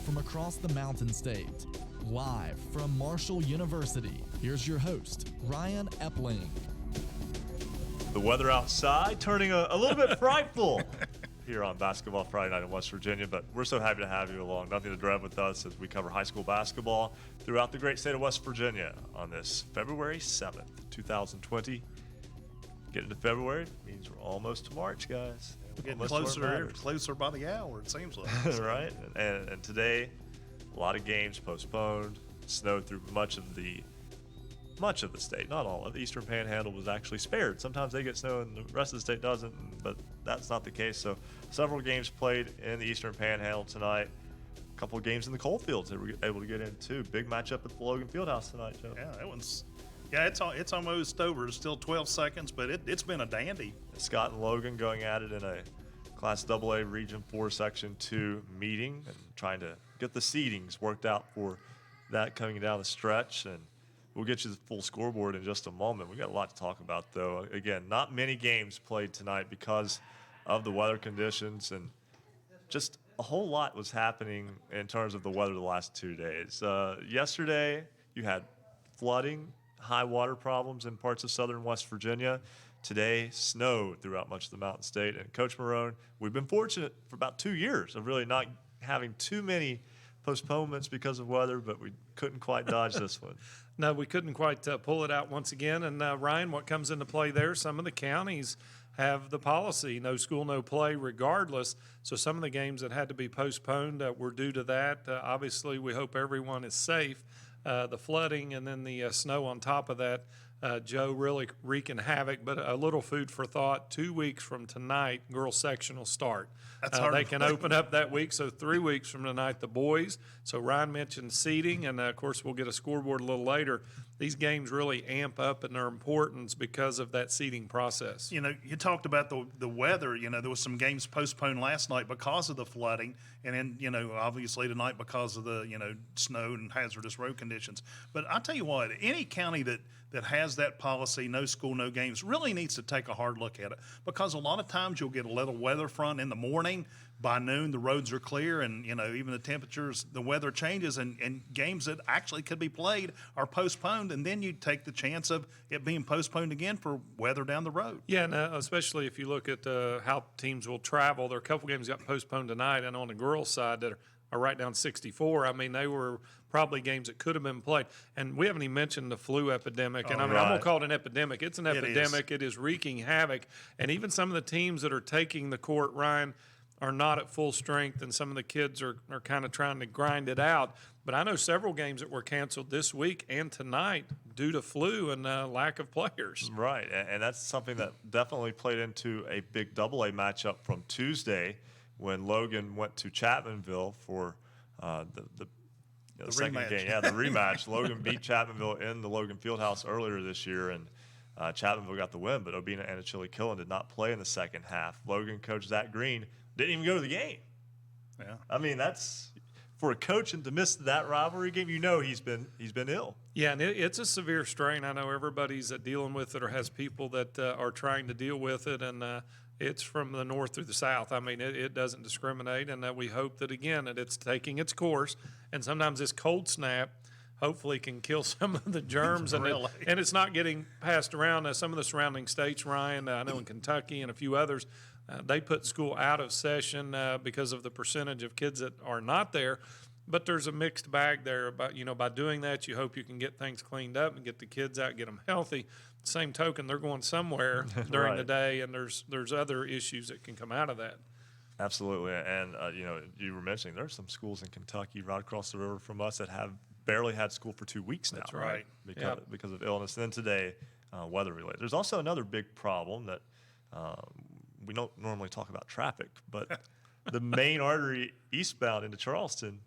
from across the Mountain State. Live from Marshall University, here's your host, Ryan Epling. The weather outside turning a little bit frightful here on Basketball Friday Night in West Virginia, but we're so happy to have you along. Nothing to dread with us as we cover high school basketball throughout the great state of West Virginia on this February 7th, 2020. Getting to February means we're almost to March, guys. We're getting closer by the hour, it seems like. Right? And today, a lot of games postponed, snowed through much of the state, not all of the Eastern Panhandle was actually spared. Sometimes they get snow and the rest of the state doesn't, but that's not the case. So several games played in the Eastern Panhandle tonight. A couple of games in the Coalfields they were able to get into. Big matchup at the Logan Fieldhouse tonight, Joe. Yeah, that one's it's almost over. It's still 12 seconds, but it's been a dandy. Scott and Logan going at it in a Class AA Region 4 Section 2 meeting and trying to get the seedings worked out for that coming down the stretch. And we'll get you the full scoreboard in just a moment. We got a lot to talk about, though. Again, not many games played tonight because of the weather conditions, and just a whole lot was happening in terms of the weather the last 2 days. Yesterday, you had flooding, high water problems in parts of southern West Virginia. Today, snow throughout much of the Mountain State. And Coach Morrone, we've been fortunate for about 2 years of really not having too many postponements because of weather, but we couldn't quite dodge this one. No, we couldn't quite pull it out once again. And Ryan, what comes into play there, some of the counties have the policy, no school, no play, regardless. So some of the games that had to be postponed were due to that. Obviously, we hope everyone is safe. The flooding and then the snow on top of that, Joe, really wreaking havoc. But a little food for thought, 2 weeks from tonight, girls section will start. They can open up that week, so 3 weeks from tonight, the boys. So Ryan mentioned seeding, and of course we'll get a scoreboard a little later. These games really amp up in their importance because of that seeding process. You know, you talked about the weather. You know, there was some games postponed last night because of the flooding, and then, you know, obviously tonight because of the, you know, snow and hazardous road conditions. But I'll tell you what, any county that has that policy, no school, no games, really needs to take a hard look at it, because a lot of times you'll get a little weather front in the morning. By noon, the roads are clear, and, you know, even the temperatures, the weather changes, and games that actually could be played are postponed, and then you take the chance of it being postponed again for weather down the road. Yeah, and especially if you look at how teams will travel. There are a couple games that got postponed tonight, and on the girls' side that are right down 64. I mean, they were probably games that could have been played. And we haven't even mentioned the flu epidemic. And I mean, I'm going to call it an epidemic. It's an epidemic. It is wreaking havoc. And even some of the teams that are taking the court, Ryan, are not at full strength, and some of the kids are kind of trying to grind it out. But I know several games that were canceled this week and tonight due to flu and lack of players. Right, and that's something that definitely played into a big AA matchup from Tuesday when Logan went to Chapmanville for the second rematch. game. Yeah, the rematch. Logan beat Chapmanville in the Logan Fieldhouse earlier this year, and Chapmanville got the win, but Obina and Achille Killen did not play in the second half. Logan coach Zach Green didn't even go to the game. Yeah, I mean, that's for a coach and to miss that rivalry game. You know, he's been ill. Yeah, and it's a severe strain. I know everybody's dealing with it or has people that are trying to deal with it, and it's from the north through the south. I mean, it doesn't discriminate, and we hope that, again, that it's taking its course. And sometimes this cold snap hopefully can kill some of the germs, and it's not getting passed around. Some of the surrounding states, Ryan, I know in Kentucky and a few others, they put school out of session because of the percentage of kids that are not there. But there's a mixed bag there. About, you know, by doing that, you hope you can get things cleaned up and get the kids out, get them healthy. Same token, they're going somewhere during the day, and there's other issues that can come out of that. Absolutely, and you know, you were mentioning there's some schools in Kentucky right across the river from us that have barely had school for 2 weeks now. That's right. Because of illness. And then today, weather related. There's also another big problem that we don't normally talk about traffic, but the main artery eastbound into Charleston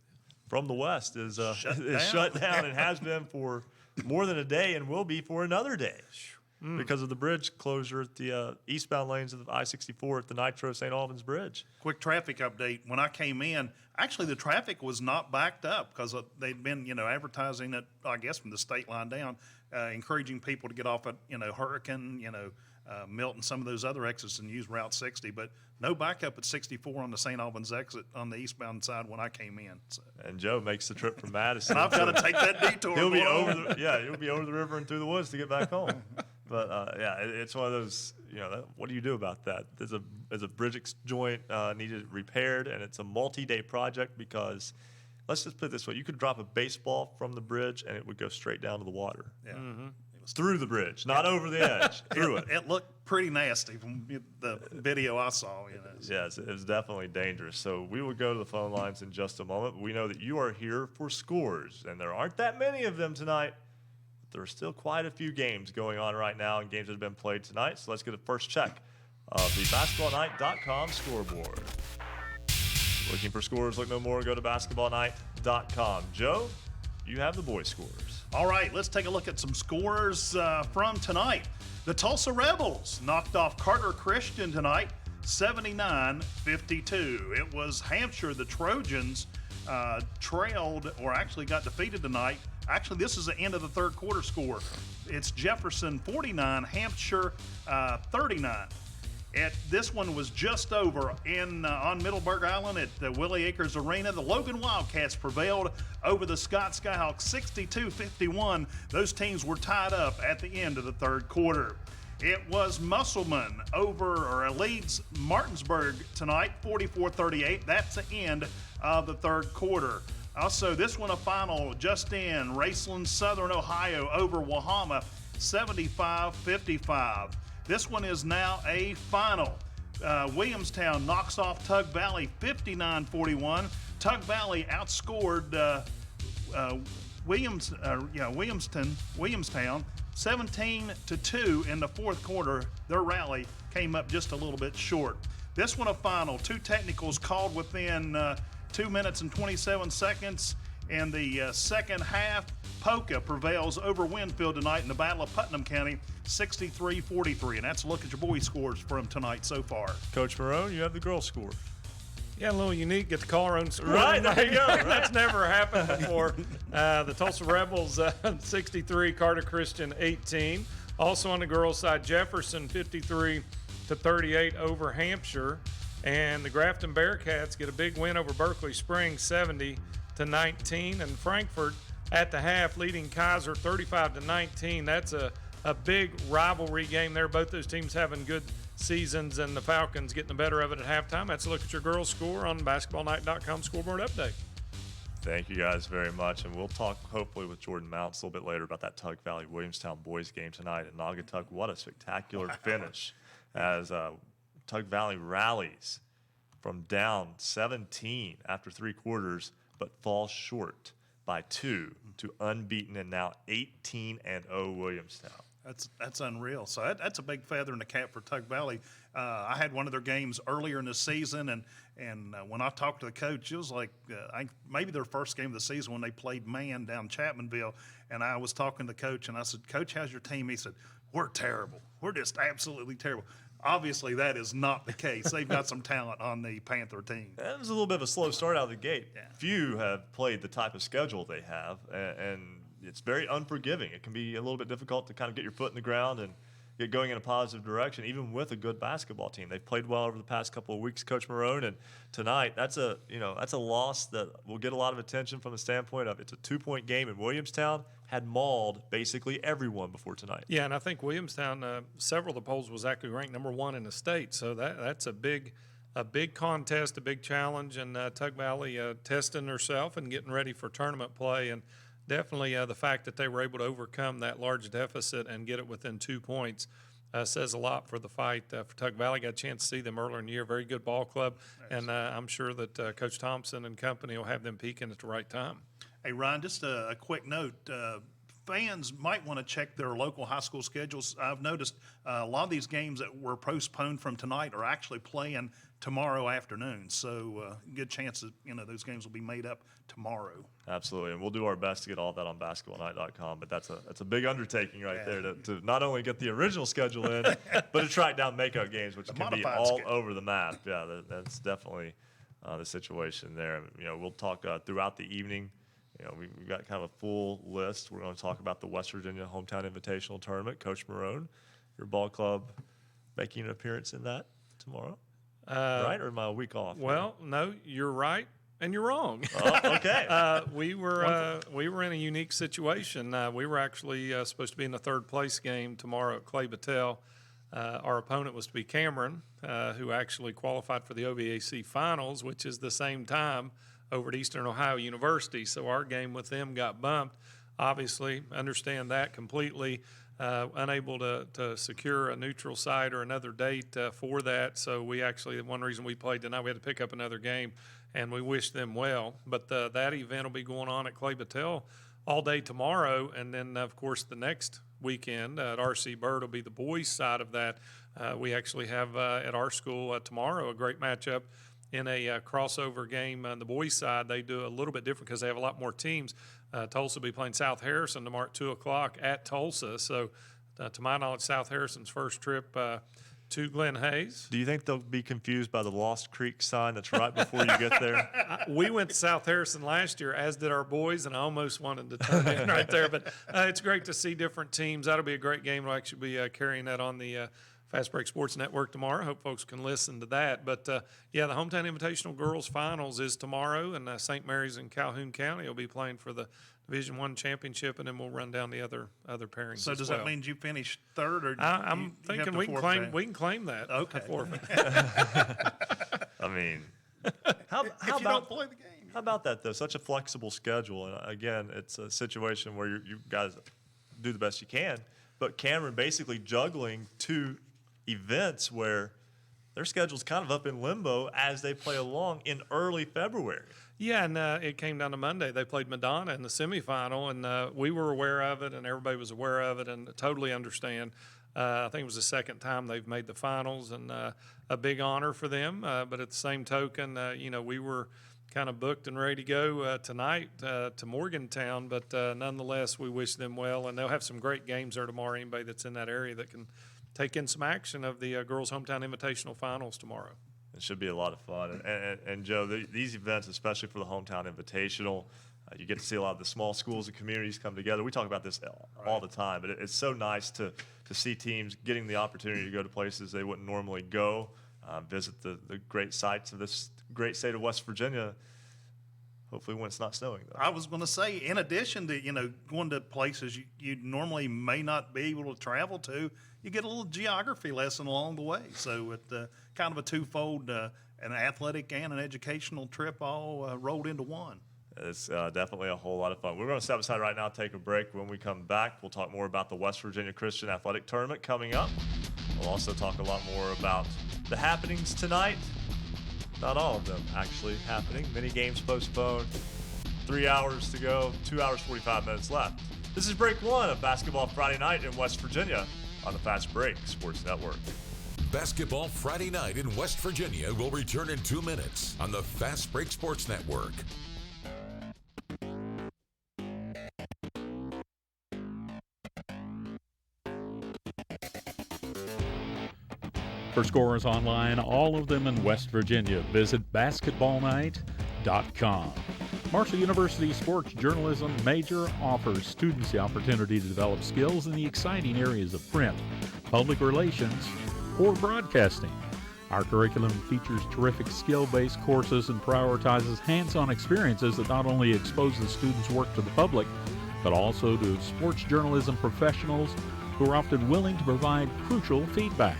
from the west is shut down and has been for more than a day and will be for another day because of the bridge closure at the eastbound lanes of the I-64 at the Nitro St. Albans Bridge. Quick traffic update. When I came in, actually the traffic was not backed up because they'd been, you know, advertising it, I guess, from the state line down, encouraging people to get off at, you know, Hurricane, you know, Milton, some of those other exits, and use Route 60, but no backup at 64 on the St. Albans exit on the eastbound side when I came in. So. And Joe makes the trip from Madison. And I've got to take that detour. He'll be he'll be over the river and through the woods to get back home. But it's one of those. What do you do about that? There's a bridge joint needed repaired, and it's a multi-day project because. Let's just put it this way: you could drop a baseball from the bridge, and it would go straight down to the water. Yeah. Mm-hmm. It was through the bridge, not over the edge. Through it. It looked pretty nasty from the video I saw. Yes, it was definitely dangerous. So we will go to the phone lines in just a moment. We know that you are here for scores, and there aren't that many of them tonight. But there are still quite a few games going on right now, and games that have been played tonight. So let's get a first check of the basketballnight.com scoreboard. Looking for scores, look no more, go to basketballnight.com. Joe, you have the boys' scores. All right, let's take a look at some scores from tonight. The Tulsa Rebels knocked off Carter Christian tonight, 79-52. It was Hampshire, the Trojans, trailed or actually got defeated tonight. Actually, this is the end of the third quarter score. It's Jefferson 49, Hampshire 39. This one was just over on Middleburg Island at the Willie Akers Arena. The Logan Wildcats prevailed over the Scott Skyhawks 62-51. Those teams were tied up at the end of the third quarter. It was Musselman leads Martinsburg tonight 44-38. That's the end of the third quarter. Also, this one a final just in. Raceland Southern Ohio over Wahama 75-55. This one is now a final. Williamstown knocks off Tug Valley 59-41. Tug Valley outscored Williamstown 17-2 in the fourth quarter. Their rally came up just a little bit short. This one a final. Two technicals called within 2 minutes and 27 seconds. In the second half, Polka prevails over Winfield tonight in the Battle of Putnam County, 63-43. And that's a look at your boys' scores from tonight so far. Coach Morrone, you have the girls' score. Yeah, a little unique. Get to call our own score. Right, there you go. Right. That's never happened before. The Tulsa Rebels 63, Carter Christian 18. Also on the girls' side, Jefferson 53-38 over Hampshire. And the Grafton Bearcats get a big win over Berkeley Springs 70-19. And Frankfort at the half leading Kaiser 35-19. That's a big rivalry game there. Both those teams having good seasons, and the Falcons getting the better of it at halftime. That's a look at your girls' score on basketballnight.com scoreboard update. Thank you guys very much, and we'll talk hopefully with Jordan Mounts a little bit later about that Tug Valley Williamstown boys game tonight at Naugatuck. What a spectacular finish as Tug Valley rallies from down 17 after three quarters, but falls short by 2 to unbeaten and now 18-0 Williamstown. That's unreal. So that's a big feather in the cap for Tug Valley. I had one of their games earlier in the season, and when I talked to the coach, it was like maybe their first game of the season when they played man down Chapmanville. And I was talking to the coach, and I said, "Coach, how's your team?" He said, "We're terrible. We're just absolutely terrible." Obviously, that is not the case. They've got some talent on the Panther team. It was a little bit of a slow start out of the gate. Yeah. Few have played the type of schedule they have, and it's very unforgiving. It can be a little bit difficult to kind of get your foot in the ground and get going in a positive direction, even with a good basketball team. They've played well over the past couple of weeks, Coach Morrone, and tonight that's a loss that will get a lot of attention from the standpoint of it's a 2-point game, and Williamstown had mauled basically everyone before tonight. Yeah, and I think Williamstown, several of the polls was actually ranked number 1 in the state, so that's a big contest, a big challenge, and Tug Valley testing herself and getting ready for tournament play, and definitely the fact that they were able to overcome that large deficit and get it within 2 points says a lot for the fight for Tug Valley. Got a chance to see them earlier in the year, very good ball club, and I'm sure that Coach Thompson and company will have them peaking at the right time. Hey, Ryan, just a quick note. Fans might want to check their local high school schedules. I've noticed a lot of these games that were postponed from tonight are actually playing tomorrow afternoon. So good chance that those games will be made up tomorrow. Absolutely, and we'll do our best to get all that on basketballnight.com. But that's a big undertaking right there to not only get the original schedule in, but to track down makeup games, which can be all over the map. Yeah, that's definitely the situation there. We'll talk throughout the evening. We've got kind of a full list. We're going to talk about the West Virginia Hometown Invitational Tournament. Coach Morrone, your ball club making an appearance in that tomorrow, right? Or am I a week off? Well, no, you're right. And you're wrong. Oh, okay. We were in a unique situation. We were actually supposed to be in the third place game tomorrow at Clay Battelle. Our opponent was to be Cameron, who actually qualified for the OVAC finals, which is the same time over at Eastern Ohio University. So our game with them got bumped. Obviously, understand that completely. Unable to secure a neutral site or another date for that. So we actually, one reason we played tonight, we had to pick up another game, and we wish them well. But that event will be going on at Clay Battelle all day tomorrow, and then, of course, the next weekend at R.C. Byrd will be the boys' side of that. We actually have at our school tomorrow a great matchup in a crossover game on the boys' side. They do a little bit different because they have a lot more teams. Tulsa will be playing South Harrison tomorrow at 2 o'clock at Tulsa. So, to my knowledge, South Harrison's first trip to Glen Hayes. Do you think they'll be confused by the Lost Creek sign that's right before you get there? We went to South Harrison last year, as did our boys, and I almost wanted to turn in right there. But it's great to see different teams. That'll be a great game. We'll actually be carrying that on the Fast Break Sports Network tomorrow. Hope folks can listen to that. But, yeah, the Hometown Invitational Girls Finals is tomorrow, and St. Mary's in Calhoun County will be playing for the Division I championship, and then we'll run down the other pairings. So does well. that mean you finished third, or I'm thinking we can claim that. Okay. I mean, how if you about don't play the game? How about that, though? Such a flexible schedule. And again, it's a situation where you guys do the best you can. But Cameron basically juggling two events where their schedule's kind of up in limbo as they play along in early February. Yeah, and it came down to Monday. They played Madonna in the semifinal, and we were aware of it, and everybody was aware of it, and totally understand. I think it was the second time they've made the finals, and a big honor for them. But at the same token, we were kind of booked and ready to go tonight to Morgantown. But nonetheless, we wish them well, and they'll have some great games there tomorrow. Anybody that's in that area that can take in some action of the Girls Hometown Invitational Finals tomorrow. It should be a lot of fun. And Joe, these events, especially for the Hometown Invitational, you get to see a lot of the small schools and communities come together. We talk about this all the time, but it's so nice to see teams getting the opportunity to go to places they wouldn't normally go, visit the great sites of this great state of West Virginia. Hopefully when it's not snowing, though. I was going to say, in addition to, going to places you normally may not be able to travel to, you get a little geography lesson along the way. So it's kind of a twofold, an athletic and an educational trip all rolled into one. It's definitely a whole lot of fun. We're going to step aside right now, take a break. When we come back, we'll talk more about the West Virginia Christian Athletic Tournament coming up. We'll also talk a lot more about the happenings tonight. Not all of them actually happening. Many games postponed. 3 hours to go, 2 hours, 45 minutes left. This is break one of Basketball Friday Night in West Virginia on the Fast Break Sports Network. Basketball Friday Night in West Virginia will return in 2 minutes on the Fast Break Sports Network. For scores online, all of them in West Virginia, visit basketballnight.com. Marshall University Sports Journalism major offers students the opportunity to develop skills in the exciting areas of print, public relations, or broadcasting. Our curriculum features terrific skill-based courses and prioritizes hands-on experiences that not only expose the students' work to the public, but also to sports journalism professionals who are often willing to provide crucial feedback.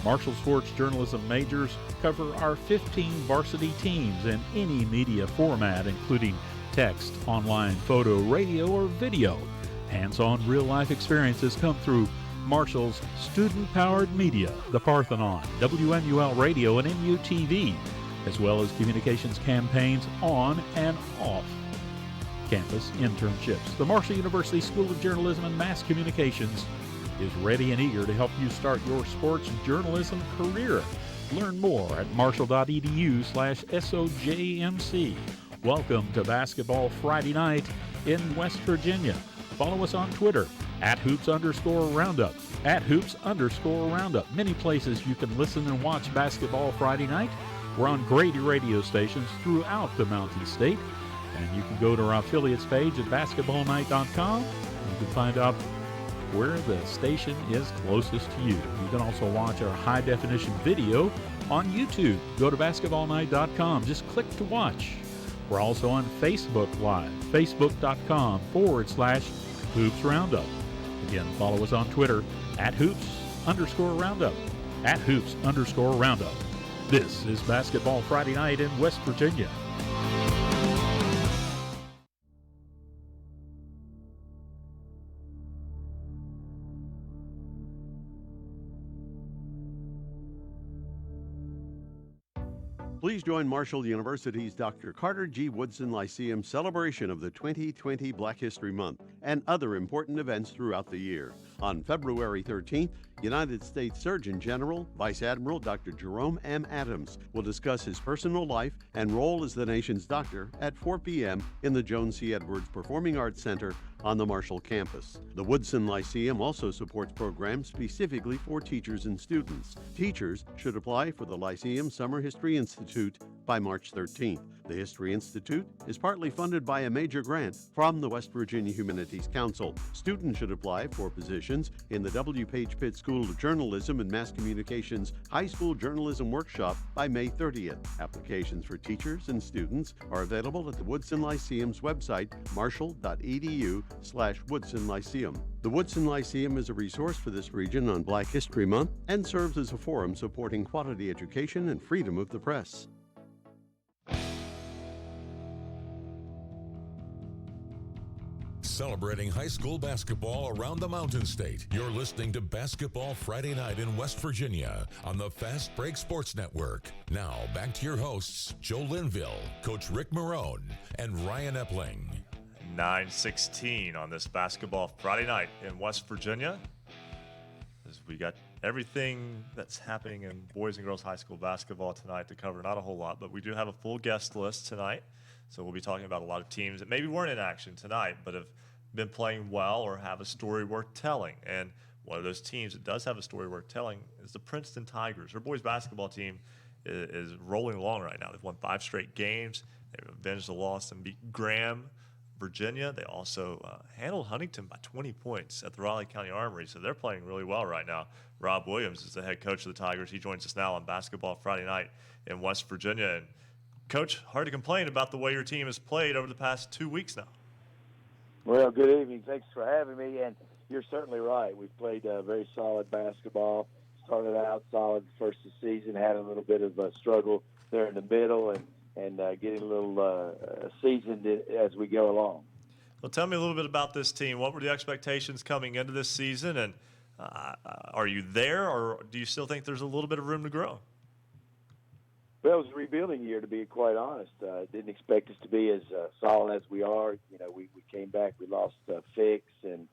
Marshall Sports Journalism majors cover our 15 varsity teams in any media format, including text, online, photo, radio, or video. Hands-on real-life experiences come through Marshall's student-powered media, the Parthenon, WMUL Radio, and MUTV, as well as communications campaigns on and off campus internships. The Marshall University School of Journalism and Mass Communications is ready and eager to help you start your sports journalism career. Learn more at marshall.edu/SOJMC. Welcome to Basketball Friday Night in West Virginia. Follow us on Twitter @Hoops_Roundup, @Hoops_Roundup. Many places you can listen and watch Basketball Friday Night. We're on Grady radio stations throughout the Mountain State. And you can go to our affiliates page at basketballnight.com. You can find out where the station is closest to you. You can also watch our high-definition video on YouTube. Go to basketballnight.com. Just click to watch. We're also on Facebook Live, facebook.com/Hoops Roundup. Again, follow us on Twitter @Hoops_Roundup, @Hoops_Roundup. This is Basketball Friday Night in West Virginia. Please join Marshall University's Dr. Carter G. Woodson Lyceum celebration of the 2020 Black History Month and other important events throughout the year. On February 13th, United States Surgeon General Vice Admiral Dr. Jerome M. Adams will discuss his personal life and role as the nation's doctor at 4 p.m. in the Joan C. Edwards Performing Arts Center on the Marshall campus. The Woodson Lyceum also supports programs specifically for teachers and students. Teachers should apply for the Lyceum Summer History Institute by March 13th. The History Institute is partly funded by a major grant from the West Virginia Humanities Council. Students should apply for positions in the W. Page Pitt School of Journalism and Mass Communications High School Journalism Workshop by May 30th. Applications for teachers and students are available at the Woodson Lyceum's website, marshall.edu/Woodson Lyceum. The Woodson Lyceum is a resource for this region on Black History Month and serves as a forum supporting quality education and freedom of the press. Celebrating high school basketball around the Mountain State. You're listening to Basketball Friday Night in West Virginia on the Fast Break Sports Network. Now, back to your hosts, Joe Linville, Coach Rick Morrone, and Ryan Epling. 9:16 on this Basketball Friday Night in West Virginia. As we got everything that's happening in boys and girls high school basketball tonight to cover. Not a whole lot, but we do have a full guest list tonight. So we'll be talking about a lot of teams that maybe weren't in action tonight, but have been playing well or have a story worth telling. And one of those teams that does have a story worth telling is the Princeton Tigers. Their boys basketball team is rolling along right now. They've won 5 straight games. They've avenged the loss and beat Graham, Virginia. They also handled Huntington by 20 points at the Raleigh County Armory. So they're playing really well right now. Rob Williams is the head coach of the Tigers. He joins us now on Basketball Friday Night in West Virginia. And Coach, hard to complain about the way your team has played over the past 2 weeks now. Well, good evening. Thanks for having me. And you're certainly right. We've played very solid basketball. Started out solid first of the season, had a little bit of a struggle there in the middle, and getting a little seasoned as we go along. Well, tell me a little bit about this team. What were the expectations coming into this season, and are you there, or do you still think there's a little bit of room to grow? Well, it was a rebuilding year, to be quite honest. Didn't expect us to be as solid as we are. You know, we came back. We lost Fix and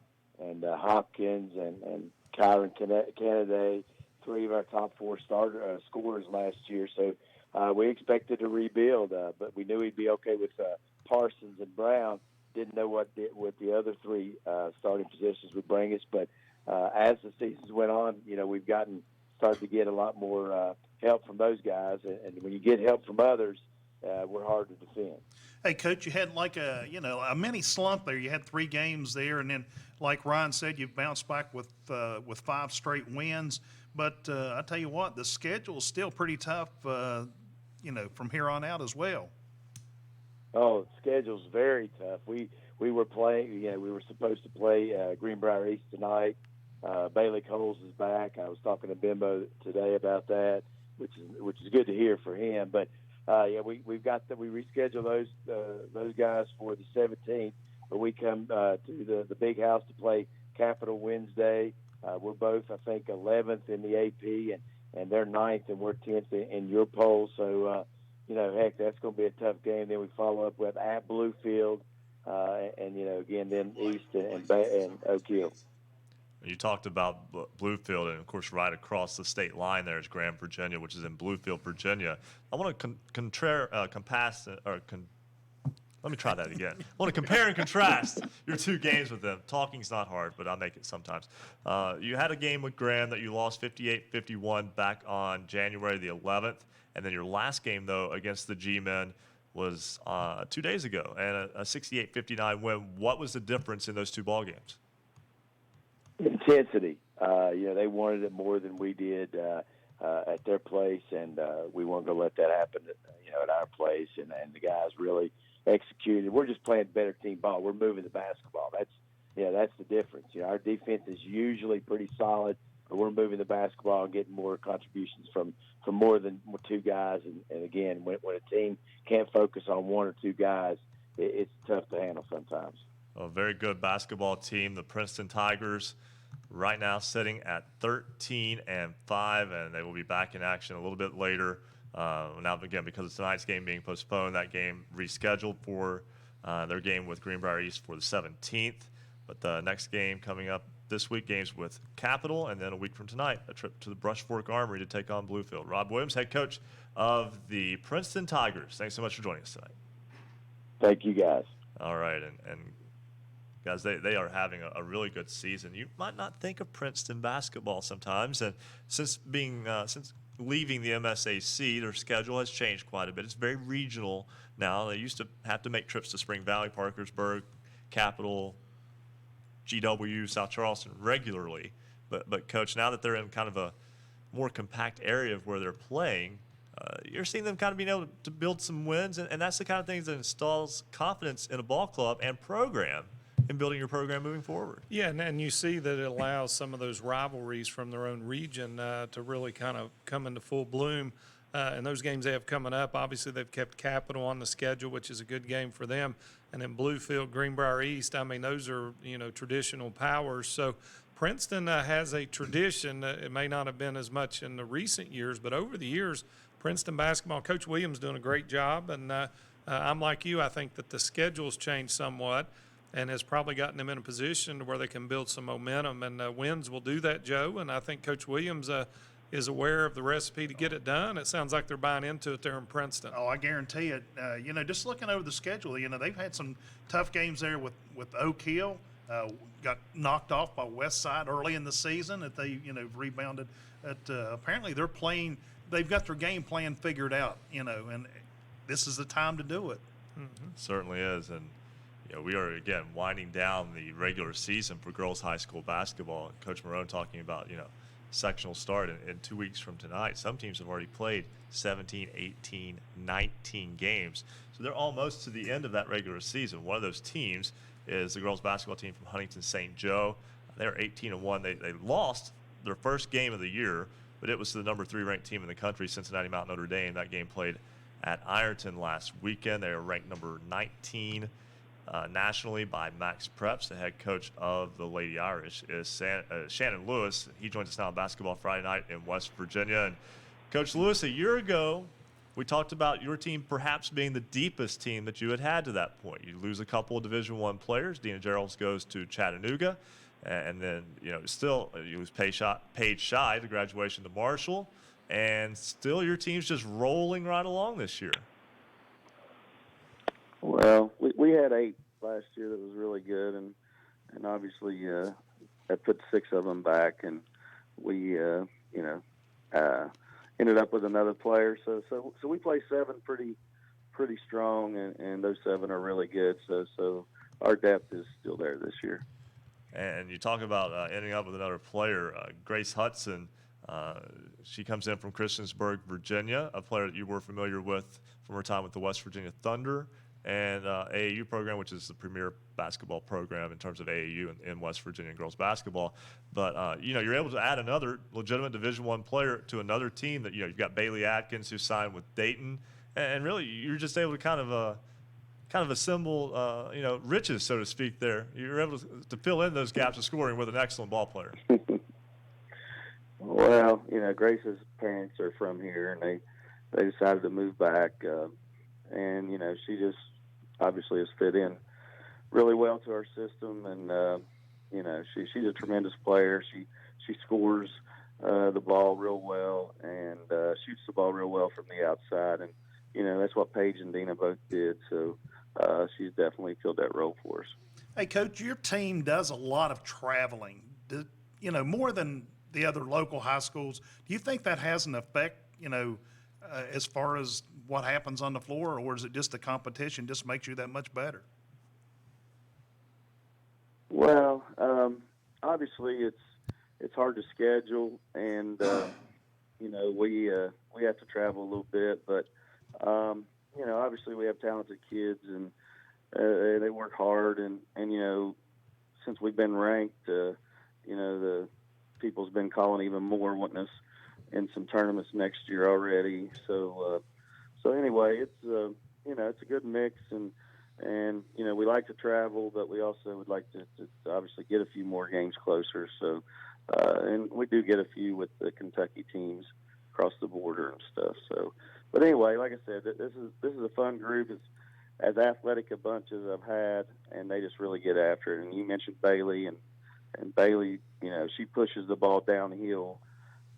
Hopkins and Kyron Kennedy, 3 of our top 4 scorers last year. So we expected to rebuild, but we knew we'd be okay with Parsons and Brown. Didn't know what the other 3 starting positions would bring us. But as the seasons went on, you know, we've started to get a lot more help from those guys, and when you get help from others, we're hard to defend. Hey, Coach, you had like a mini slump there. You had 3 games there, and then, like Ryan said, you've bounced back with 5 straight wins. But I tell you what, the schedule is still pretty tough, from here on out as well. Oh, the schedule's very tough. We were playing. We were supposed to play Greenbrier East tonight. Bailey Coles is back. I was talking to Bimbo today about that, which is good to hear for him. But we reschedule those guys for the 17th, but we come to the big house to play Capital Wednesday. We're both, I think, 11th in the AP, and they're 9th, and we're 10th in your poll. So heck, that's going to be a tough game. Then we follow up with at Bluefield, again then East and Oak Hill. You talked about Bluefield, and of course, right across the state line there is Graham, Virginia, which is in Bluefield, Virginia. I want to let me try that again. I want to compare and contrast your 2 games with them. Talking's not hard, but I'll make it sometimes. You had a game with Graham that you lost 58-51 back on January the 11th, and then your last game, though, against the G-Men was 2 days ago, and a 68-59 win. What was the difference in those 2 ball games? intensity. They wanted it more than we did at their place, and we weren't going to let that happen, at our place. And the guys really executed. We're just playing better team ball. We're moving the basketball. That's the difference. Our defense is usually pretty solid, but we're moving the basketball and getting more contributions from more than two guys. And again, when a team can't focus on one or two guys, it's tough to handle sometimes. A very good basketball team, the Princeton Tigers, right now sitting at 13-5, and they will be back in action a little bit later. Now, again, because of tonight's game being postponed, that game rescheduled for their game with Greenbrier East for the 17th. But the next game coming up this week, games with Capital, and then a week from tonight, a trip to the Brush Fork Armory to take on Bluefield. Rob Williams, head coach of the Princeton Tigers, thanks so much for joining us tonight. Thank you, guys. All right, and guys, they are having a really good season. You might not think of Princeton basketball sometimes, and since leaving the MSAC, their schedule has changed quite a bit. It's very regional now. They used to have to make trips to Spring Valley, Parkersburg, Capital, GW, South Charleston regularly. But Coach, now that they're in kind of a more compact area of where they're playing, you're seeing them kind of being able to build some wins, and that's the kind of things that installs confidence in a ball club and program in building your program moving forward. Yeah, and you see that it allows some of those rivalries from their own region to really kind of come into full bloom. And those games they have coming up, obviously they've kept Capital on the schedule, which is a good game for them. And then Bluefield, Greenbrier East, I mean, those are, traditional powers. So Princeton has a tradition. It may not have been as much in the recent years, but over the years, Princeton basketball, Coach Williams doing a great job. And I'm like you, I think that the schedule's changed somewhat and has probably gotten them in a position where they can build some momentum. And wins will do that, Joe. And I think Coach Williams is aware of the recipe to get it done. It sounds like they're buying into it there in Princeton. Oh, I guarantee it. Just looking over the schedule, they've had some tough games there with Oak Hill. Got knocked off by West Side early in the season that they, rebounded. Apparently they've got their game plan figured out, and this is the time to do it. Mm-hmm. Certainly is. And, we are, again, winding down the regular season for girls high school basketball. And Coach Morrone talking about, sectional start in 2 weeks from tonight. Some teams have already played 17, 18, 19 games. So they're almost to the end of that regular season. One of those teams is the girls basketball team from Huntington St. Joe. They're 18-1. They lost their first game of the year, but it was to the number 3 ranked team in the country, Cincinnati Mount Notre Dame. That game played at Ironton last weekend. They are ranked number 19 nationally by Max Preps. The head coach of the Lady Irish is Shannon Lewis. He joins us now on Basketball Friday Night in West Virginia. And Coach Lewis, a year ago, we talked about your team perhaps being the deepest team that you had to that point. You lose a couple of Division I players. Dina Geralds goes to Chattanooga. And then, still you lose Paige Shy to graduation to Marshall. And still your team's just rolling right along this year. Well, we had 8 last year that was really good, and obviously that put 6 of them back, and we ended up with another player. So we play 7 pretty strong, and those 7 are really good. So our depth is still there this year. And you talk about ending up with another player, Grace Hudson. She comes in from Christiansburg, Virginia, a player that you were familiar with from her time with the West Virginia Thunder and AAU program, which is the premier basketball program in terms of AAU in West Virginia girls basketball. But, you're able to add another legitimate Division I player to another team that, you've got Bailey Atkins who signed with Dayton. And really, you're just able to kind of assemble, riches, so to speak there. You're able to fill in those gaps of scoring with an excellent ball player. Well, Grace's parents are from here, and they decided to move back. And, she just obviously has fit in really well to our system. And, she's a tremendous player. She scores the ball real well and shoots the ball real well from the outside. And, that's what Paige and Dina both did. So she's definitely filled that role for us. Hey, Coach, your team does a lot of traveling, more than the other local high schools. Do you think that has an effect, as far as what happens on the floor, or is it just the competition just makes you that much better? Well, obviously it's hard to schedule, and we have to travel a little bit, but obviously we have talented kids, and they work hard, and since we've been ranked, the people's been calling even more, wanting us in some tournaments next year already. So anyway, it's a good mix, and we like to travel, but we also would like to obviously get a few more games closer. So and we do get a few with the Kentucky teams across the border and stuff. So, but anyway, like I said, this is a fun group. It's as athletic a bunch as I've had, and they just really get after it. And you mentioned Bailey, and Bailey, she pushes the ball downhill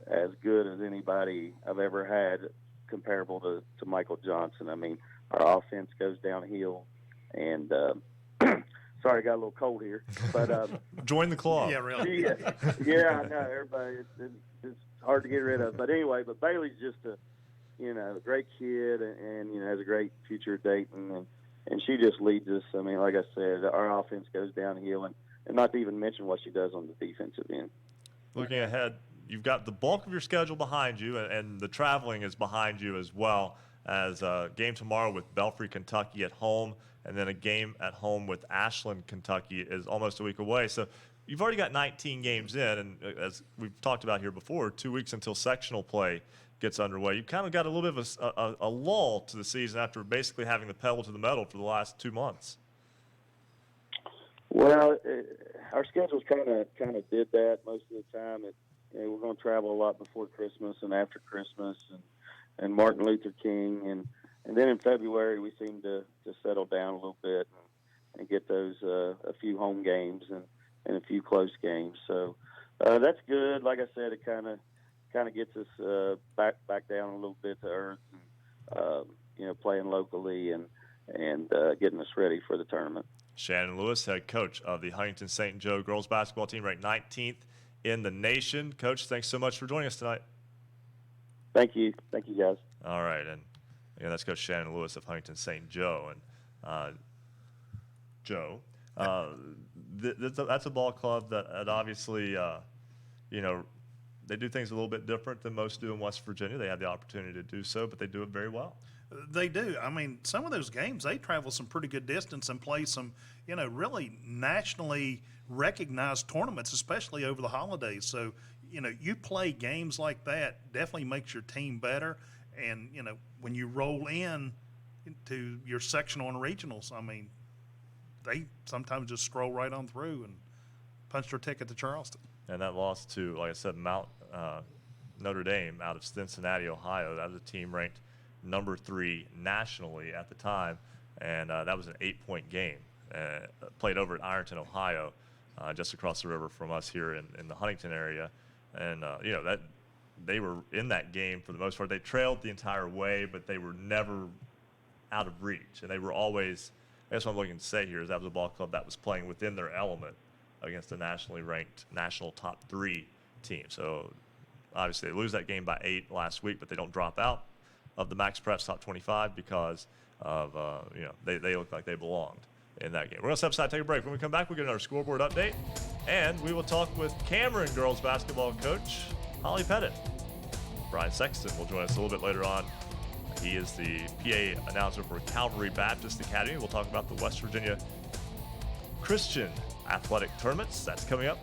as good as anybody I've ever had, comparable to Michael Johnson. I mean, our offense goes downhill, and sorry, I got a little cold here, but join the club. Yeah, really. Yeah, I know. Everybody, it's hard to get rid of. But anyway, Bailey's just a great kid, and has a great future at Dayton, and she just leads us. I mean, like I said, our offense goes downhill, and not to even mention what she does on the defensive end. Looking ahead, you've got the bulk of your schedule behind you, and the traveling is behind you as well, as a game tomorrow with Belfry, Kentucky at home, and then a game at home with Ashland, Kentucky is almost a week away. So you've already got 19 games in, and as we've talked about here before, 2 weeks until sectional play gets underway. You've kind of got a little bit of a lull to the season after basically having the pedal to the metal for the last 2 months. Well, our schedules kind of did that most of the time. We're going to travel a lot before Christmas and after Christmas, and Martin Luther King, and then in February we seem to settle down a little bit and get those a few home games and a few close games. So that's good. Like I said, it kind of gets us back down a little bit to earth, and, playing locally and getting us ready for the tournament. Shannon Lewis, head coach of the Huntington St. Joe girls basketball team, ranked 19th in the nation. Coach, thanks so much for joining us tonight. Thank you, guys. All right, and that's Coach Shannon Lewis of Huntington St. Joe, and Joe, that's a ball club that obviously, they do things a little bit different than most do in West Virginia. They have the opportunity to do so, but they do it very well. They do. I mean, some of those games, they travel some pretty good distance and play some, really nationally recognized tournaments, especially over the holidays. So, you play games like that, definitely makes your team better. And, when you roll in to your sectional and regionals, I mean, they sometimes just scroll right on through and punch their ticket to Charleston. And that loss to, like I said, Notre Dame out of Cincinnati, Ohio, that was a team ranked number 3 nationally at the time, and that was an 8-point game played over at Ironton, Ohio, just across the river from us here in the Huntington area. And that they were in that game for the most part. They trailed the entire way, but they were never out of reach, and they were always. I guess what I'm looking to say here is that was a ball club that was playing within their element against a nationally ranked national top 3 team. So obviously they lose that game by 8 last week, but they don't drop out of the Max Preps top 25 because of they look like they belonged in that game. We're going to step aside, take a break. When we come back, we'll get another scoreboard update, and we will talk with Cameron girls basketball coach Holly Pettit. Brian Sexton will join us a little bit later on. He is the PA announcer for Calvary Baptist Academy. We'll talk about the West Virginia Christian athletic tournaments. That's coming up,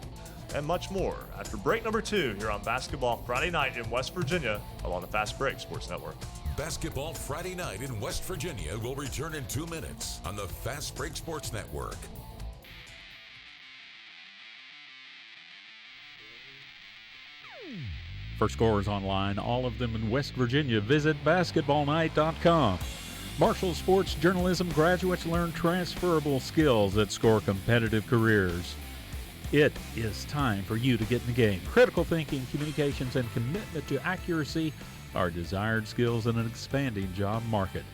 and much more after break number 2 here on Basketball Friday Night in West Virginia along the Fast Break Sports Network. Basketball Friday Night in West Virginia will return in 2 minutes on the Fast Break Sports Network. For scores online, all of them in West Virginia, visit basketballnight.com. Marshall Sports Journalism graduates learn transferable skills that score competitive careers. It is time for you to get in the game. Critical thinking, communications, and commitment to accuracy are desired skills in an expanding job market.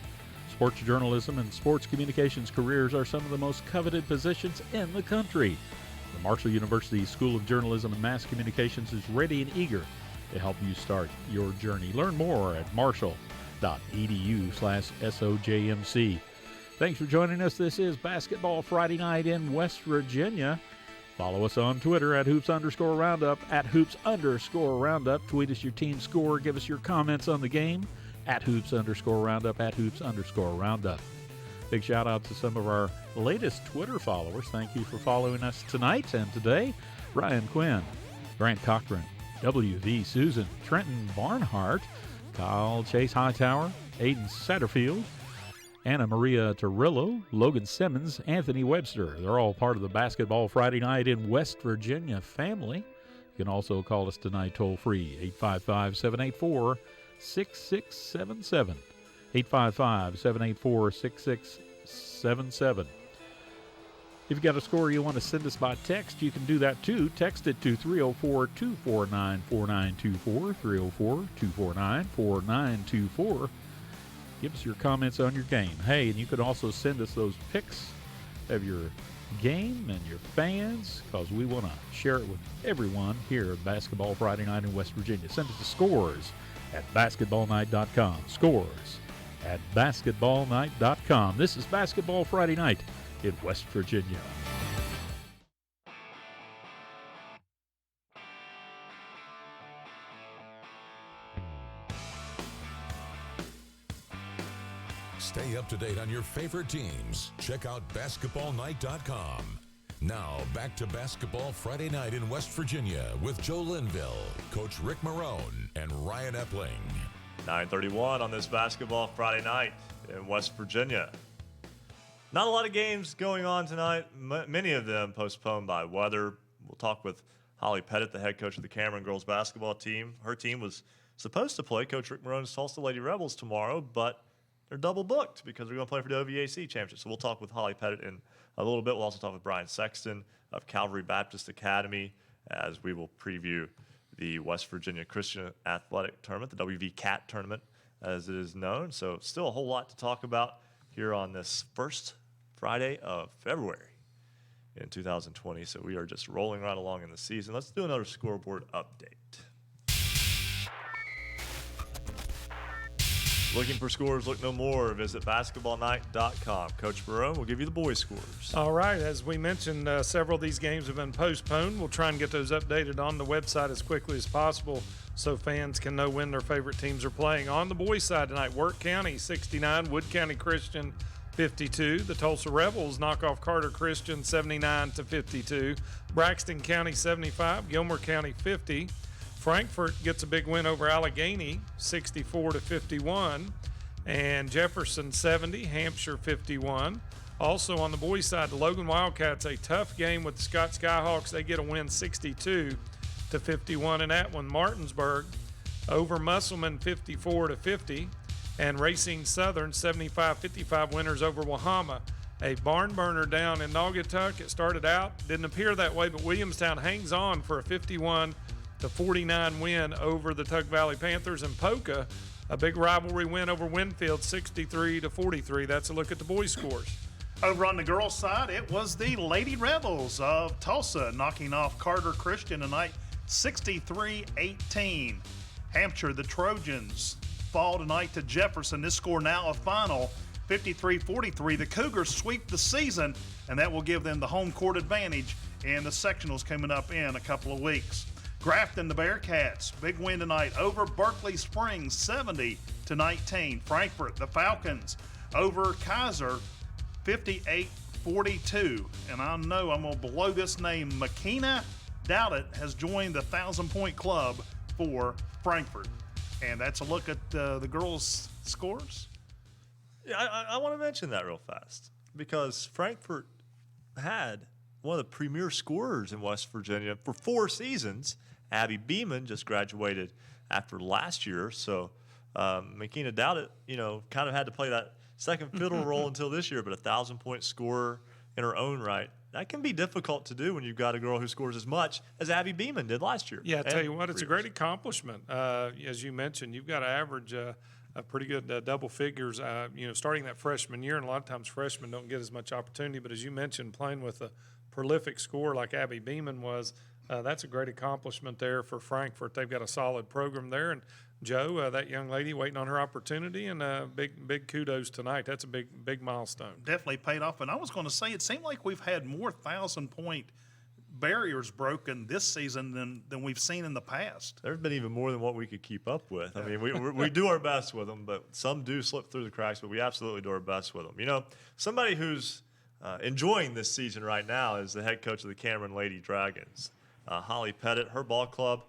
Sports journalism and sports communications careers are some of the most coveted positions in the country. The Marshall University School of Journalism and Mass Communications is ready and eager to help you start your journey. Learn more at marshall.edu/SOJMC. Thanks for joining us. This is Basketball Friday Night in West Virginia. Follow us on Twitter at @hoops_roundup, @hoops_roundup. Tweet us your team score. Give us your comments on the game at @hoops_roundup, @hoops_roundup. Big shout out to some of our latest Twitter followers. Thank you for following us tonight and today. Ryan Quinn, Grant Cochran, W.V. Susan, Trenton Barnhart, Kyle Chase Hightower, Aiden Satterfield, Anna Maria Torillo, Logan Simmons, Anthony Webster. They're all part of the Basketball Friday Night in West Virginia family. You can also call us tonight toll free, 855-784-6677. 855-784-6677. If you've got a score you want to send us by text, you can do that too. Text it to 304-249-4924, 304-249-4924. Give us your comments on your game. Hey, and you can also send us those pics of your game and your fans, because we want to share it with everyone here at Basketball Friday Night in West Virginia. Send us to scores at basketballnight.com. Scores at basketballnight.com. This is Basketball Friday Night in West Virginia. Stay up to date on your favorite teams. Check out basketballnight.com. Now, back to Basketball Friday Night in West Virginia with Joe Linville, Coach Rick Morrone, and Ryan Epling. 9:31 on this Basketball Friday Night in West Virginia. Not a lot of games going on tonight, many of them postponed by weather. We'll talk with Holly Pettit, the head coach of the Cameron girls basketball team. Her team was supposed to play Coach Rick Morrone's Tulsa Lady Rebels tomorrow, but they're double booked because they're going to play for the OVAC championship. So we'll talk with Holly Pettit in a little bit. We'll also talk with Brian Sexton of Calvary Baptist Academy as we will preview the West Virginia Christian Athletic Tournament, the WVCAT tournament as it is known. So still a whole lot to talk about here on this first Friday of February in 2020. So we are just rolling right along in the season. Let's do another scoreboard update. Looking for scores, look no more. Visit basketballnight.com. Coach Morrone will give you the boys' scores. All right. As we mentioned, several of these games have been postponed. We'll try and get those updated on the website as quickly as possible so fans can know when their favorite teams are playing. On the boys' side tonight, Work County 69, Wood County Christian 52. The Tulsa Rebels knock off Carter Christian 79-52. Braxton County 75, Gilmer County 50. Frankfort gets a big win over Allegheny, 64-51, and Jefferson 70, Hampshire 51. Also on the boys' side, the Logan Wildcats, a tough game with the Scott Skyhawks. They get a win 62-51 in that one. Martinsburg over Musselman 54-50, and Racing Southern 75-55 winners over Wahama. A barn burner down in Naugatuck. It started out, didn't appear that way, but Williamstown hangs on for a 51-49 win over the Tug Valley Panthers. And Polka, a big rivalry win over Winfield, 63-43. That's a look at the boys' scores. Over on the girls' side, it was the Lady Rebels of Tulsa knocking off Carter Christian tonight, 63-18. Hampshire, the Trojans, fall tonight to Jefferson. This score now a final, 53-43. The Cougars sweep the season, and that will give them the home court advantage in the sectionals coming up in a couple of weeks. Grafton, the Bearcats, big win tonight over Berkeley Springs, 70-19. Frankfort, the Falcons, over Kaiser, 58-42. And I know I'm going to blow this name. Makina Dowdett has joined the 1,000-point club for Frankfort. And that's a look at the girls' scores. Yeah, I want to mention that real fast because Frankfort had one of the premier scorers in West Virginia for 4 seasons. Abby Beeman just graduated after last year, so Makina Dowdett, kind of had to play that second fiddle role until this year, but a 1,000-point scorer in her own right. That can be difficult to do when you've got a girl who scores as much as Abby Beeman did last year. Yeah, I tell you what, it's a great accomplishment. As you mentioned, you've got to average a pretty good double figures, starting that freshman year, and a lot of times freshmen don't get as much opportunity, but as you mentioned, playing with a prolific scorer like Abby Beeman was, that's a great accomplishment there for Frankfort. They've got a solid program there, and Joe, that young lady waiting on her opportunity, and big kudos tonight. That's a big milestone. Definitely paid off. And I was going to say, it seemed like we've had more 1,000-point barriers broken this season than we've seen in the past. There's been even more than what we could keep up with. I mean, we do our best with them, but some do slip through the cracks, but we absolutely do our best with them. You know, somebody who's enjoying this season right now is the head coach of the Cameron Lady Dragons. Holly Pettit, her ball club,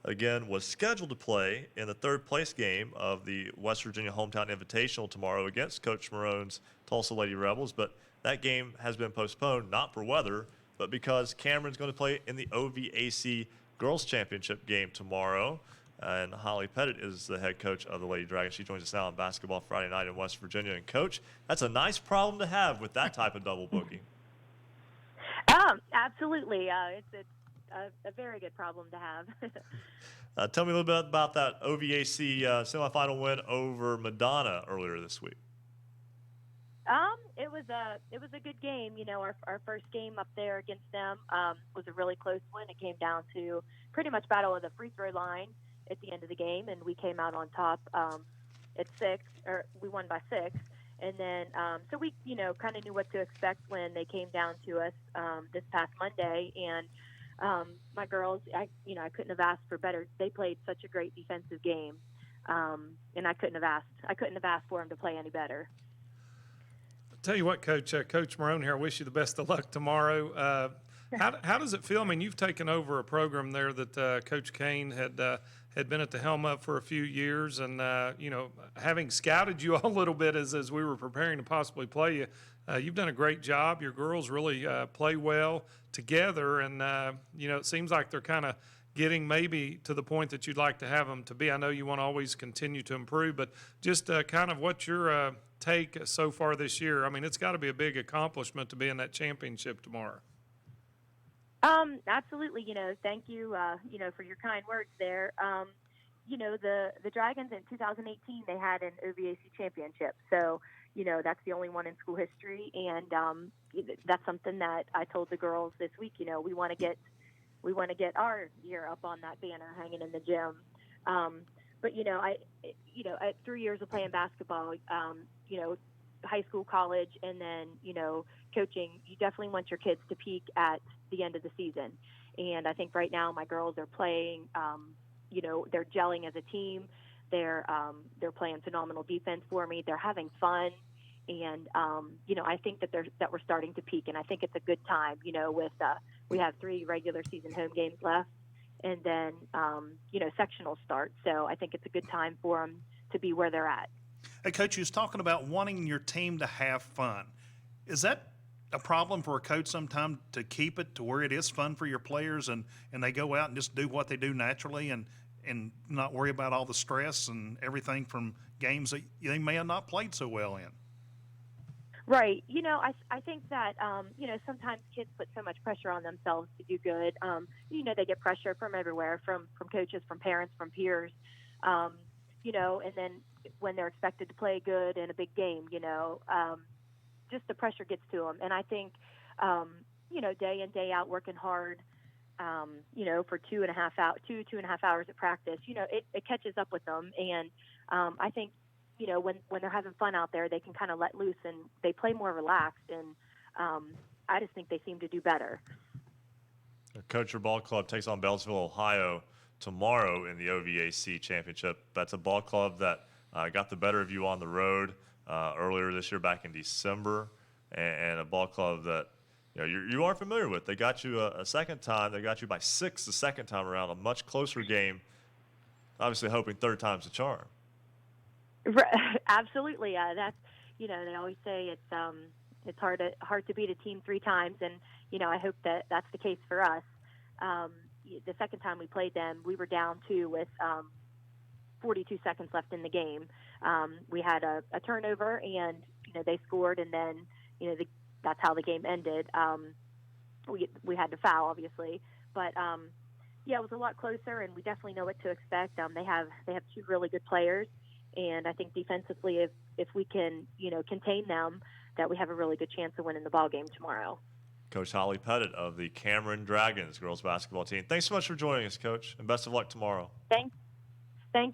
again, was scheduled to play in the third place game of the West Virginia Hometown Invitational tomorrow against Coach Morrone's Tulsa Lady Rebels, but that game has been postponed, not for weather, but because Cameron's going to play in the OVAC Girls Championship game tomorrow. And Holly Pettit is the head coach of the Lady Dragons. She joins us now on Basketball Friday Night in West Virginia. And, Coach, that's a nice problem to have with that type of double booking. Absolutely. It's a very good problem to have. Tell me a little bit about that OVAC semifinal win over Madonna earlier this week. It was a good game. You know, our first game up there against them was a really close one. It came down to pretty much battle of the free throw line at the end of the game, and we came out on top at 6, or we won by 6. And then, so we, you know, kind of knew what to expect when they came down to us this past Monday. And my girls, I couldn't have asked for better. They played such a great defensive game, and I couldn't have asked for them to play any better. Tell you what, Coach, Coach Morrone here, I wish you the best of luck tomorrow. How does it feel? I mean, you've taken over a program there that Coach Kane had been at the helm of for a few years, and you know, having scouted you a little bit as we were preparing to possibly play you, you've done a great job. Your girls really play well together, and you know, it seems like they're kind of getting maybe to the point that you'd like to have them to be. I know you want to always continue to improve, but just kind of what's your take so far this year? I mean, it's got to be a big accomplishment to be in that championship tomorrow. Absolutely. You know, thank you, you know, for your kind words there. You know, the Dragons in 2018, they had an OVAC championship. So, you know, that's the only one in school history. And that's something that I told the girls this week. You know, we want to get our year up on that banner hanging in the gym. But, you know, at 3 years of playing basketball, you know, high school, college, and then, you know, coaching, you definitely want your kids to peak at the end of the season. And I think right now my girls are playing, you know, they're gelling as a team. They're playing phenomenal defense for me. They're having fun. And, you know, I think that we're starting to peak, and I think it's a good time, you know, with, we have 3 regular season home games left, and then, you know, sectional start. So I think it's a good time for them to be where they're at. Hey, Coach, you was talking about wanting your team to have fun. Is that a problem for a coach sometime to keep it to where it is fun for your players and they go out and just do what they do naturally and not worry about all the stress and everything from games that they may have not played so well in? Right. You know, I think that, you know, sometimes kids put so much pressure on themselves to do good. You know, they get pressure from everywhere, from coaches, from parents, from peers, you know, and then when they're expected to play good in a big game, you know, just the pressure gets to them. And I think, you know, day in, day out, working hard, you know, for 2.5 hours at practice, you know, it catches up with them. And I think, you know, when they're having fun out there, they can kind of let loose and they play more relaxed. And I just think they seem to do better. Coach, your ball club takes on Beltsville, Ohio tomorrow in the OVAC championship. That's a ball club that got the better of you on the road earlier this year back in December, and a ball club that you are familiar with. They got you a second time. They got you by 6 the second time around, a much closer game, obviously hoping third time's the charm. Absolutely. That's, you know, they always say it's hard to beat a team 3 times, and, you know, I hope that that's the case for us. The second time we played them, we were down 2 with 42 seconds left in the game. We had a turnover, and, you know, they scored, and then, you know, that's how the game ended. We had to foul, obviously, but yeah, it was a lot closer, and we definitely know what to expect. They have 2 really good players, and I think defensively, if we can, you know, contain them, that we have a really good chance of winning the ball game tomorrow. Coach Holly Pettit of the Cameron Dragons girls basketball team. Thanks so much for joining us, Coach, and best of luck tomorrow. Thank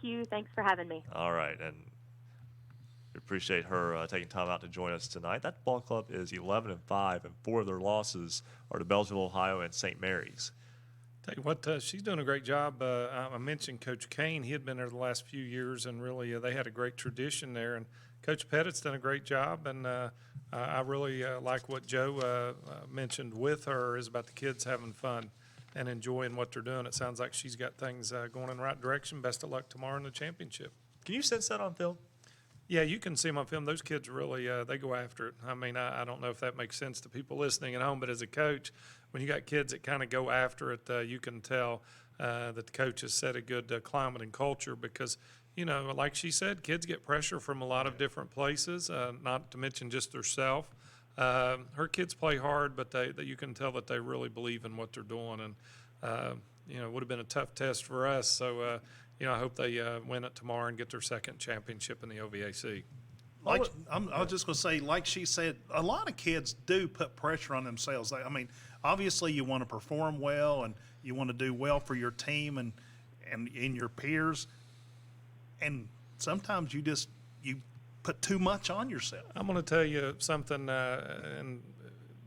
you. Thanks for having me. All right, and We appreciate her taking time out to join us tonight. That ball club is 11-5, and 4 of their losses are to Belleville, Ohio, and St. Mary's. Tell you what, she's doing a great job. I mentioned Coach Kane. He had been there the last few years, and really they had a great tradition there. And Coach Pettit's done a great job, and I really like what Joe mentioned with her is about the kids having fun and enjoying what they're doing. It sounds like she's got things going in the right direction. Best of luck tomorrow in the championship. Can you sense that on film? Yeah, you can see them on film. Those kids really, they go after it. I mean, I don't know if that makes sense to people listening at home, but as a coach, when you got kids that kind of go after it, you can tell that the coach has set a good climate and culture because, you know, like she said, kids get pressure from a lot of different places, not to mention just herself. Her kids play hard, but you can tell that they really believe in what they're doing. And, you know, it would have been a tough test for us. So, you know, I hope they win it tomorrow and get their second championship in the OVAC. I was just going to say, like she said, a lot of kids do put pressure on themselves. I mean, obviously you want to perform well and you want to do well for your team and in your peers. And sometimes you put too much on yourself. I'm going to tell you something, and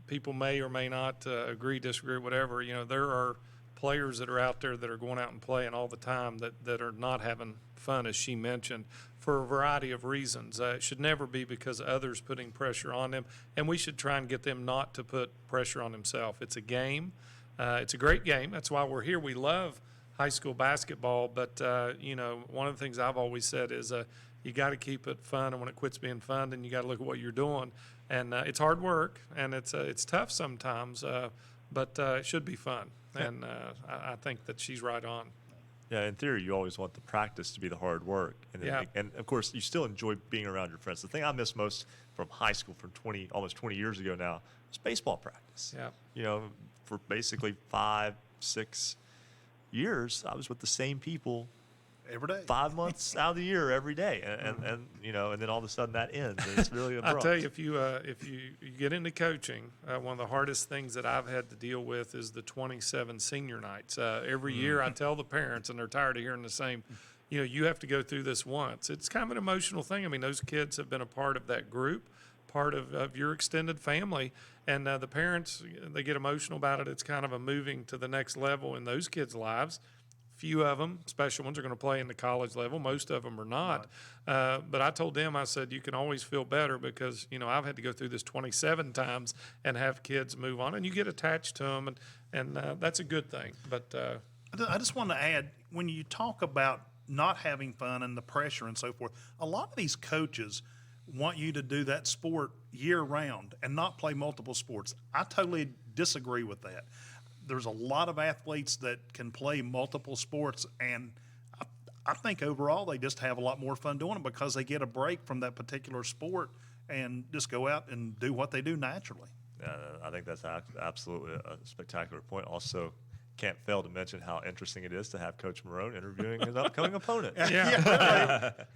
people may or may not agree, disagree, whatever. You know, there are players that are out there that are going out and playing all the time that are not having fun, as she mentioned, for a variety of reasons. It should never be because of others putting pressure on them, and we should try and get them not to put pressure on themselves. It's a game. It's a great game. That's why we're here. We love high school basketball, but, you know, one of the things I've always said is you got to keep it fun, and when it quits being fun, then you got to look at what you're doing. And it's hard work, and it's tough sometimes, but it should be fun. And I think that she's right on. Yeah, in theory, you always want the practice to be the hard work. And, then, and of course, you still enjoy being around your friends. The thing I miss most from high school from almost 20 years ago now was baseball practice. Yeah. You know, for basically 5-6 years, I was with the same people every day, 5 months out of the year, every day, and you know, and then all of a sudden that ends. And it's really abrupt. I tell you, if you get into coaching, one of the hardest things that I've had to deal with is the 27 senior nights. Every year, I tell the parents, and they're tired of hearing the same. You know, you have to go through this once. It's kind of an emotional thing. I mean, those kids have been a part of that group, part of your extended family, and the parents, they get emotional about it. It's kind of a moving to the next level in those kids' lives. Few of them, special ones, are going to play in the college level. Most of them are not. But I told them, I said, you can always feel better because, you know, I've had to go through this 27 times and have kids move on, and you get attached to them, and that's a good thing. But I just want to add, when you talk about not having fun and the pressure and so forth, a lot of these coaches want you to do that sport year-round and not play multiple sports. I totally disagree with that. There's a lot of athletes that can play multiple sports, and I think overall they just have a lot more fun doing it because they get a break from that particular sport and just go out and do what they do naturally. I think that's absolutely a spectacular point. Also, can't fail to mention how interesting it is to have Coach Morrone interviewing his upcoming opponent.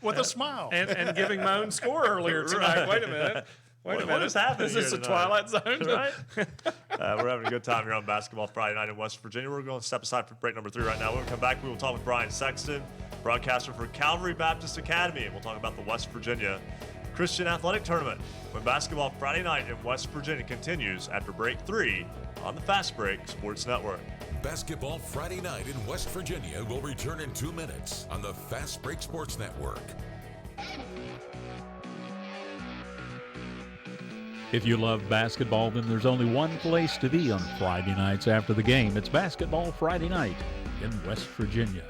With a smile. And giving my own score earlier tonight. Right. Wait a minute. What is happening? Is this a Twilight Zone? Right? We're having a good time here on Basketball Friday Night in West Virginia. We're going to step aside for break number 3 right now. When we come back, we will talk with Brian Sexton, broadcaster for Calvary Baptist Academy, and we'll talk about the West Virginia Christian Athletic Tournament when Basketball Friday Night in West Virginia continues after break 3 on the Fast Break Sports Network. Basketball Friday Night in West Virginia will return in 2 minutes on the Fast Break Sports Network. If you love basketball, then there's only one place to be on Friday nights after the game. It's Basketball Friday Night in West Virginia.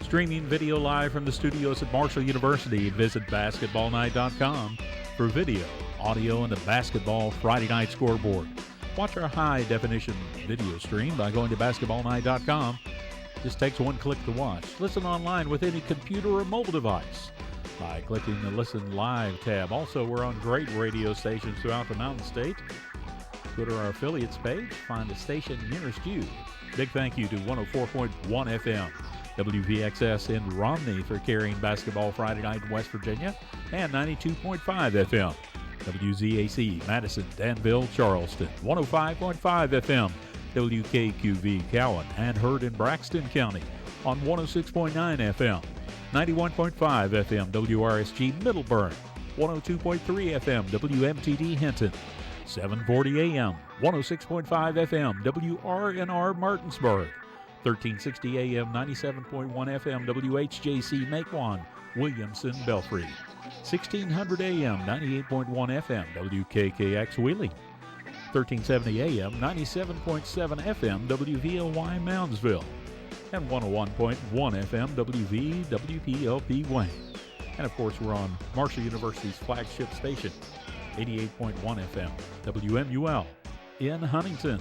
Streaming video live from the studios at Marshall University, visit basketballnight.com for video, audio, and the Basketball Friday Night scoreboard. Watch our high-definition video stream by going to basketballnight.com. Just takes one click to watch. Listen online with any computer or mobile device by clicking the Listen Live tab. Also, we're on great radio stations throughout the Mountain State. Go to our affiliates page, find the station nearest you. Big thank you to 104.1 FM, WVXS in Romney for carrying Basketball Friday Night in West Virginia, and 92.5 FM, WZAC Madison, Danville, Charleston, 105.5 FM, WKQV Cowan, and heard in Braxton County on 106.9 FM. 91.5 FM WRSG Middleburg, 102.3 FM, WMTD Hinton, 740 AM, 106.5 FM, WRNR Martinsburg, 1360 AM, 97.1 FM, WHJC Makewan, Williamson Belfry, 1600 AM, 98.1 FM, WKKX Wheeling, 1370 AM, 97.7 FM, WVLY Moundsville, and 101.1 FM, WVWPLP Wayne. And of course, we're on Marshall University's flagship station, 88.1 FM, WMUL in Huntington.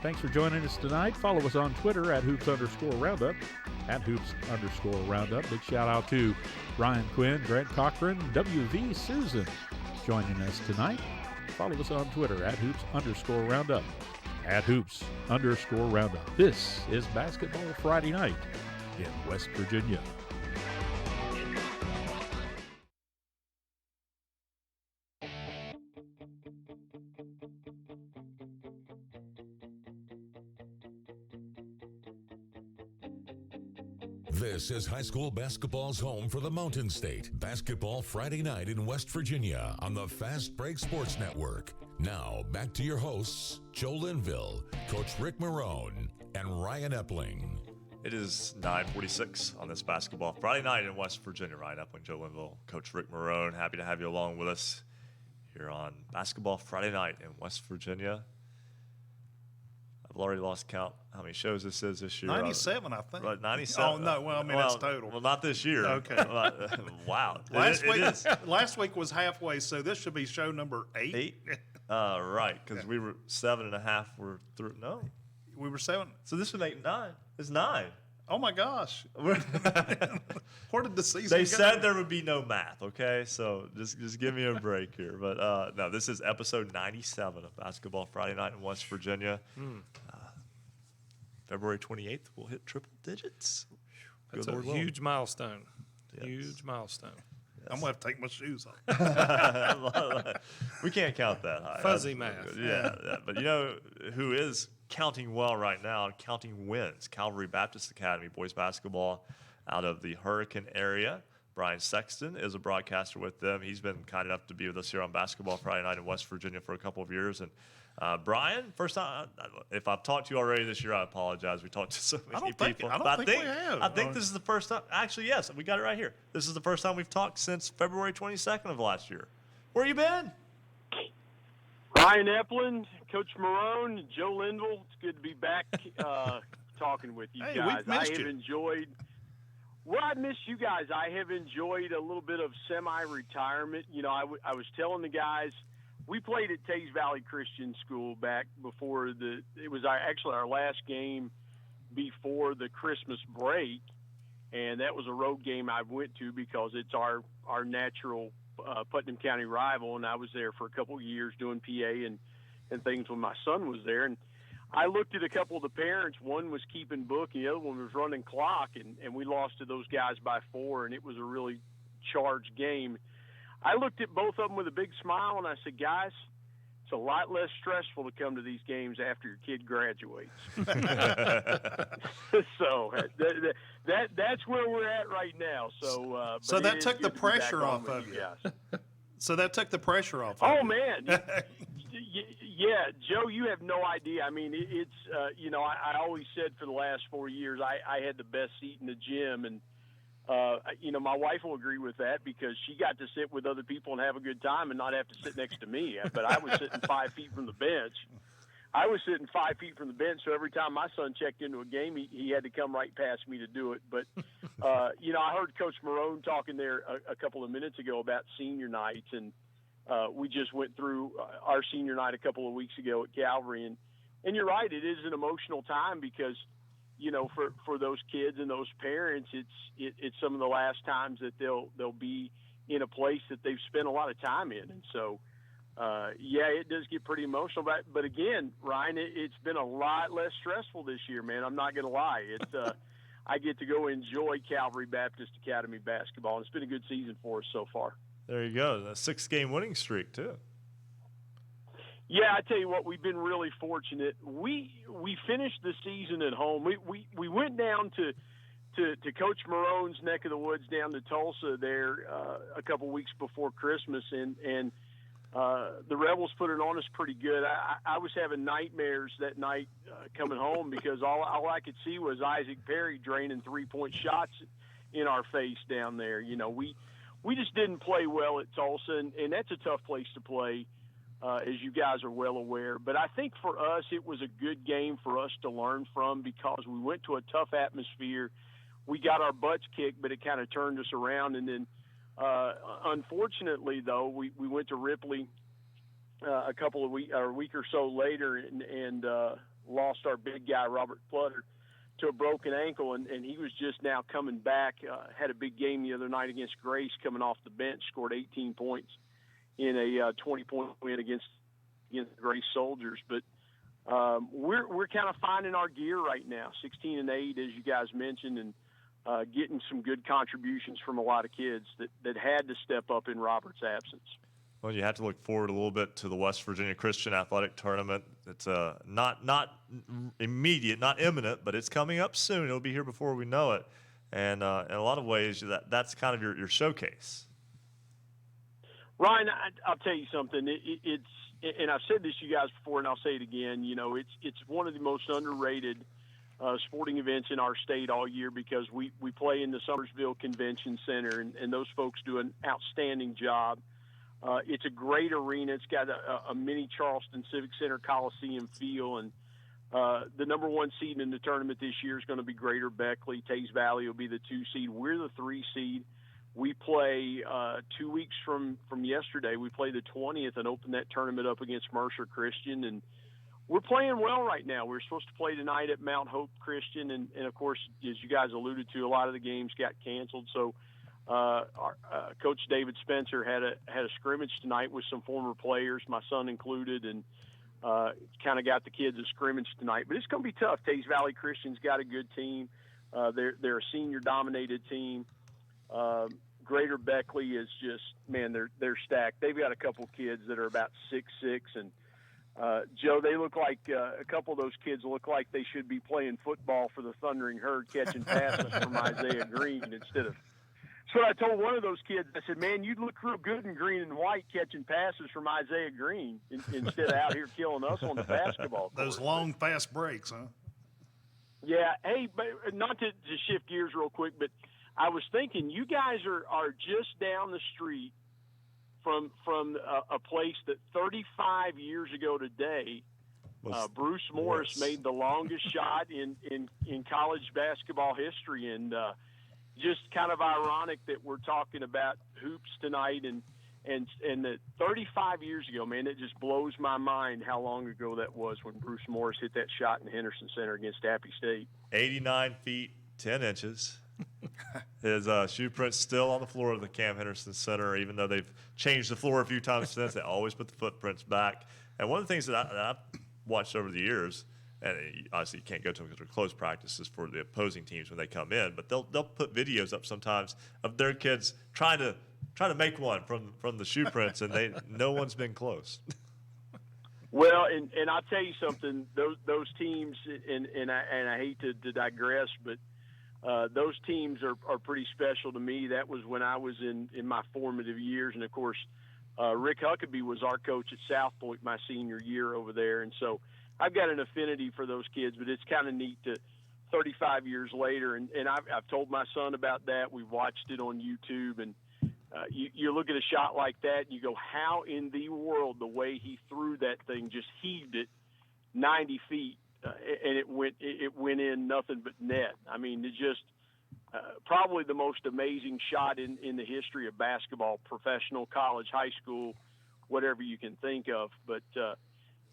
Thanks for joining us tonight. Follow us on Twitter at @Hoops_Roundup, @Hoops_Roundup. Big shout out to Ryan Quinn, Grant Cochran, WV Susan joining us tonight. Follow us on Twitter at @Hoops_Roundup, @Hoops_Roundup. This is Basketball Friday Night in West Virginia. This is high school basketball's home for the Mountain State. Basketball Friday Night in West Virginia on the Fast Break Sports Network. Now, back to your hosts, Joe Linville, Coach Rick Morrone, and Ryan Epling. It is 9:46 on this Basketball Friday Night in West Virginia. Ryan Epling, Joe Linville, Coach Rick Morrone. Happy to have you along with us here on Basketball Friday Night in West Virginia. I've already lost count how many shows this is this year. 97, I think. Right, 97. Oh, no. Well, I mean, that's total. Well, not this year. Okay. Wow. Last week was halfway, so this should be show number 8. 8? Right, because we were 7.5. We're through. No. We were 7. So this would make 9. It's 9. Oh, my gosh. Where did the season They go? said there would be no math, okay? So just give me a break here. But, no, this is episode 97 of Basketball Friday Night in West Virginia. February 28th, we'll hit triple digits. That's a huge milestone. Yes. Huge milestone. Yes. I'm going to have to take my shoes off. We can't count that high. Fuzzy math. Yeah. But you know who is counting well right now, counting wins? Calvary Baptist Academy boys basketball out of the Hurricane area. Brian Sexton is a broadcaster with them. He's been kind enough to be with us here on Basketball Friday Night in West Virginia for a couple of years. And Brian, first time, if I've talked to you already this year, I apologize. We talked to so many people. I don't think we have. I think this is the first time. Actually, yes, we got it right here. This is the first time we've talked since February 22nd of last year. Where you been? Ryan Epling, Coach Morrone, Joe Linville. It's good to be back talking with you guys. We've missed you. Enjoyed. Well, I missed you guys. I have enjoyed a little bit of semi-retirement. You know, I was telling the guys, we played at Tays Valley Christian School back before it was our last game before the Christmas break, and that was a road game I went to because it's our natural Putnam County rival, and I was there for a couple of years doing PA and things when my son was there. And I looked at a couple of the parents. One was keeping book, and the other one was running clock, and we lost to those guys by 4, and it was a really charged game. I looked at both of them with a big smile, and I said, guys, it's a lot less stressful to come to these games after your kid graduates. So that's where we're at right now. So that took the pressure off of you. So that took the pressure off. Oh, man. Yeah, Joe, you have no idea. I mean, it's I always said for the last 4 years I had the best seat in the gym, and my wife will agree with that because she got to sit with other people and have a good time and not have to sit next to me. But I was sitting 5 feet from the bench. So every time my son checked into a game, he had to come right past me to do it. But, I heard Coach Morrone talking there a couple of minutes ago about senior nights, and we just went through our senior night a couple of weeks ago at Calvary. And you're right, it is an emotional time because, for those kids and those parents, it's some of the last times that they'll be in a place that they've spent a lot of time in. And so, it does get pretty emotional. But again, Ryan, it's been a lot less stressful this year, man. I'm not going to lie. It's I get to go enjoy Calvary Baptist Academy basketball, and it's been a good season for us so far. There you go. A 6-game winning streak, too. Yeah, I tell you what, we've been really fortunate. We finished the season at home. We went down to to Coach Morrone's neck of the woods down to Tulsa there a couple weeks before Christmas, and the Rebels put it on us pretty good. I was having nightmares that night coming home because all I could see was Isaac Perry draining 3-point shots in our face down there. You know, we just didn't play well at Tulsa, and that's a tough place to play, as you guys are well aware. But I think for us, it was a good game for us to learn from because we went to a tough atmosphere. We got our butts kicked, but it kind of turned us around. And then, unfortunately, though, we went to Ripley a week or so later and lost our big guy, Robert Plutter, to a broken ankle. And he was just now coming back. Had a big game the other night against Grace, coming off the bench, scored 18 points in a 20-point win against the Grace Soldiers. But we're kind of finding our gear right now, 16-8, as you guys mentioned, and getting some good contributions from a lot of kids that had to step up in Robert's absence. Well, you have to look forward a little bit to the West Virginia Christian Athletic Tournament. It's not immediate, not imminent, but it's coming up soon. It'll be here before we know it. And in a lot of ways, that's kind of your showcase. Ryan, I'll tell you something. It's and I've said this to you guys before, and I'll say it again. You know, it's one of the most underrated sporting events in our state all year because we play in the Summersville Convention Center, and those folks do an outstanding job. It's a great arena. It's got a mini Charleston Civic Center Coliseum feel, and the number 1 seed in the tournament this year is going to be Greater Beckley. Taze Valley will be the 2 seed. We're the 3 seed. We play 2 weeks from yesterday. We play the 20th and open that tournament up against Mercer Christian, and we're playing well right now. We're supposed to play tonight at Mount Hope Christian, and of course, as you guys alluded to, a lot of the games got canceled. So our Coach David Spencer had a scrimmage tonight with some former players, my son included, and kind of got the kids a scrimmage tonight. But it's going to be tough. Taze Valley Christian's got a good team. They're a senior-dominated team. Greater Beckley is just, man, they're stacked. They've got a couple kids that are about 6'6", and Joe, they look like a couple of those kids look like they should be playing football for the Thundering Herd, catching passes from Isaiah Green instead of. So I told one of those kids, I said, "Man, you'd look real good in green and white catching passes from Isaiah Green instead of out here killing us on the basketball court." Those long, fast breaks, huh? Yeah. Hey, but not to shift gears real quick, but I was thinking you guys are just down the street from a place that 35 years ago today, Bruce Morris made the longest shot in college basketball history. And just kind of ironic that we're talking about hoops tonight and that 35 years ago, man, it just blows my mind how long ago that was when Bruce Morris hit that shot in Henderson Center against Appy State. 89 feet, 10 inches. His shoe print's still on the floor of the Cam Henderson Center, even though they've changed the floor a few times since. They always put the footprints back. And one of the things that I've watched over the years, and obviously you can't go to them because they're closed practices for the opposing teams when they come in, but they'll put videos up sometimes of their kids trying to make one from the shoe prints, and no one's been close. Well, and I'll tell you something, those teams, and I hate to digress, but those teams are pretty special to me. That was when I was in my formative years. And, of course, Rick Huckabee was our coach at South Point my senior year over there. And so I've got an affinity for those kids, but it's kind of neat to 35 years later. And I've told my son about that. We've watched it on YouTube. And you look at a shot like that, and you go, how in the world the way he threw that thing, just heaved it 90 feet. And it went in nothing but net. I mean, it's just probably the most amazing shot in the history of basketball, professional, college, high school, whatever you can think of. But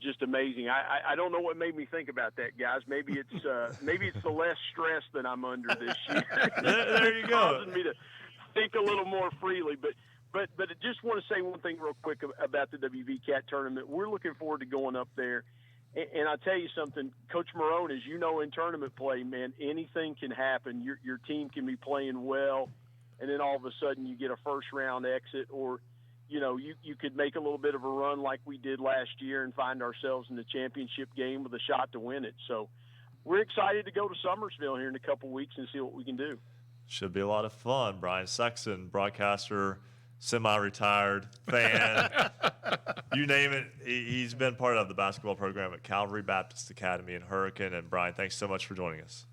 just amazing. I don't know what made me think about that, guys. Maybe it's the less stress that I'm under this year. There you go. Causing me to think a little more freely. But I just want to say one thing real quick about the WVCAT tournament. We're looking forward to going up there. And I'll tell you something, Coach Morrone, as you know, in tournament play, man, anything can happen. Your team can be playing well, and then all of a sudden you get a first-round exit, or, you know, you could make a little bit of a run like we did last year and find ourselves in the championship game with a shot to win it. So we're excited to go to Summersville here in a couple weeks and see what we can do. Should be a lot of fun. Brian Sexton, broadcaster, semi-retired fan, you name it. He's been part of the basketball program at Calvary Baptist Academy in Hurricane. And Brian, thanks so much for joining us.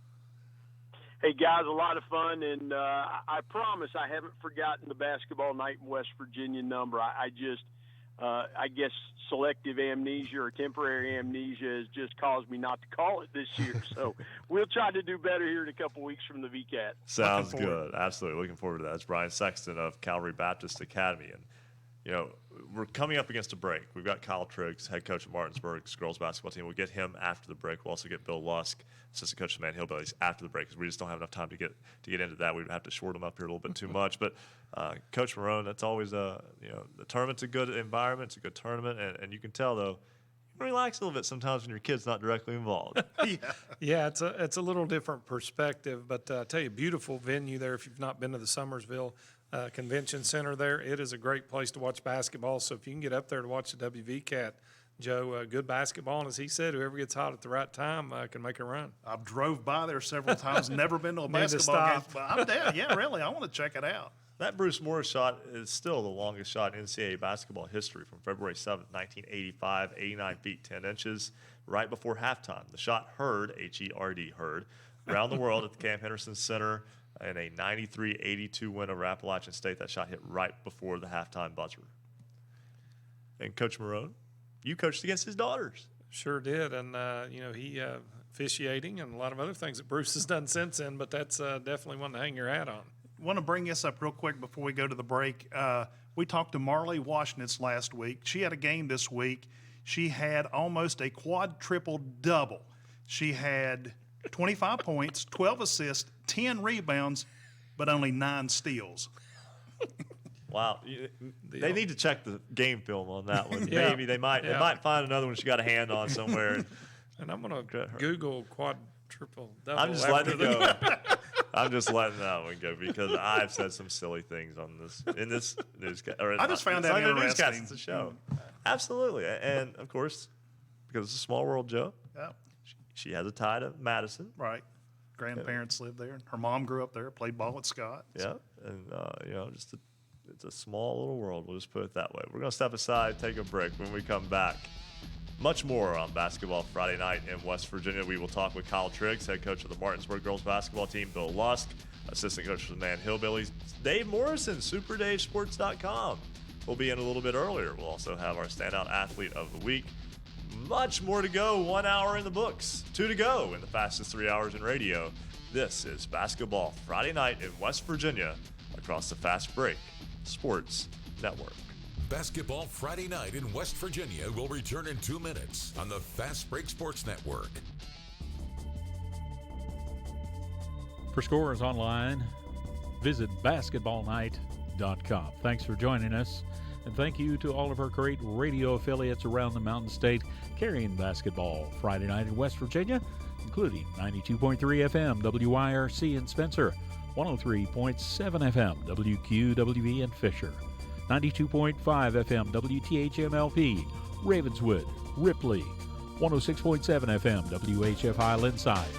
Hey, guys, a lot of fun, and I promise I haven't forgotten the basketball night in West Virginia number. I guess selective amnesia or temporary amnesia has just caused me not to call it this year. So we'll try to do better here in a couple weeks from the VCAT. Sounds good. Absolutely. Looking forward to that. It's Brian Sexton of Calvary Baptist Academy. And, you know, we're coming up against a break. We've got Kyle Triggs, head coach of Martinsburg's girls basketball team. We'll get him after the break. We'll also get Bill Lusk, assistant coach of the Man Hillbillies, after the break, because we just don't have enough time to get into that. We'd have to short them up here a little bit too much. But Coach Morrone, that's always the tournament's a good environment. It's a good tournament, and you can tell though, you relax a little bit sometimes when your kid's not directly involved. Yeah, it's a little different perspective, but I tell you, beautiful venue there. If you've not been to the Summersville Convention Center there, it is a great place to watch basketball. So if you can get up there to watch the WVCAT, Joe, good basketball, and as he said, whoever gets hot at the right time can make a run. I've drove by there several times, never been to a basketball game, but I'm down. Yeah, really, I want to check it out. That Bruce Morris shot is still the longest shot in NCAA basketball history from February 7th, 1985, 89 feet, 10 inches, right before halftime. The shot heard, H-E-R-D, heard, around the world at the Camp Henderson Center in a 93-82 win over Appalachian State. That shot hit right before the halftime buzzer. And Coach Morrone, you coached against his daughters. Sure did, and he officiating and a lot of other things that Bruce has done since then, but that's definitely one to hang your hat on. I want to bring this up real quick before we go to the break. We talked to Marley Washington last week. She had a game this week. She had almost a quadruple double. She had 25 points, 12 assists, 10 rebounds, but only 9 steals. Wow, they need to check the game film on that one. Yeah. Maybe they might find another one she got a hand on somewhere. And I'm going to Google quadruple double. I'm just letting it go. I'm just letting that one go because I've said some silly things in this newscast. I just found that interesting. It's a show. Absolutely, and of course, because it's a small world, Joe. Yeah. She has a tie to Madison. Right. Grandparents lived there. Her mom grew up there, played ball at Scott. Yeah, and it's a small little world. We'll just put it that way. We're going to step aside, take a break. When we come back, much more on Basketball Friday night in West Virginia. We will talk with Kyle Triggs, head coach of the Martinsburg girls basketball team, Bill Lusk, assistant coach of the Man Hillbillies, Dave Morrison, SuperDaveSports.com. We'll be in a little bit earlier. We'll also have our standout athlete of the week. Much more to go. 1 hour in the books. 2 to go in the fastest 3 hours in radio. This is Basketball Friday night in West Virginia across the Fast Break Sports Network. Basketball Friday night in West Virginia will return in 2 minutes on the Fast Break Sports Network. For scores online, visit basketballnight.com. Thanks for joining us, and thank you to all of our great radio affiliates around the Mountain State carrying basketball Friday night in West Virginia, including 92.3 FM WYRC in Spencer, 103.7 FM WQWE in Fisher, 92.5 FM WTHMLP, Ravenswood, Ripley, 106.7 FM WHFI Linside,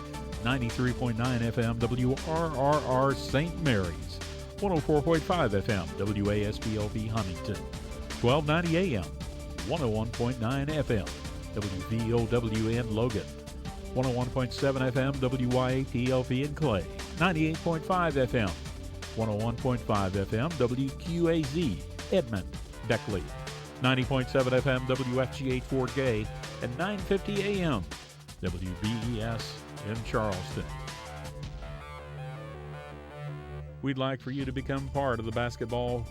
93.9 FM WRRR St. Mary's, 104.5 FM WASBLP Huntington, 1290 AM, 101.9 FM WVOWN Logan, 101.7 FM WYAPLP in Clay, 98.5 FM, 101.5 FM WQAZ Edmond, Beckley, 90.7 FM WFGH Fort Gay, and 950 AM WBES in Charleston. We'd like for you to become part of the Basketball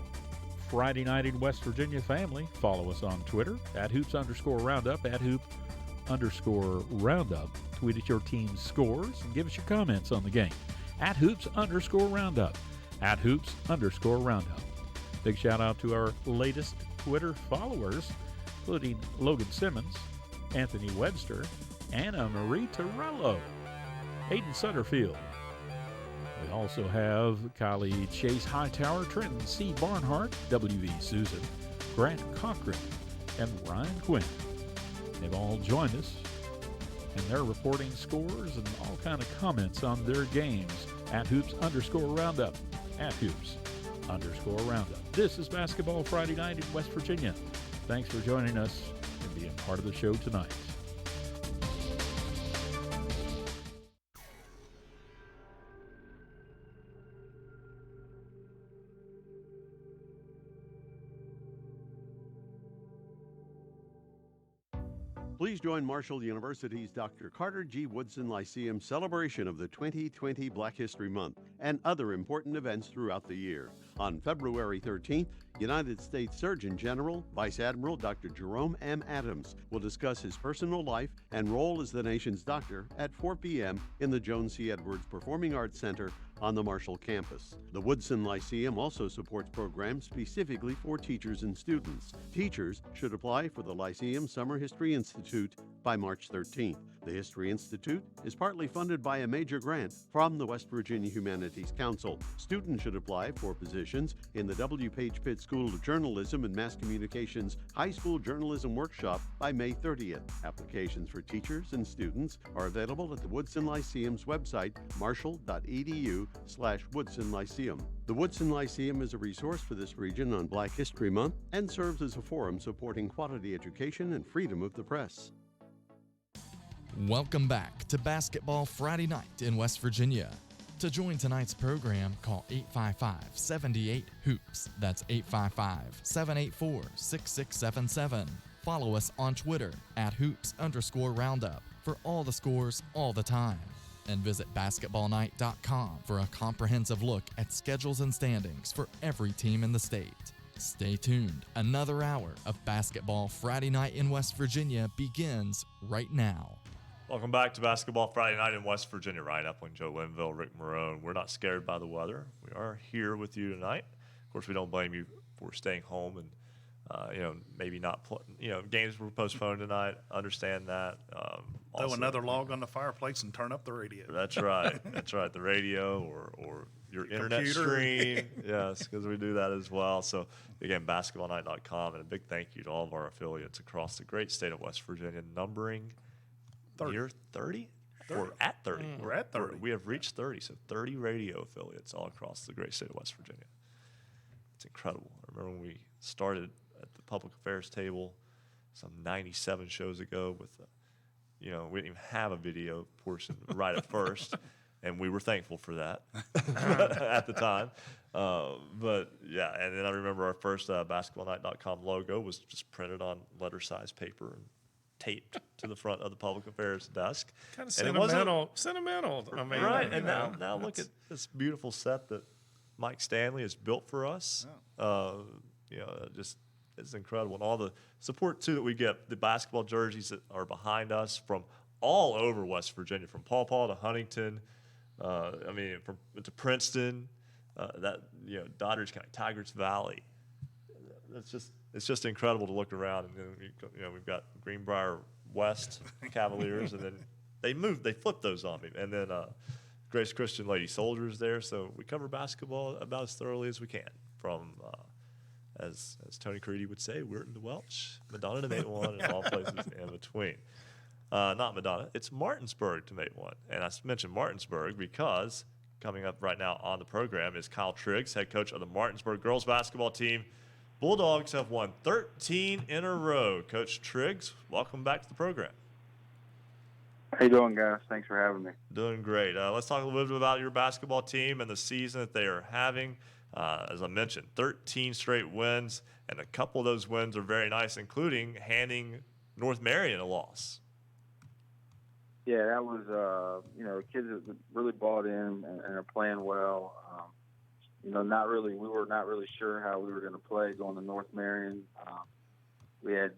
Friday Night in West Virginia family. Follow us on Twitter @hoops_roundup, @hoop_roundup. Tweet us your team's scores and give us your comments on the game. @hoops_roundup, @hoops_roundup. Big shout out to our latest Twitter followers, including Logan Simmons, Anthony Webster, Anna Marie Torello, Hayden Sutterfield. We also have Kylie Chase Hightower, Trenton C. Barnhart, W.V. Susan, Grant Cochran, and Ryan Quinn. They've all joined us and they're reporting scores and all kind of comments on their games at Hoops_Roundup, at Hoops_Roundup. This is Basketball Friday Night in West Virginia. Thanks for joining us and being part of the show tonight. Please join Marshall University's Dr. Carter G. Woodson Lyceum celebration of the 2020 Black History Month and other important events throughout the year. On February 13th, United States Surgeon General Vice Admiral Dr. Jerome M. Adams will discuss his personal life and role as the nation's doctor at 4 p.m. in the Joan C. Edwards Performing Arts Center on the Marshall campus. The Woodson Lyceum also supports programs specifically for teachers and students. Teachers should apply for the Lyceum Summer History Institute by March 13th. The History Institute is partly funded by a major grant from the West Virginia Humanities Council. Students should apply for positions in the W. Page Pitt School of Journalism and Mass Communications High School Journalism Workshop by May 30th. Applications for teachers and students are available at the Woodson Lyceum's website, marshall.edu/Woodson Lyceum. The Woodson Lyceum is a resource for this region on Black History Month and serves as a forum supporting quality education and freedom of the press. Welcome back to Basketball Friday Night in West Virginia. To join tonight's program, call 855-78-HOOPS. That's 855-784-6677. Follow us on Twitter at Hoops_Roundup for all the scores all the time. And visit basketballnight.com for a comprehensive look at schedules and standings for every team in the state. Stay tuned. Another hour of Basketball Friday Night in West Virginia begins right now. Welcome back to Basketball Friday Night in West Virginia. Ryan Epling, Joe Linville, Rick Morrone. We're not scared by the weather. We are here with you tonight. Of course, we don't blame you for staying home and, maybe not, games were postponed tonight. Understand that. Throw another log on the fireplace and turn up the radio. That's right. That's right. The radio or your internet computer. stream. Yes, because we do that as well. So, again, basketballnight.com. And a big thank you to all of our affiliates across the great state of West Virginia, numbering 30. near 30? We're at 30. We're at 30. We have reached 30, so 30 radio affiliates all across the great state of West Virginia. It's incredible. I remember when we started at the public affairs table some 97 shows ago with, we didn't even have a video portion right at first, and we were thankful for that at the time. But, yeah, and then I remember our first basketballnight.com logo was just printed on letter-sized paper and taped to the front of the public affairs desk. Kind of sentimental. I mean, right, and now look at this beautiful set that Mike Stanley has built for us. It's incredible. And all the support, too, that we get, the basketball jerseys that are behind us from all over West Virginia, from Paw Paw to Huntington, from to Princeton, Doddridge County, Tigers Valley. It's just incredible to look around. And then, we've got Greenbrier West Cavaliers, and then they flipped those on me. And then Grace Christian Lady Soldiers there. So we cover basketball about as thoroughly as we can from, as Tony Caridi would say, Weirton to Welch, Madonna to Matewan, and all places in between. Not Madonna, it's Martinsburg to Matewan. And I mentioned Martinsburg because coming up right now on the program is Kyle Triggs, head coach of the Martinsburg girls basketball team. Bulldogs have won 13 in a row. Coach Triggs, welcome back to the program. How you doing, guys? Thanks for having me. Doing great. Let's talk a little bit about your basketball team and the season that they are having. As I mentioned, 13 straight wins, and a couple of those wins are very nice, including handing North Marion a loss. Yeah, that was, kids that really bought in and are playing well. We were not really sure how we were going to play going to North Marion. We had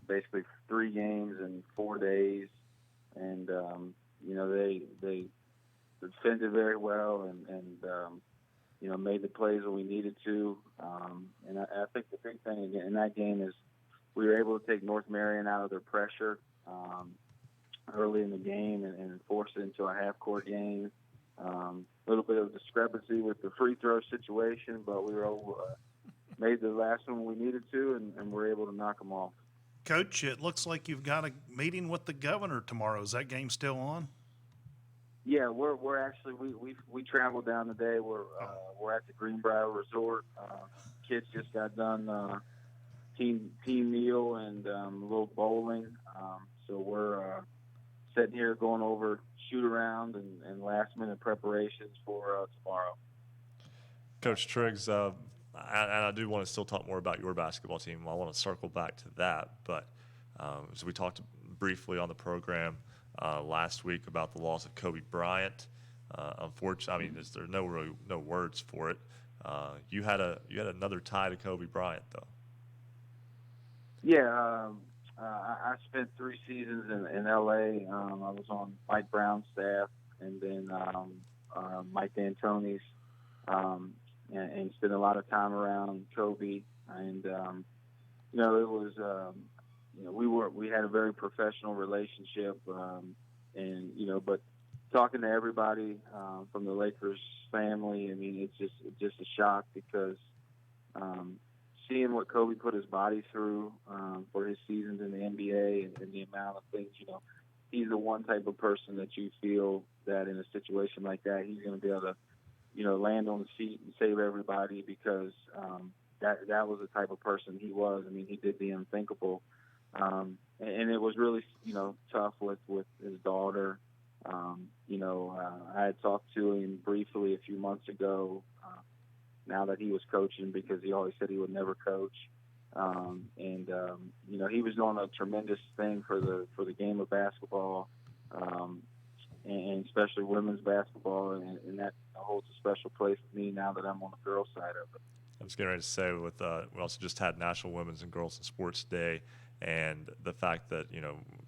basically 3 games in 4 days, and they defended very well and made the plays that we needed to. And I think the big thing again in that game is we were able to take North Marion out of their pressure early in the game and force it into a half-court game. A little bit of discrepancy with the free throw situation, but we were able made the last one we needed to, and were able to knock them off. Coach, it looks like you've got a meeting with the governor tomorrow. Is that game still on? Yeah, we're actually we traveled down today. We're at the Greenbrier Resort. Kids just got done team meal and a little bowling. So we're sitting here going over shoot around and last minute preparations for tomorrow. Coach Triggs, and I do want to still talk more about your basketball team. I want to circle back to that, but so we talked briefly on the program last week about the loss of Kobe Bryant. Unfortunately, I mean, there's no words for it. You had another tie to Kobe Bryant, though. Yeah, I spent 3 seasons in L.A. I was on Mike Brown's staff, and then Mike D'Antoni's, and spent a lot of time around Kobe. And it was we had a very professional relationship, and but talking to everybody from the Lakers family, I mean, it's just a shock because seeing what Kobe put his body through for his seasons in the NBA and the amount of things, he's the one type of person that you feel that in a situation like that, he's going to be able to, land on the feet and save everybody because that was the type of person he was. I mean, he did the unthinkable. And it was really, tough with his daughter. I had talked to him briefly a few months ago, now that he was coaching, because he always said he would never coach. He was doing a tremendous thing for the game of basketball, and especially women's basketball, and that holds a special place for me now that I'm on the girls' side of it. I was getting ready to say, we also just had National Women's and Girls in Sports Day, and the fact that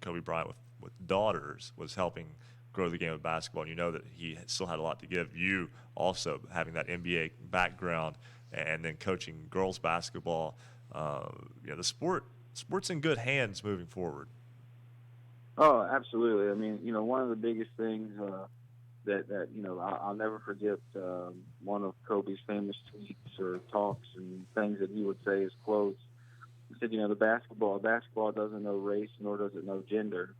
Kobe Bryant with daughters was helping grow the game of basketball. And that he still had a lot to give. You also having that NBA background and then coaching girls basketball. The sport's in good hands moving forward. Oh, absolutely. I mean, one of the biggest things that I'll never forget one of Kobe's famous tweets or talks and things that he would say as quotes. He said, the basketball doesn't know race, nor does it know gender.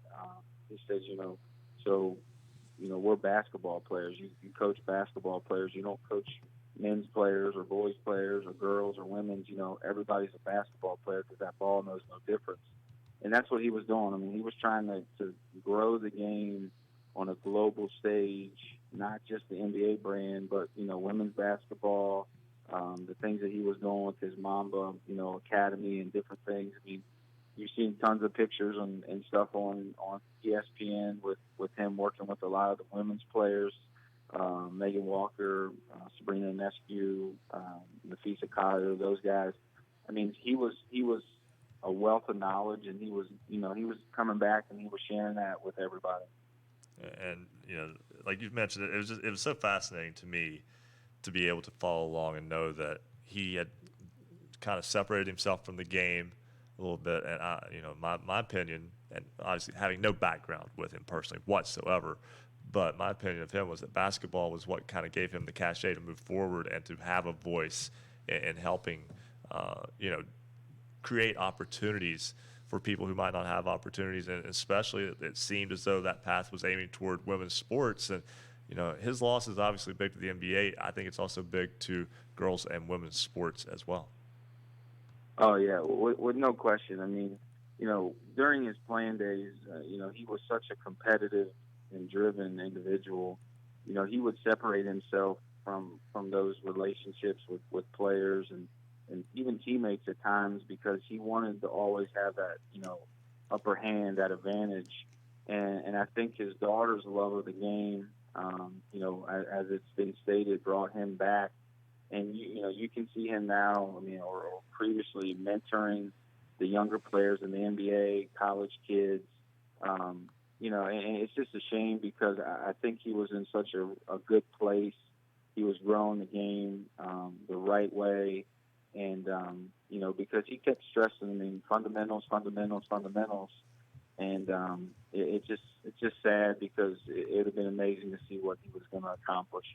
He says, so, we're basketball players. You coach basketball players. You don't coach men's players or boys players or girls or women's. Everybody's a basketball player because that ball knows no difference. And that's what he was doing. I mean, he was trying to grow the game on a global stage, not just the NBA brand, but, women's basketball, the things that he was doing with his Mamba, academy and different things. I mean, you've seen tons of pictures and stuff on ESPN with him working with a lot of the women's players, Megan Walker, Sabrina Ionescu, Nafisa Cotter, those guys. I mean, he was a wealth of knowledge, and he was coming back and he was sharing that with everybody. And like you mentioned, it was so fascinating to me to be able to follow along and know that he had kind of separated himself from the game a little bit. And my opinion, and obviously having no background with him personally whatsoever, but my opinion of him was that basketball was what kind of gave him the cachet to move forward and to have a voice in helping, create opportunities for people who might not have opportunities. And especially it seemed as though that path was aiming toward women's sports. And, his loss is obviously big to the NBA. I think it's also big to girls and women's sports as well. Oh, yeah, with no question. I mean, during his playing days, he was such a competitive and driven individual. He would separate himself from those relationships with players and even teammates at times because he wanted to always have that, upper hand, that advantage. And I think his daughter's love of the game, as it's been stated, brought him back. And, you can see him now, or previously mentoring the younger players in the NBA, college kids. And it's just a shame because I think he was in such a good place. He was growing the game the right way. And, because he kept stressing, fundamentals. And it's just sad because it would have been amazing to see what he was going to accomplish.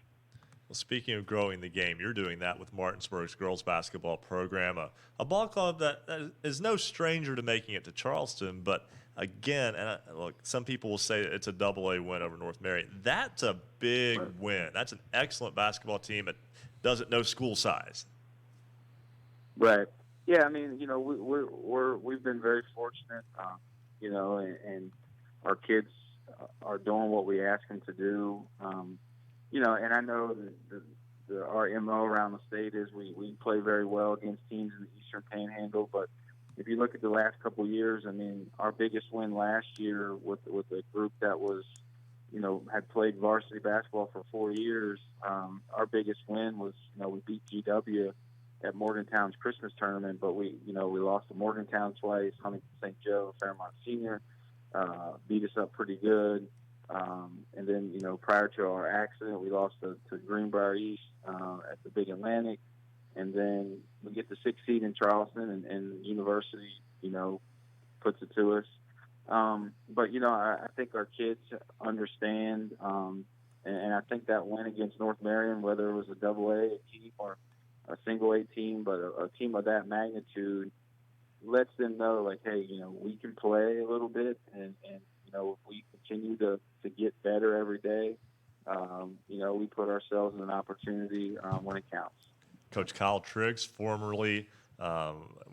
Well, speaking of growing the game, you're doing that with Martinsburg's girls basketball program, a ball club that is no stranger to making it to Charleston. But again, look, some people will say it's a AA win over North Marion. That's a big win. That's an excellent basketball team. It doesn't know school size. Right. Yeah. I mean, we've been very fortunate, and our kids are doing what we ask them to do. And I know that our MO around the state is we play very well against teams in the Eastern Panhandle. But if you look at the last couple of years, I mean, our biggest win last year with a group that was, had played varsity basketball for 4 years, our biggest win was, we beat GW at Morgantown's Christmas tournament, but we lost to Morgantown twice, Huntington St. Joe, Fairmont Senior, beat us up pretty good. And then, prior to our accident, we lost to Greenbrier East at the Big Atlantic. And then we get the 6th seed in Charleston, and University, puts it to us. But, I think our kids understand, and I think that win against North Marion, whether it was a AA team or a single A team, but a team of that magnitude lets them know, like, hey, we can play a little bit, and if we continue to get better every day, we put ourselves in an opportunity when it counts. Coach Kyle Triggs, formerly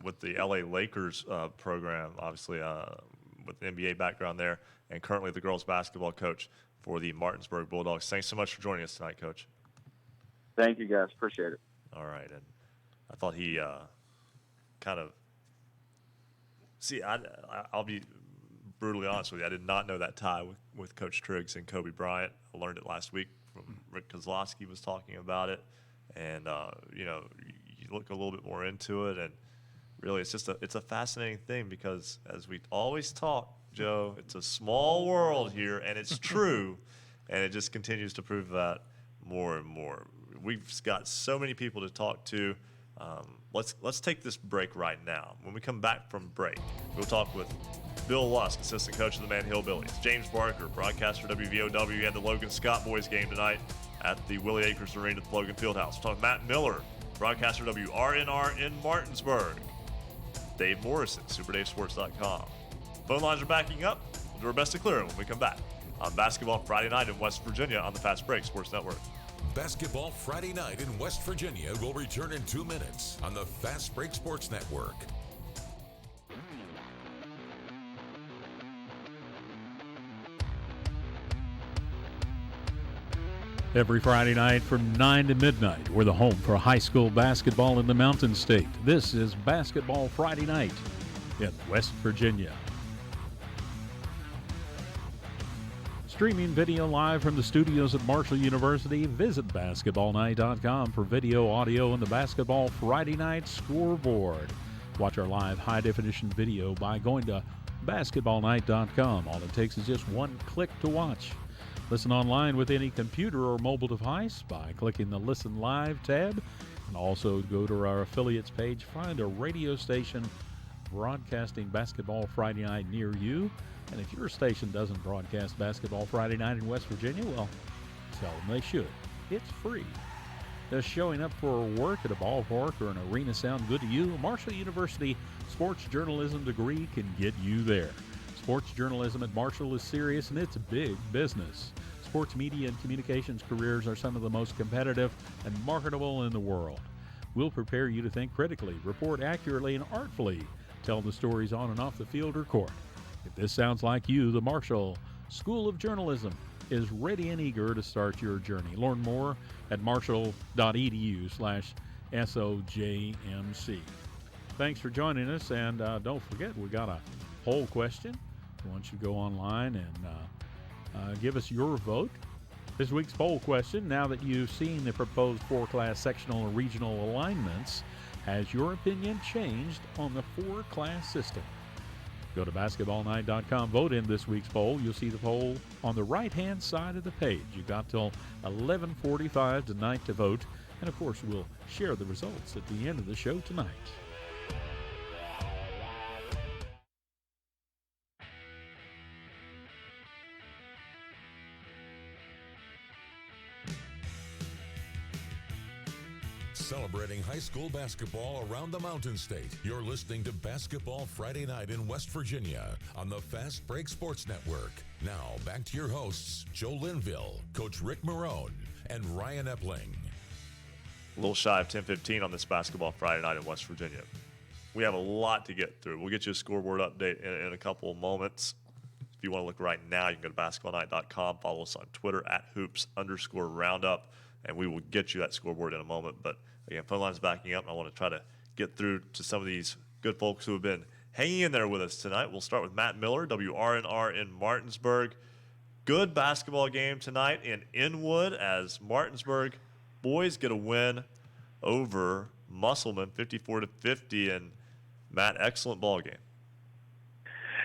with the LA Lakers program, obviously with the NBA background there, and currently the girls basketball coach for the Martinsburg Bulldogs. Thanks so much for joining us tonight, Coach. Thank you, guys. Appreciate it. All right. And I thought he kind of – see, I'll be brutally honest with you. I did not know that tie with Coach Triggs and Kobe Bryant. I learned it last week from Rick Kozlowski was talking about it. And, you look a little bit more into it, and really it's a fascinating thing because as we always talk, Joe, it's a small world here, and it's true, and it just continues to prove that more and more. We've got so many people to talk to. Let's take this break right now. When we come back from break, we'll talk with Bill Lusk, assistant coach of the Man Hillbillies, James Barker, broadcaster WVOW, and the Logan Scott boys game tonight at the Willie Acres Arena at the Logan Fieldhouse. We'll talk with Matt Miller, broadcaster WRNR in Martinsburg, Dave Morrison, SuperDaveSports.com. Phone lines are backing up. We'll do our best to clear them when we come back on Basketball Friday Night in West Virginia on the Fast Break Sports Network. Basketball Friday Night in West Virginia will return in 2 minutes on the Fast Break Sports Network. Every Friday night from 9 to midnight, we're the home for high school basketball in the Mountain State. This is Basketball Friday Night in West Virginia. Streaming video live from the studios at Marshall University, visit basketballnight.com for video, audio, and the Basketball Friday Night scoreboard. Watch our live high-definition video by going to basketballnight.com. All it takes is just one click to watch. Listen online with any computer or mobile device by clicking the Listen Live tab. And also go to our affiliates page, find a radio station broadcasting Basketball Friday Night near you. And if your station doesn't broadcast Basketball Friday Night in West Virginia, well, tell them they should. It's free. Does showing up for work at a ballpark or an arena sound good to you? Marshall University sports journalism degree can get you there. Sports journalism at Marshall is serious, and it's big business. Sports media and communications careers are some of the most competitive and marketable in the world. We'll prepare you to think critically, report accurately and artfully, tell the stories on and off the field or court. If this sounds like you, the Marshall School of Journalism is ready and eager to start your journey. Learn more at marshall.edu/SOJMC. Thanks for joining us, and don't forget, we got a poll question. I want you to go online and give us your vote. This week's poll question, now that you've seen the proposed 4-class sectional and regional alignments, has your opinion changed on the 4-class system? Go to basketballnight.com, vote in this week's poll. You'll see the poll on the right-hand side of the page. You've got till 11:45 tonight to vote. And, of course, we'll share the results at the end of the show tonight. Celebrating high school basketball around the Mountain State. You're listening to Basketball Friday Night in West Virginia on the Fast Break Sports Network. Now, back to your hosts, Joe Linville, Coach Rick Morrone, and Ryan Epling. A little shy of 10:15 on this Basketball Friday Night in West Virginia. We have a lot to get through. We'll get you a scoreboard update in a couple of moments. If you want to look right now, you can go to basketballnight.com. Follow us on Twitter @hoops_roundup, and we will get you that scoreboard in a moment. But again, phone line's backing up, and I want to try to get through to some of these good folks who have been hanging in there with us tonight. We'll start with Matt Miller, WRNR in Martinsburg. Good basketball game tonight in Inwood as Martinsburg boys get a win over Musselman, 54-50. And Matt, excellent ball game.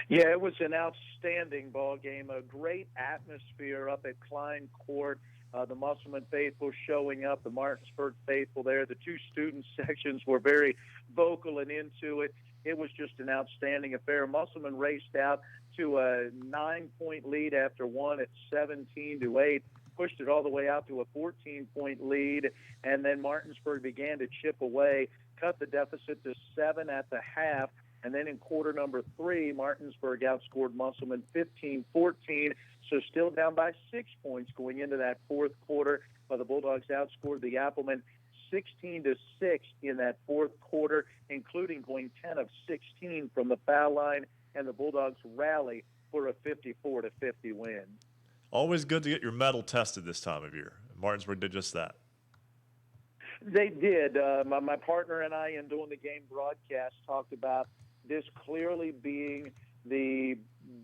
Yeah, it was an outstanding ball game. A great atmosphere up at Klein Court. The Musselman faithful showing up, the Martinsburg faithful there. The two student sections were very vocal and into it. It was just an outstanding affair. Musselman raced out to a 9-point lead after one at 17-8, pushed it all the way out to a 14-point lead, and then Martinsburg began to chip away, cut the deficit to 7 at the half, and then in quarter number 3, Martinsburg outscored Musselman 15-14, so still down by 6 points going into that fourth quarter, but the Bulldogs outscored the Applemen 16-6 in that fourth quarter, including going 10 of 16 from the foul line, and the Bulldogs rally for a 54-50 win. Always good to get your metal tested this time of year. Martinsburg did just that. They did. My partner and I, in doing the game broadcast, talked about this clearly being the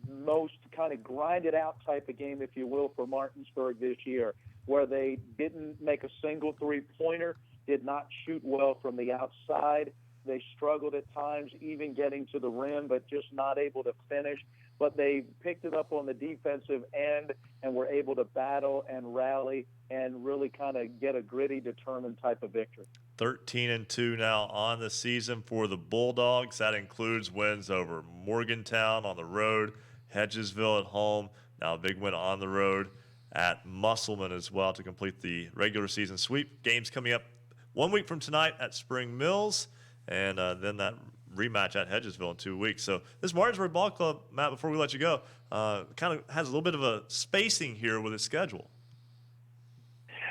most kind of grinded out type of game, if you will, for Martinsburg this year, where they didn't make a single three-pointer, did not shoot well from the outside. They struggled at times even getting to the rim, but just not able to finish. But they picked it up on the defensive end and were able to battle and rally and really kind of get a gritty, determined type of victory. 13-2 now on the season for the Bulldogs. That includes wins over Morgantown on the road, Hedgesville at home, now a big win on the road at Musselman as well to complete the regular season sweep. Games coming up 1 week from tonight at Spring Mills, and then that rematch at Hedgesville in 2 weeks. So this Martinsburg Ball Club, Matt, before we let you go, kind of has a little bit of a spacing here with its schedule.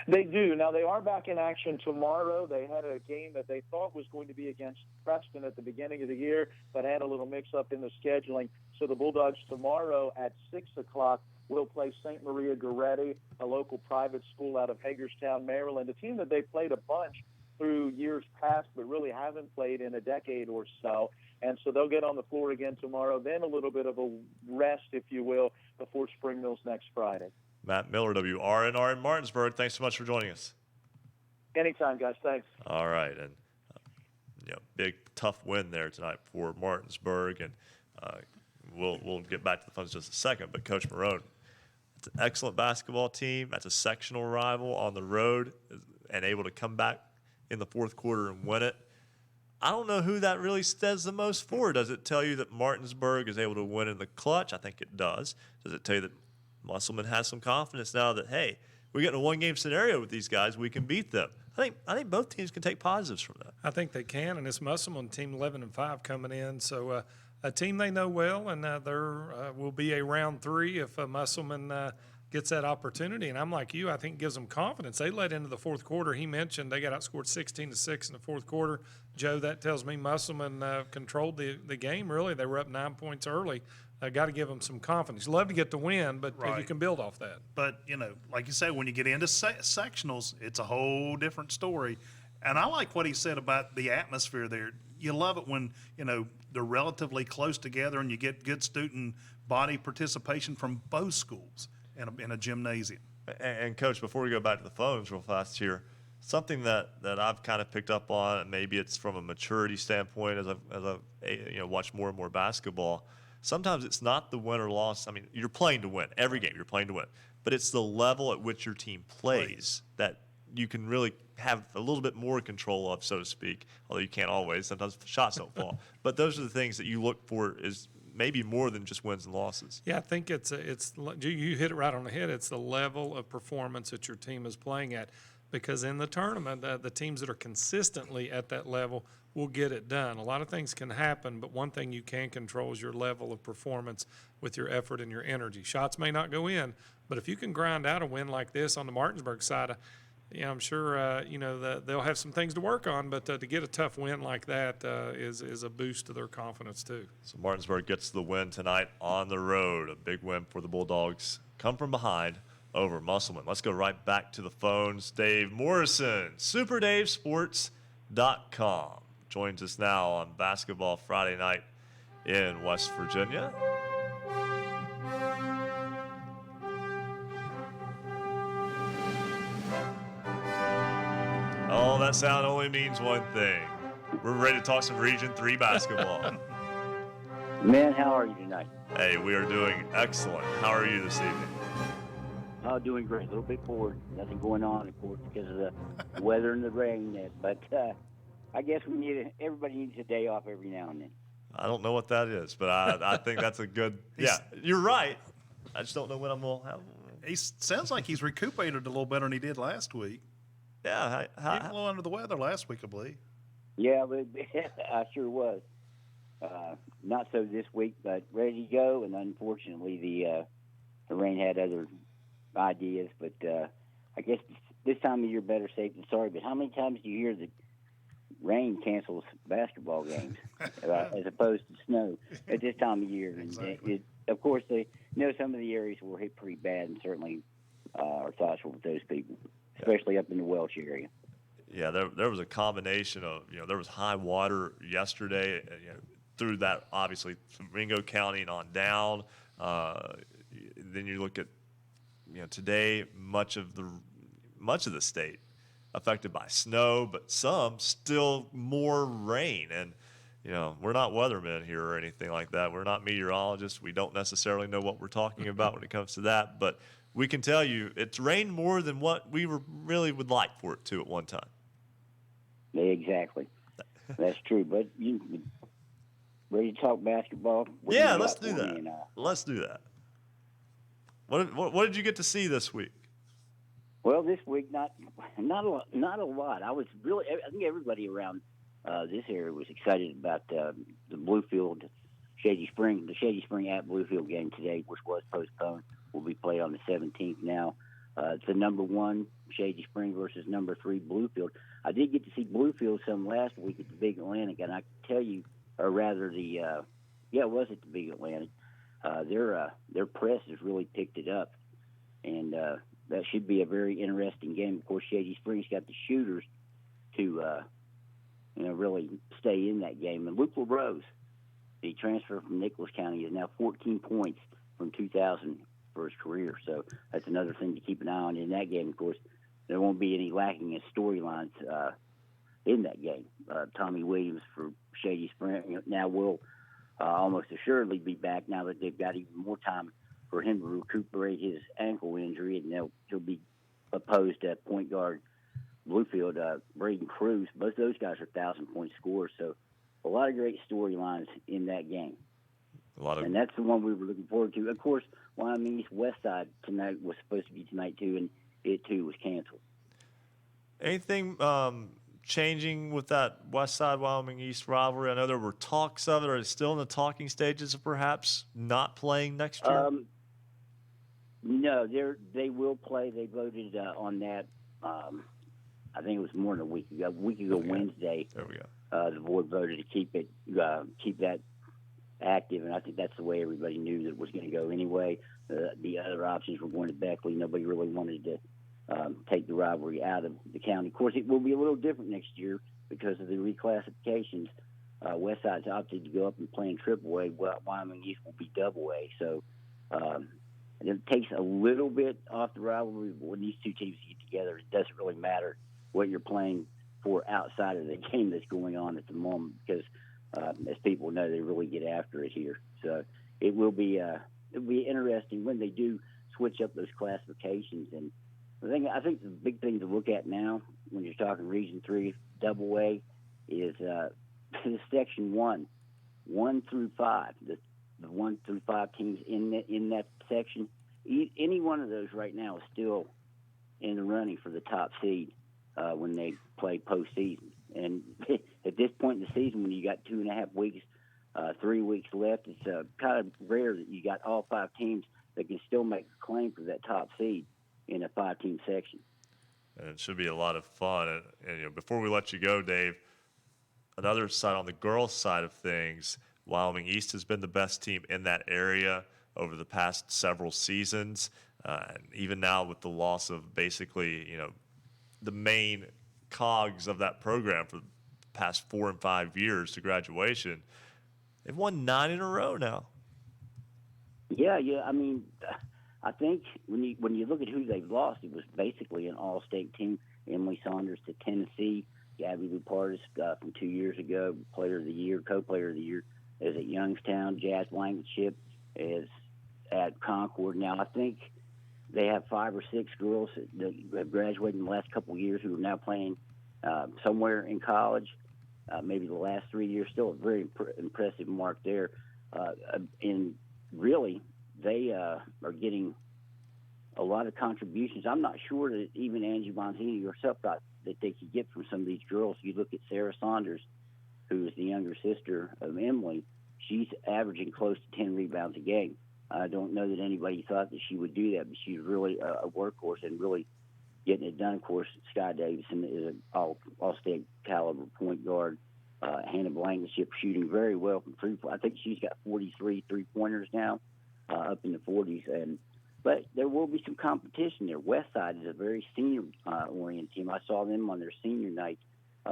They do. Now, they are back in action tomorrow. They had a game that they thought was going to be against Preston at the beginning of the year, but had a little mix-up in the scheduling. So the Bulldogs tomorrow at 6 o'clock will play St. Maria Goretti, a local private school out of Hagerstown, Maryland, a team that they played a bunch through years past, but really haven't played in a decade or so. And so they'll get on the floor again tomorrow, then a little bit of a rest, if you will, before Spring Mills next Friday. Matt Miller, WRNR in Martinsburg. Thanks so much for joining us. Anytime, guys. Thanks. All right. And, big, tough win there tonight for Martinsburg. And we'll get back to the phones in just a second. But Coach Morrone, it's an excellent basketball team. That's a sectional rival on the road and able to come back in the fourth quarter and win it. I don't know who that really says the most for. Does it tell you that Martinsburg is able to win in the clutch? I think it does. Does it tell you that Musselman has some confidence now that, hey, we get in a one-game scenario with these guys, we can beat them? I think both teams can take positives from that. I think they can, and it's Musselman team 11-5 coming in, so a team they know well, and there will be a round 3 if Musselman gets that opportunity. And I'm like you, I think it gives them confidence. They led into the fourth quarter. He mentioned they got outscored 16-6 in the fourth quarter. Joe, that tells me Musselman controlled the game, really. They were up 9 points early. Got to give them some confidence. You love to get the win, but Right. you can build off that. But, like you said, when you get into sectionals, it's a whole different story. And I like what he said about the atmosphere there. You love it when, they're relatively close together and you get good student body participation from both schools in a gymnasium. And Coach, before we go back to the phones real fast here, something that I've kind of picked up on, and maybe it's from a maturity standpoint as I've watched more and more basketball. Sometimes it's not the win or loss. I mean, you're playing to win. Every game you're playing to win. But it's the level at which your team plays that you can really have a little bit more control of, so to speak, although you can't always. Sometimes the shots don't fall. But those are the things that you look for is maybe more than just wins and losses. Yeah, I think it's you hit it right on the head. It's the level of performance that your team is playing at. because in the tournament, the teams that are consistently at that level will get it done. A lot of things can happen, but one thing you can control is your level of performance with your effort and your energy. Shots may not go in, but if you can grind out a win like this on the Martinsburg side, I'm sure they'll have some things to work on, but to get a tough win like that is a boost to their confidence too. So Martinsburg gets the win tonight on the road. A big win for the Bulldogs. Come from behind over Musselman. Let's go right back to the phones. Dave Morrison, SuperDaveSports.com, joins us now on Basketball Friday Night in West Virginia. Oh, that sound only means one thing. We're ready to talk some Region 3 basketball. Man, how are you tonight? Hey, we are doing excellent. How are you this evening? Oh, doing great. A little bit bored. Nothing going on, of course, because of the weather and the rain. But I guess everybody needs a day off every now and then. I don't know what that is, but I think that's a good. Yeah, you're right. I just don't know when I'm going to have. He sounds like he's recuperated a little better than he did last week. Yeah, he was a little under the weather last week, I believe. Yeah, but I sure was. Not so this week, but ready to go. And unfortunately, the rain had other ideas. But I guess this time of year, better safe than sorry. But how many times do you hear that rain cancels basketball games as opposed to snow at this time of year? Exactly. And of course, they know some of the areas were hit pretty bad, and certainly our thoughts were with those people, especially up in the Welch area. Yeah, there was a combination of, there was high water yesterday, through that, obviously, from Ringo County and on down. Then you look at, today, much of the state affected by snow, but some still more rain. And, we're not weathermen here or anything like that. We're not meteorologists. We don't necessarily know what we're talking about when it comes to that. But we can tell you it's rained more than what we really would like for it to at one time. Exactly. That's true. But you ready to talk basketball? Yeah, let's do that. Let's do that. What did you get to see this week? Well, this week, not a lot. I think everybody around this area was excited about the Bluefield Shady Spring at Bluefield game today, which was postponed. Will be played on the 17th now. It's the number 1 Shady Spring versus number 3 Bluefield. I did get to see Bluefield some last week at the Big Atlantic, and I can tell you, or rather it was at the Big Atlantic. Their press has really picked it up, and that should be a very interesting game. Of course, Shady Springs got the shooters to really stay in that game. And Luke LaRose, the transfer from Nicholas County, is now 14 points from 2000 for his career. So that's another thing to keep an eye on in that game. Of course, there won't be any lacking in storylines in that game. Tommy Williams for Shady Spring now will almost assuredly be back now that they've got even more time for him to recuperate his ankle injury, and he'll be opposed at point guard Bluefield, Braden Cruz. Both those guys are 1,000-point scorers, so a lot of great storylines in that game. And that's the one we were looking forward to. Of course, Wyoming East West Side tonight was supposed to be tonight too, and it too was canceled. Anything changing with that West Side Wyoming East rivalry? I know there were talks of it. Are they still in the talking stages of perhaps not playing next year? No, they will play. They voted on that. I think it was more than a week ago. Wednesday. There we go. The board voted to keep that active, and I think that's the way everybody knew that it was going to go anyway. The other options were going to Beckley. Nobody really wanted to take the rivalry out of the county. Of course, it will be a little different next year because of the reclassifications. West Side's opted to go up and play in Triple A, while Wyoming East will be Double A. So it takes a little bit off the rivalry, but when these two teams get together, it doesn't really matter what you're playing for outside of the game that's going on at the moment because, as people know, they really get after it here. So it'll be interesting when they do switch up those classifications. And I think the big thing to look at now when you're talking Region 3 Double A is Section 1 through 5, the 1 through 5 teams in that section. Any one of those right now is still in the running for the top seed when they play postseason. And at this point in the season, when you got 2.5 weeks, 3 weeks left, it's kind of rare that you got all 5 teams that can still make a claim for that top seed in a 5-team section. And it should be a lot of fun. And before we let you go, Dave, another side on the girls' side of things, Wyoming East has been the best team in that area over the past several seasons. And even now with the loss of basically, the main cogs of that program for the past 4 and 5 years to graduation, they've won 9 in a row now. Yeah. I mean, I think when you look at who they've lost, it was basically an all-state team. Emily Saunders to Tennessee, Gabby Lupartis from 2 years ago, Player of the Year, Co-Player of the Year, is at Youngstown. Jazz Blankenship is at Concord. Now, I think they have 5 or 6 girls that have graduated in the last couple of years who are now playing somewhere in college. Maybe the last 3 years, still a very impressive mark there. And really, they are getting a lot of contributions. I'm not sure that even Angie Bonzini herself thought that they could get from some of these girls. You look at Sarah Saunders, who is the younger sister of Emily. She's averaging close to 10 rebounds a game. I don't know that anybody thought that she would do that, but she's really a workhorse and really getting it done. Of course, Sky Davidson is an all-state caliber point guard. Hannah Blankenship shooting very well from three-point. I think she's got 43 three-pointers now, up in the 40s. But there will be some competition there. Westside is a very senior-oriented team. I saw them on their senior night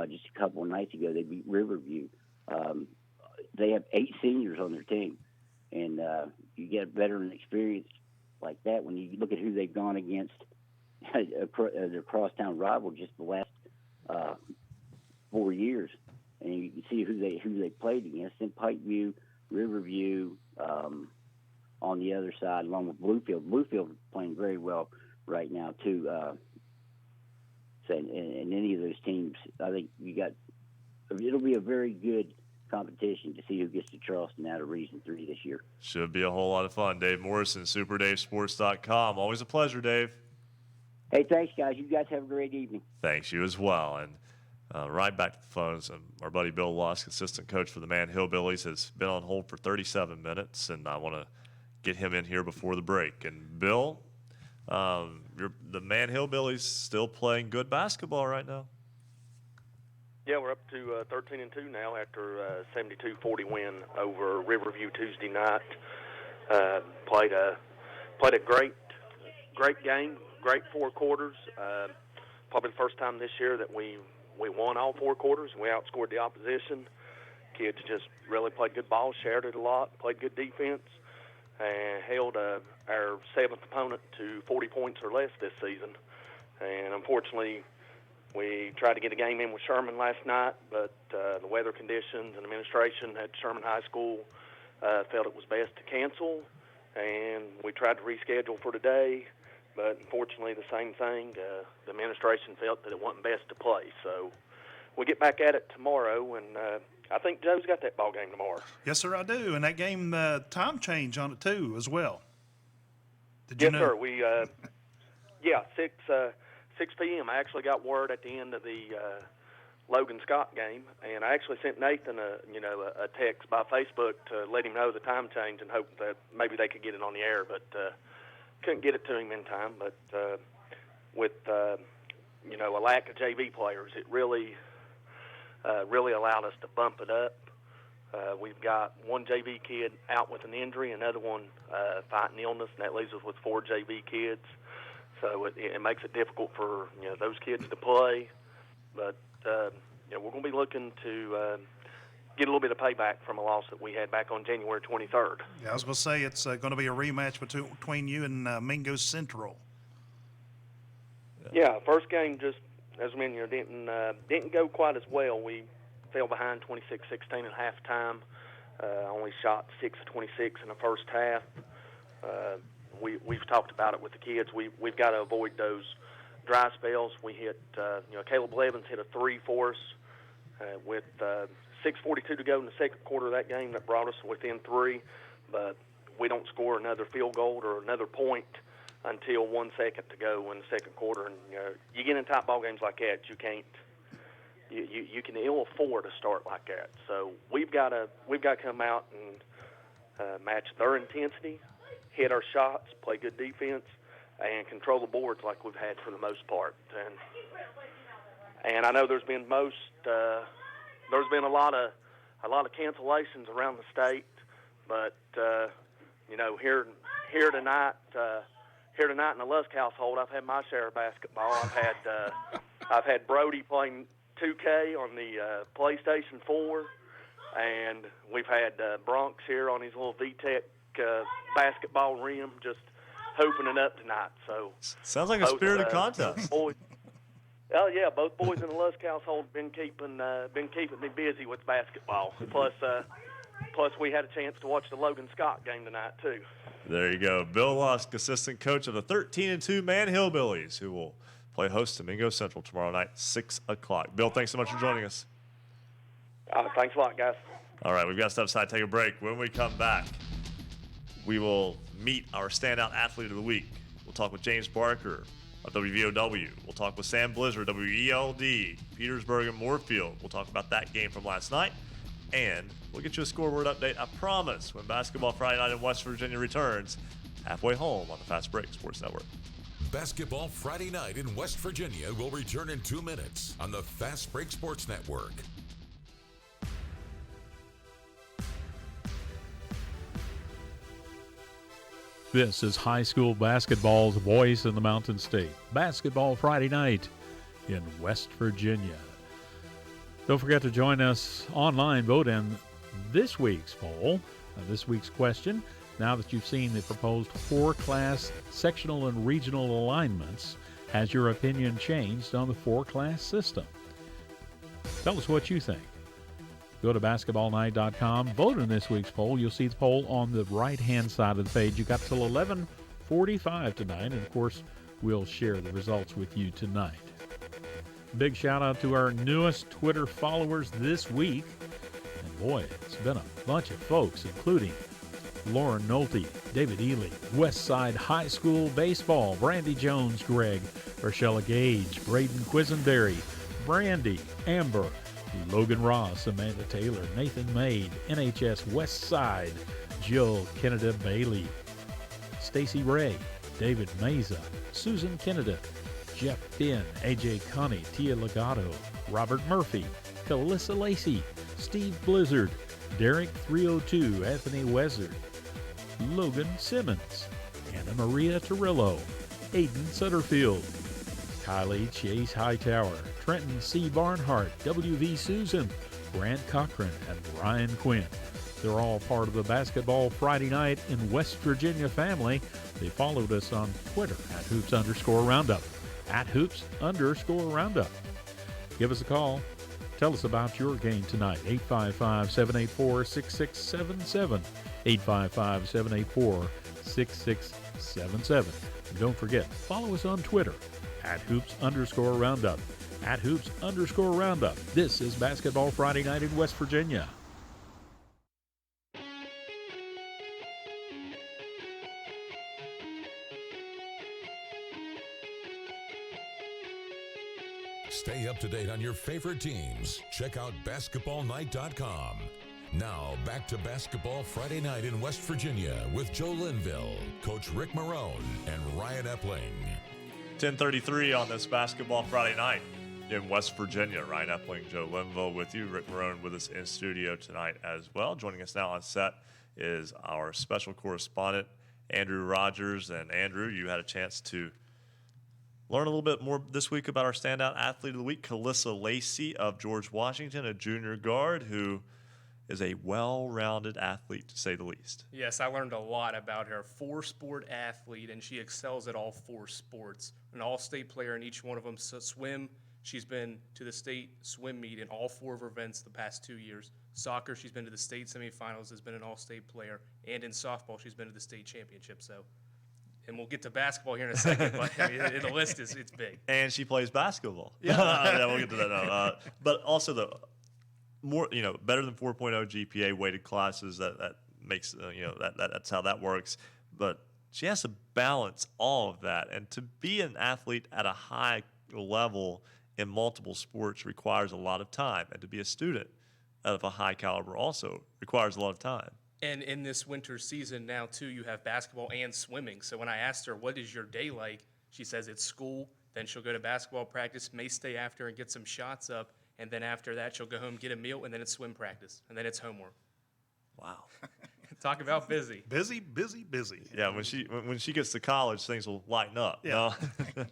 just a couple of nights ago. They beat Riverview. They have 8 seniors on their team. And you get veteran experience like that when you look at who they've gone against, their crosstown rival just the last 4 years. And you can see who they played against. In Pikeview, Riverview, on the other side, along with Bluefield. Bluefield is playing very well right now, too. And any of those teams, I think it'll be a very good competition to see who gets to Charleston out of Region 3 this year. Should be a whole lot of fun. Dave Morrison, SuperDaveSports.com. Always a pleasure, Dave. Hey, thanks, guys. You guys have a great evening. Thanks, you as well. And right back to the phones, our buddy Bill Lusk, assistant coach for the Man Hillbillies, has been on hold for 37 minutes, and I want to get him in here before the break. And Bill, the Man Hillbillies still playing good basketball right now. Yeah, we're up to 13-2 now after a 72-40 win over Riverview Tuesday night. Played a great game, great 4 quarters. Probably the first time this year that we won all 4 quarters. We outscored the opposition. Kids just really played good ball, shared it a lot, played good defense, and held our 7th opponent to 40 points or less this season. And unfortunately, we tried to get a game in with Sherman last night, but the weather conditions and administration at Sherman High School felt it was best to cancel, and we tried to reschedule for today, but unfortunately the same thing. The administration felt that it wasn't best to play, so we'll get back at it tomorrow, and I think Joe's got that ball game tomorrow. Yes, sir, I do, and that game, time change on it too as well. Did you yes, know? Sir. We, 6 p.m. I actually got word at the end of the Logan Scott game, and I actually sent Nathan a text by Facebook to let him know the time change and hope that maybe they could get it on the air, but couldn't get it to him in time. But with a lack of JV players, it really allowed us to bump it up. We've got 1 JV kid out with an injury, another one fighting illness, and that leaves us with 4 JV kids. So it makes it difficult for those kids to play, but we're going to be looking to get a little bit of payback from a loss that we had back on January 23rd. Yeah, I was going to say it's going to be a rematch between you and Mingo Central. Yeah, first game just as I mentioned, didn't go quite as well. We fell behind 26-16 at halftime. Only shot 6 of 26 in the first half. We've talked about it with the kids. We've got to avoid those dry spells. We hit, Caleb Levins hit a 3 for us with 6:42 to go in the second quarter of that game. That brought us within 3, but we don't score another field goal or another point until 1 second to go in the second quarter. And you get in tight ball games like that, you can't. You can ill afford to start like that. So we've got to come out and match their intensity, hit our shots, play good defense, and control the boards like we've had for the most part. And I know there's been a lot of cancellations around the state, but here tonight in the Lusk household, I've had my share of basketball. I've had Brody playing 2K on the PlayStation 4, and we've had Bronx here on his little VTech basketball rim, just hooping it up tonight. So sounds like a spirited contest. Boys, oh yeah, both boys in the Lusk household been keeping me busy with basketball. Plus we had a chance to watch the Logan Scott game tonight too. There you go. Bill Lusk, assistant coach of the 13-2 Man Hillbillies, who will play host to Mingo Central tomorrow night, 6 o'clock. Bill, thanks so much for joining us. Thanks a lot, guys. All right, we've got to step aside, take a break. When we come back, we will meet our standout athlete of the week. We'll talk with James Barker of WVOW. We'll talk with Sam Blizzard, WELD, Petersburg and Moorfield. We'll talk about that game from last night. And we'll get you a scoreboard update, I promise, when Basketball Friday Night in West Virginia returns halfway home on the Fast Break Sports Network. Basketball Friday Night in West Virginia will return in 2 minutes on the Fast Break Sports Network. This is high school basketball's voice in the Mountain State. Basketball Friday Night in West Virginia. Don't forget to join us online. Vote in this week's poll. This week's question. Now that you've seen the proposed 4-class sectional and regional alignments, has your opinion changed on the 4-class system? Tell us what you think. Go to basketballnight.com, vote in this week's poll. You'll see the poll on the right-hand side of the page. You've got till 11:45 tonight, and of course, we'll share the results with you tonight. Big shout out to our newest Twitter followers this week. And boy, it's been a bunch of folks, including Lauren Nolte, David Ely, Westside High School Baseball, Brandy Jones, Greg, Rochella Gage, Braden Quisenberry, Brandy, Amber, Logan Ross, Amanda Taylor, Nathan Maid, NHS Westside, Jill Kennedy Bailey, Stacy Ray, David Meza, Susan Kennedy, Jeff Finn, AJ Connie, Tia Legato, Robert Murphy, Calissa Lacey, Steve Blizzard, Derek 302, Anthony Wezzard, Logan Simmons, Anna Maria Torillo, Aiden Sutterfield, Kylie Chase Hightower, Trenton C. Barnhart, W.V. Susan, Grant Cochran, and Brian Quinn. They're all part of the Basketball Friday Night in West Virginia family. They followed us on Twitter at @Hoops_Roundup. @Hoops_Roundup. Give us a call. Tell us about your game tonight. 855-784-6677. 855-784-6677. And don't forget, follow us on Twitter @Hoops_Roundup. @Hoops_Roundup. This is Basketball Friday Night in West Virginia. Stay up to date on your favorite teams. Check out basketballnight.com. Now, back to Basketball Friday Night in West Virginia with Joe Linville, Coach Rick Morrone, and Ryan Epling. 10:33 on this Basketball Friday Night in West Virginia. Ryan Epling, Joe Linville with you. Rick Morrone with us in studio tonight as well. Joining us now on set is our special correspondent, Andrew Rogers. And Andrew, you had a chance to learn a little bit more this week about our standout athlete of the week, Calissa Lacey of George Washington, a junior guard who is a well-rounded athlete, to say the least. Yes, I learned a lot about her. 4-sport athlete, and she excels at all 4 sports. An all-state player in each one of them. So swim, she's been to the state swim meet in all 4 of her events the past 2 years. Soccer, she's been to the state semifinals, has been an all-state player. And in softball, she's been to the state championship. So, and we'll get to basketball here in a second, but I mean, the list it's big. And she plays basketball. Yeah, yeah, we'll get to that now. But also the more, better than 4.0 GPA weighted classes, that makes, that's how that works. But she has to balance all of that. And to be an athlete at a high level in multiple sports requires a lot of time. And to be a student of a high caliber also requires a lot of time. And in this winter season now, too, you have basketball and swimming. So when I asked her, what is your day like? She says it's school. Then she'll go to basketball practice, may stay after and get some shots up. And then after that, she'll go home, get a meal, and then it's swim practice. And then it's homework. Wow. Talk about busy. Busy, busy, busy. Yeah, when she gets to college, things will lighten up. Yeah.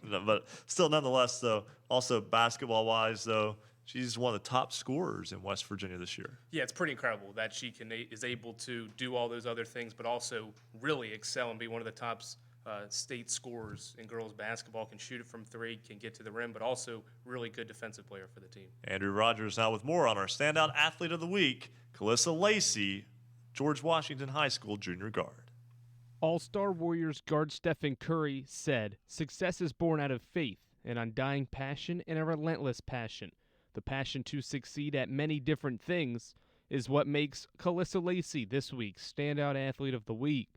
No, but still, nonetheless, though, also basketball-wise, though, she's one of the top scorers in West Virginia this year. Yeah, it's pretty incredible that she is able to do all those other things, but also really excel and be one of the top state scorers in girls basketball. Can shoot it from three, can get to the rim, but also really good defensive player for the team. Andrew Rogers now with more on our Standout Athlete of the Week, Calissa Lacey, George Washington High School junior guard. All-Star Warriors guard Stephen Curry said, "Success is born out of faith, an undying passion, and a relentless passion. The passion to succeed at many different things is what makes Calissa Lacey this week's Standout Athlete of the Week."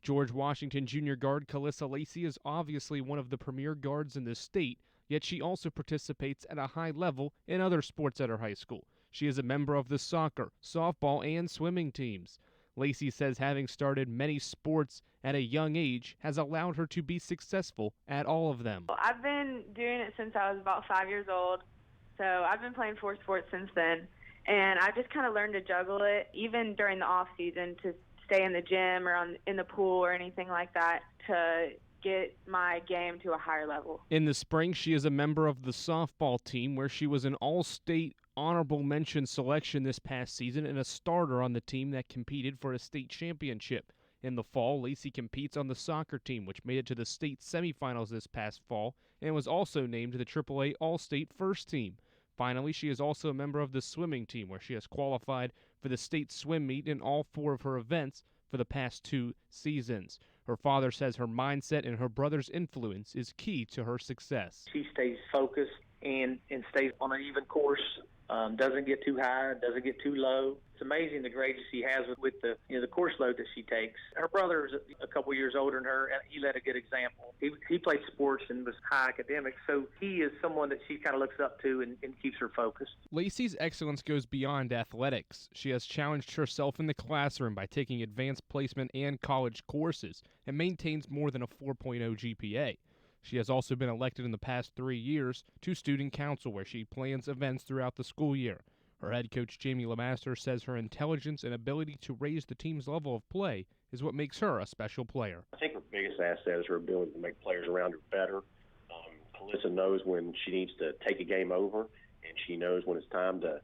George Washington junior guard Calissa Lacey is obviously one of the premier guards in the state, yet she also participates at a high level in other sports at her high school. She is a member of the soccer, softball, and swimming teams. Lacey says having started many sports at a young age has allowed her to be successful at all of them. I've been doing it since I was about 5 years old, so I've been playing 4 sports since then, and I just kind of learned to juggle it, even during the off season, to stay in the gym or in the pool or anything like that to get my game to a higher level. In the spring, she is a member of the softball team, where she was an all-state honorable mention selection this past season and a starter on the team that competed for a state championship. In the fall, Lacey competes on the soccer team, which made it to the state semifinals this past fall and was also named to the AAA All-State First Team. Finally, she is also a member of the swimming team, where she has qualified for the state swim meet in all 4 of her events for the past 2 seasons. Her father says her mindset and her brother's influence is key to her success. She stays focused and stays on an even course. Doesn't get too high, doesn't get too low. It's amazing the grades she has with the the course load that she takes. Her brother is a couple years older than her, and he led a good example. He played sports and was high academics, so he is someone that she kind of looks up to and keeps her focused. Lacey's excellence goes beyond athletics. She has challenged herself in the classroom by taking advanced placement and college courses and maintains more than a 4.0 GPA. She has also been elected in the past 3 years to Student Council, where she plans events throughout the school year. Her head coach, Jamie LeMaster, says her intelligence and ability to raise the team's level of play is what makes her a special player. I think her biggest asset is her ability to make players around her better. Calissa knows when she needs to take a game over, and she knows when it's time to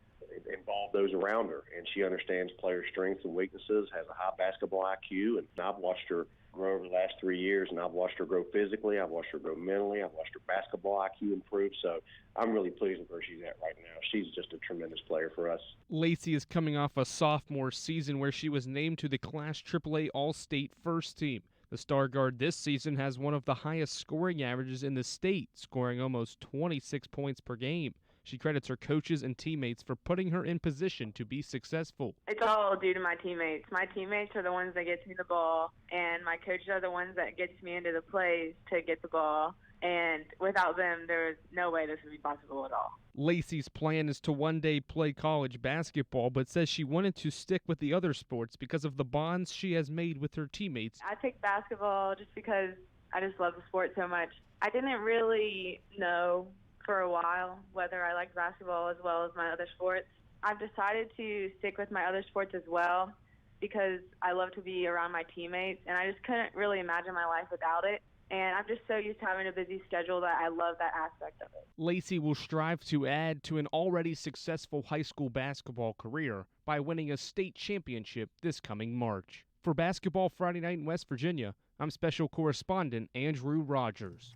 involve those around her. And she understands players' strengths and weaknesses, has a high basketball IQ, and I've watched her grow over the last 3 years, and I've watched her grow physically, I've watched her grow mentally, I've watched her basketball IQ improve, so I'm really pleased with where she's at right now. She's just a tremendous player for us. Lacey is coming off a sophomore season where she was named to the Class AAA All-State First Team. The star guard this season has one of the highest scoring averages in the state, scoring almost 26 points per game. She credits her coaches and teammates for putting her in position to be successful. It's all due to my teammates. My teammates are the ones that get me the ball, and my coaches are the ones that gets me into the plays to get the ball. And without them, there is no way this would be possible at all. Lacey's plan is to one day play college basketball, but says she wanted to stick with the other sports because of the bonds she has made with her teammates. I picked basketball just because I just love the sport so much. I didn't really know for a while whether I liked basketball as well as my other sports. I've decided to stick with my other sports as well because I love to be around my teammates, and I just couldn't really imagine my life without it. And I'm just so used to having a busy schedule that I love that aspect of it. Lacey will strive to add to an already successful high school basketball career by winning a state championship this coming March. For Basketball Friday Night in West Virginia, I'm Special Correspondent Andrew Rogers.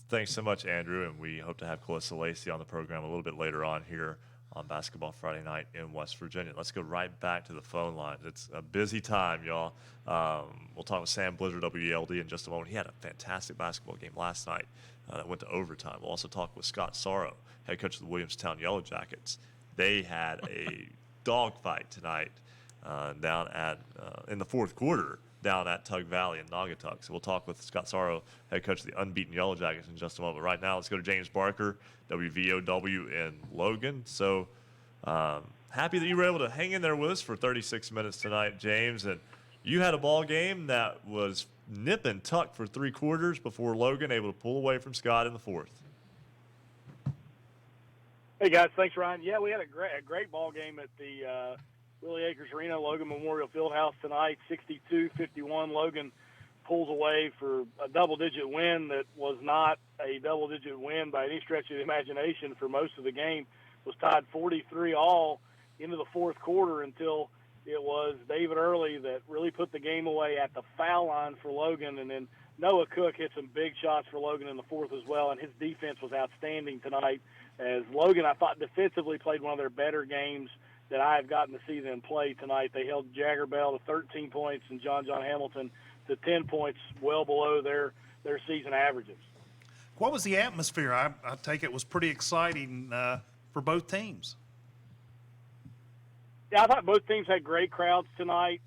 Thanks so much, Andrew, and we hope to have Calissa Lacey on the program a little bit later on here on Basketball Friday Night in West Virginia. Let's go right back to the phone lines. It's a busy time, y'all. We'll talk with Sam Blizzard, WELD, in just a moment. He had a fantastic basketball game last night that went to overtime. We'll also talk with Scott Sorrow, head coach of the Williamstown Yellow Jackets. They had a dogfight tonight down at in the fourth quarter down at Tug Valley in Naugatuck. So we'll talk with Scott Sorrow, head coach of the unbeaten Yellow Jackets, in just a moment. But right now, let's go to James Barker, WVOW in Logan. So happy that you were able to hang in there with us for 36 minutes tonight, James. And you had a ball game that was nip and tuck for 3 quarters before Logan able to pull away from Scott in the 4th. Hey guys, thanks Ryan. Yeah, we had a great ball game at the Willie Acres Arena, Logan Memorial Fieldhouse tonight. 62-51. Logan pulls away for a double-digit win that was not a double-digit win by any stretch of the imagination for most of the game. It was tied 43-all into the 4th quarter until it was David Early that really put the game away at the foul line for Logan, and then Noah Cook hit some big shots for Logan in the 4th as well, and his defense was outstanding tonight, as Logan, I thought, defensively played one of their better games that I have gotten to see them play tonight. They held Jagger Bell to 13 points and John Hamilton to 10 points, well below their season averages. What was the atmosphere? I take it was pretty exciting for both teams. Yeah, I thought both teams had great crowds tonight.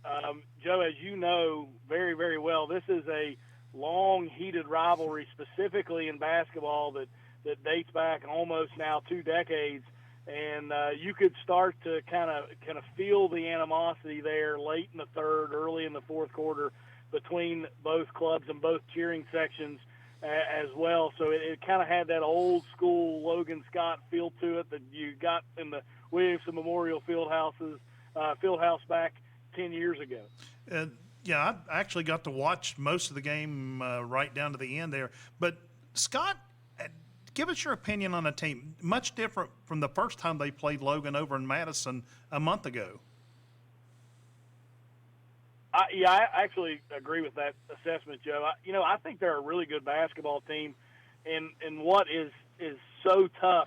Joe, as you know very, very well, this is a long, heated rivalry, specifically in basketball, that dates back almost now 2 decades. And you could start to kind of feel the animosity there late in the 3rd, early in the 4th quarter between both clubs and both cheering sections as well. So it kind of had that old school Logan Scott feel to it that you got in the Williamson Memorial Fieldhouse back 10 years ago. Yeah, I actually got to watch most of the game right down to the end there. But Scott, give us your opinion on a team much different from the first time they played Logan over in Madison a month ago. I actually agree with that assessment, Joe. I think they're a really good basketball team, and what is so tough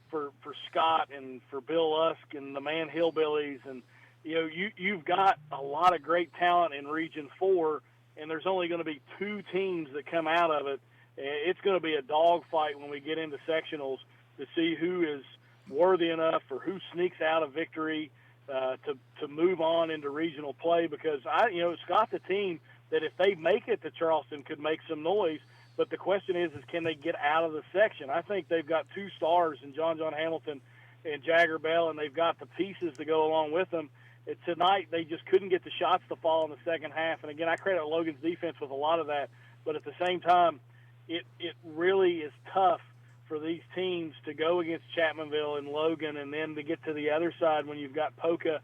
for Scott and for Bill Lusk and the Man Hillbillies, and you've got a lot of great talent in Region 4, and there's only going to be 2 teams that come out of it. It's going to be a dogfight when we get into sectionals to see who is worthy enough or who sneaks out of victory to move on into regional play, because Scott's a team that if they make it to Charleston could make some noise. But the question is can they get out of the section? I think they've got 2 stars in John Hamilton and Jagger Bell, and they've got the pieces to go along with them. Tonight they just couldn't get the shots to fall in the second half. And again, I credit Logan's defense with a lot of that. But at the same time, it really is tough for these teams to go against Chapmanville and Logan, and then to get to the other side when you've got Polka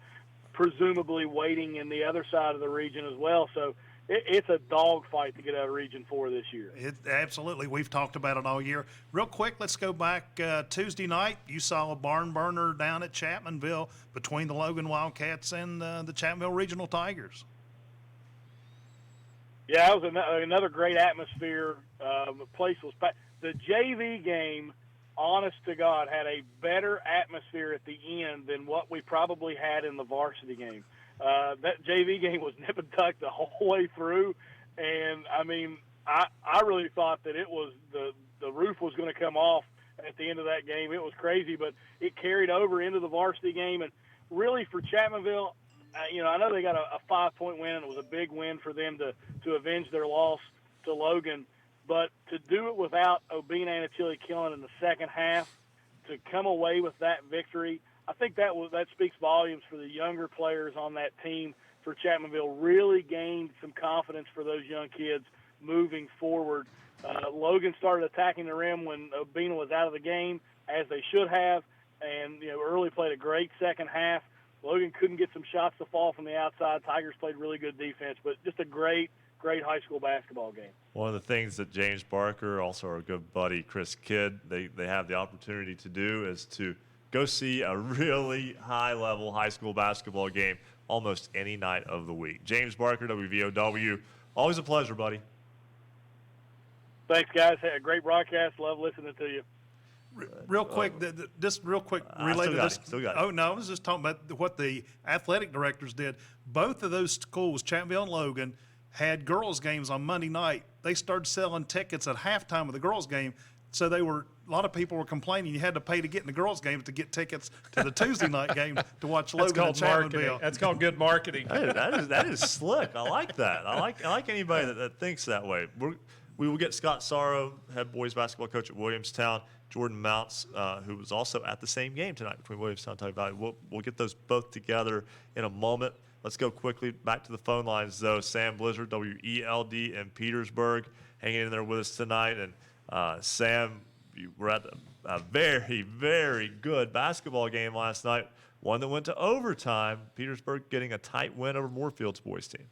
presumably waiting in the other side of the region as well. So it's a dogfight to get out of Region 4 this year. Absolutely. We've talked about it all year. Real quick, let's go back Tuesday night. You saw a barn burner down at Chapmanville between the Logan Wildcats and the Chapmanville Regional Tigers. Yeah, it was another great atmosphere. The place was packed. The JV game, honest to God, had a better atmosphere at the end than what we probably had in the varsity game. That JV game was nip and tuck the whole way through, and I mean, I really thought that it was the roof was going to come off at the end of that game. It was crazy, but it carried over into the varsity game, and really for Chapmanville, I know they got a 5-point win, and it was a big win for them to avenge their loss to Logan. But to do it without Obina and Achille Killen in the second half, to come away with that victory, I think that speaks volumes for the younger players on that team for Chapmanville. Really gained some confidence for those young kids moving forward. Logan started attacking the rim when Obina was out of the game, as they should have, and Early played a great second half. Logan couldn't get some shots to fall from the outside. Tigers played really good defense, but just a great high school basketball game. One of the things that James Barker, also our good buddy Chris Kidd, they have the opportunity to do is to go see a really high-level high school basketball game almost any night of the week. James Barker, WVOW, always a pleasure, buddy. Thanks, guys. Had a great broadcast. Love listening to you. Real quick, just real quick, related to this. Still got it. Oh, no, I was just talking about what the athletic directors did. Both of those schools, Chapmanville and Logan, had girls' games on Monday night. They started selling tickets at halftime of the girls' game. So a lot of people were complaining you had to pay to get in the girls' games to get tickets to the Tuesday night game to watch Logan and Chapmanville. That's called good marketing. that is slick. I like that. I like anybody that thinks that way. We will get Scott Sorrow, head boys basketball coach at Williamstown, Jordan Mounts, who was also at the same game tonight between Williamstown and Tug Valley. We'll get those both together in a moment. Let's go quickly back to the phone lines, though. Sam Blizzard, WELD in Petersburg, hanging in there with us tonight. And Sam, you were at a very, very good basketball game last night, one that went to overtime. Petersburg getting a tight win over Moorfield's boys team.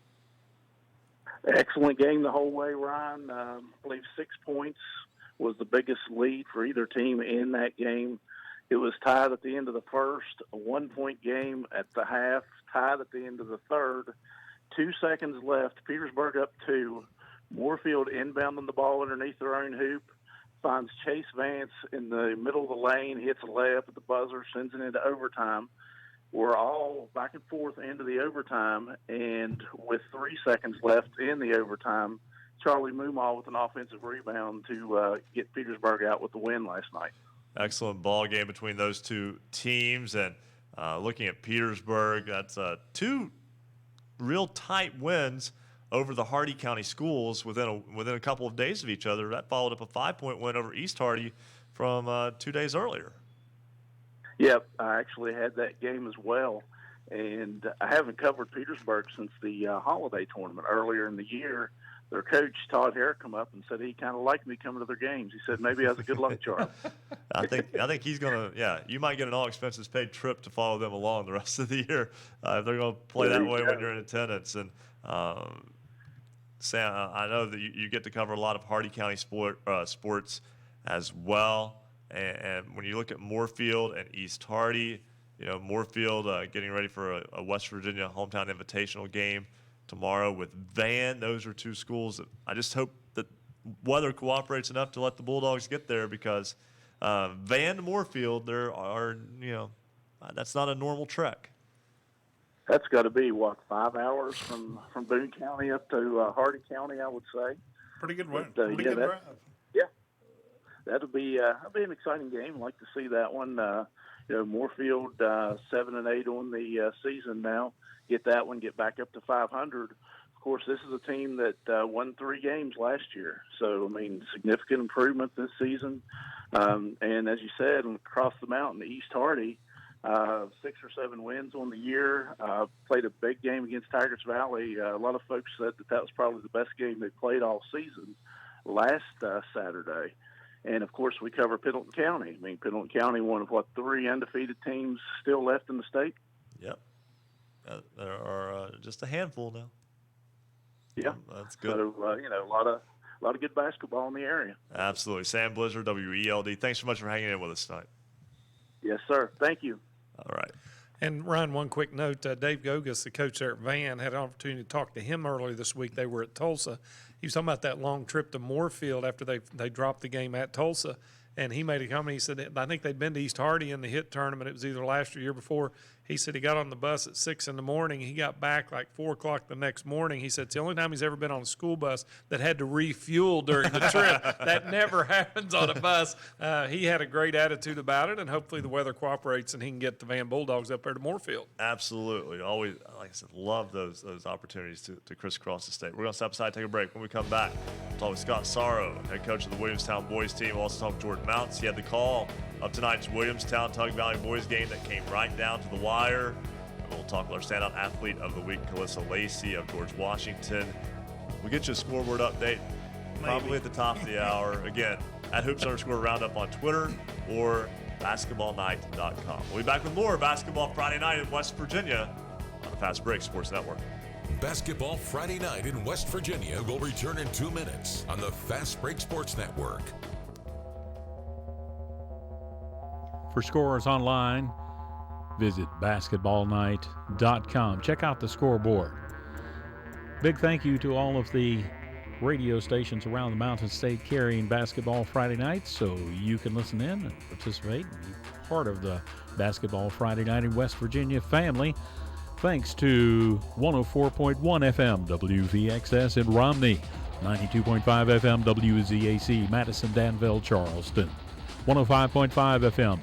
Excellent game the whole way, Ryan. I believe 6 points was the biggest lead for either team in that game. It was tied at the end of the first, a 1-point game at the half, tied at the end of the third. 2 seconds left, Petersburg up 2. Moorfield inbounding the ball underneath their own hoop, finds Chase Vance in the middle of the lane, hits a layup at the buzzer, sends it into overtime. We're all back and forth into the overtime, and with 3 seconds left in the overtime, Charlie Moomaw with an offensive rebound to get Petersburg out with the win last night. Excellent ball game between those two teams. And looking at Petersburg, that's 2 real tight wins over the Hardy County schools within a couple of days of each other. That followed up a 5-point win over East Hardy from 2 days earlier. Yep, I actually had that game as well. And I haven't covered Petersburg since the holiday tournament earlier in the year. Their coach, Todd Hare, come up and said he kind of liked me coming to their games. He said maybe I was a good luck charm. I think he's going to, yeah, you might get an all-expenses-paid trip to follow them along the rest of the year if they're going to play that way when you're in attendance. And Sam, I know that you get to cover a lot of Hardy County sports as well. And when you look at Moorfield and East Hardy, Moorfield getting ready for a West Virginia hometown invitational game tomorrow with Van. Those are 2 schools that I just hope that weather cooperates enough to let the Bulldogs get there, because Van to Moorfield, that's not a normal trek. That's got to be, 5 hours from Boone County up to Hardy County, I would say. Pretty good win. Pretty good drive. Yeah. That'll be an exciting game. I'd like to see that one. Moorfield 7-8 on the season now. Get that one, get back up to 500. Of course, this is a team that won 3 games last year. So, significant improvement this season. And as you said, across the mountain, East Hardy, 6 or 7 wins on the year. Played a big game against Tigers Valley. A lot of folks said that was probably the best game they played all season last Saturday. And, of course, we cover Pendleton County. Pendleton County, one of, 3 undefeated teams still left in the state? Yep. There are just a handful now. Yeah. That's good. So, a lot of good basketball in the area. Absolutely. Sam Blizzard, WELD. Thanks so much for hanging in with us tonight. Yes, sir. Thank you. All right. And, Ryan, one quick note. Dave Gogas, the coach there at Van, had an opportunity to talk to him earlier this week. They were at Tulsa. He was talking about that long trip to Moorfield after they dropped the game at Tulsa. And he made a comment. He said, I think they'd been to East Hardy in the HIT tournament. It was either last or year before. He said he got on the bus at 6 in the morning. He got back like 4 o'clock the next morning. He said it's the only time he's ever been on a school bus that had to refuel during the trip. That never happens on a bus. He had a great attitude about it, and hopefully the weather cooperates and he can get the Van Bulldogs up there to Moorfield. Absolutely. Always, like I said, love those opportunities to crisscross the state. We're going to step aside, take a break. When we come back, we'll talk with Scott Sorrow, head coach of the Williamstown boys team. We'll also talk with Jordan Mounts. He had the call of tonight's Williamstown Tug Valley boys game that came right down to the wire. And we'll talk with our standout athlete of the week, Calissa Lacey of George Washington. We'll get you a scoreboard update probably at the top of the hour. Again, at Hoops_Roundup on Twitter or basketballnight.com. We'll be back with more Basketball Friday Night in West Virginia on the Fast Break Sports Network. Basketball Friday Night in West Virginia will return in 2 minutes on the Fast Break Sports Network. For scores online, visit basketballnight.com. Check out the scoreboard. Big thank you to all of the radio stations around the Mountain State carrying Basketball Friday Night, so you can listen in and participate and be part of the Basketball Friday Night in West Virginia family. Thanks to 104.1 FM WVXS in Romney, 92.5 FM WZAC Madison, Danville, Charleston, 105.5 FM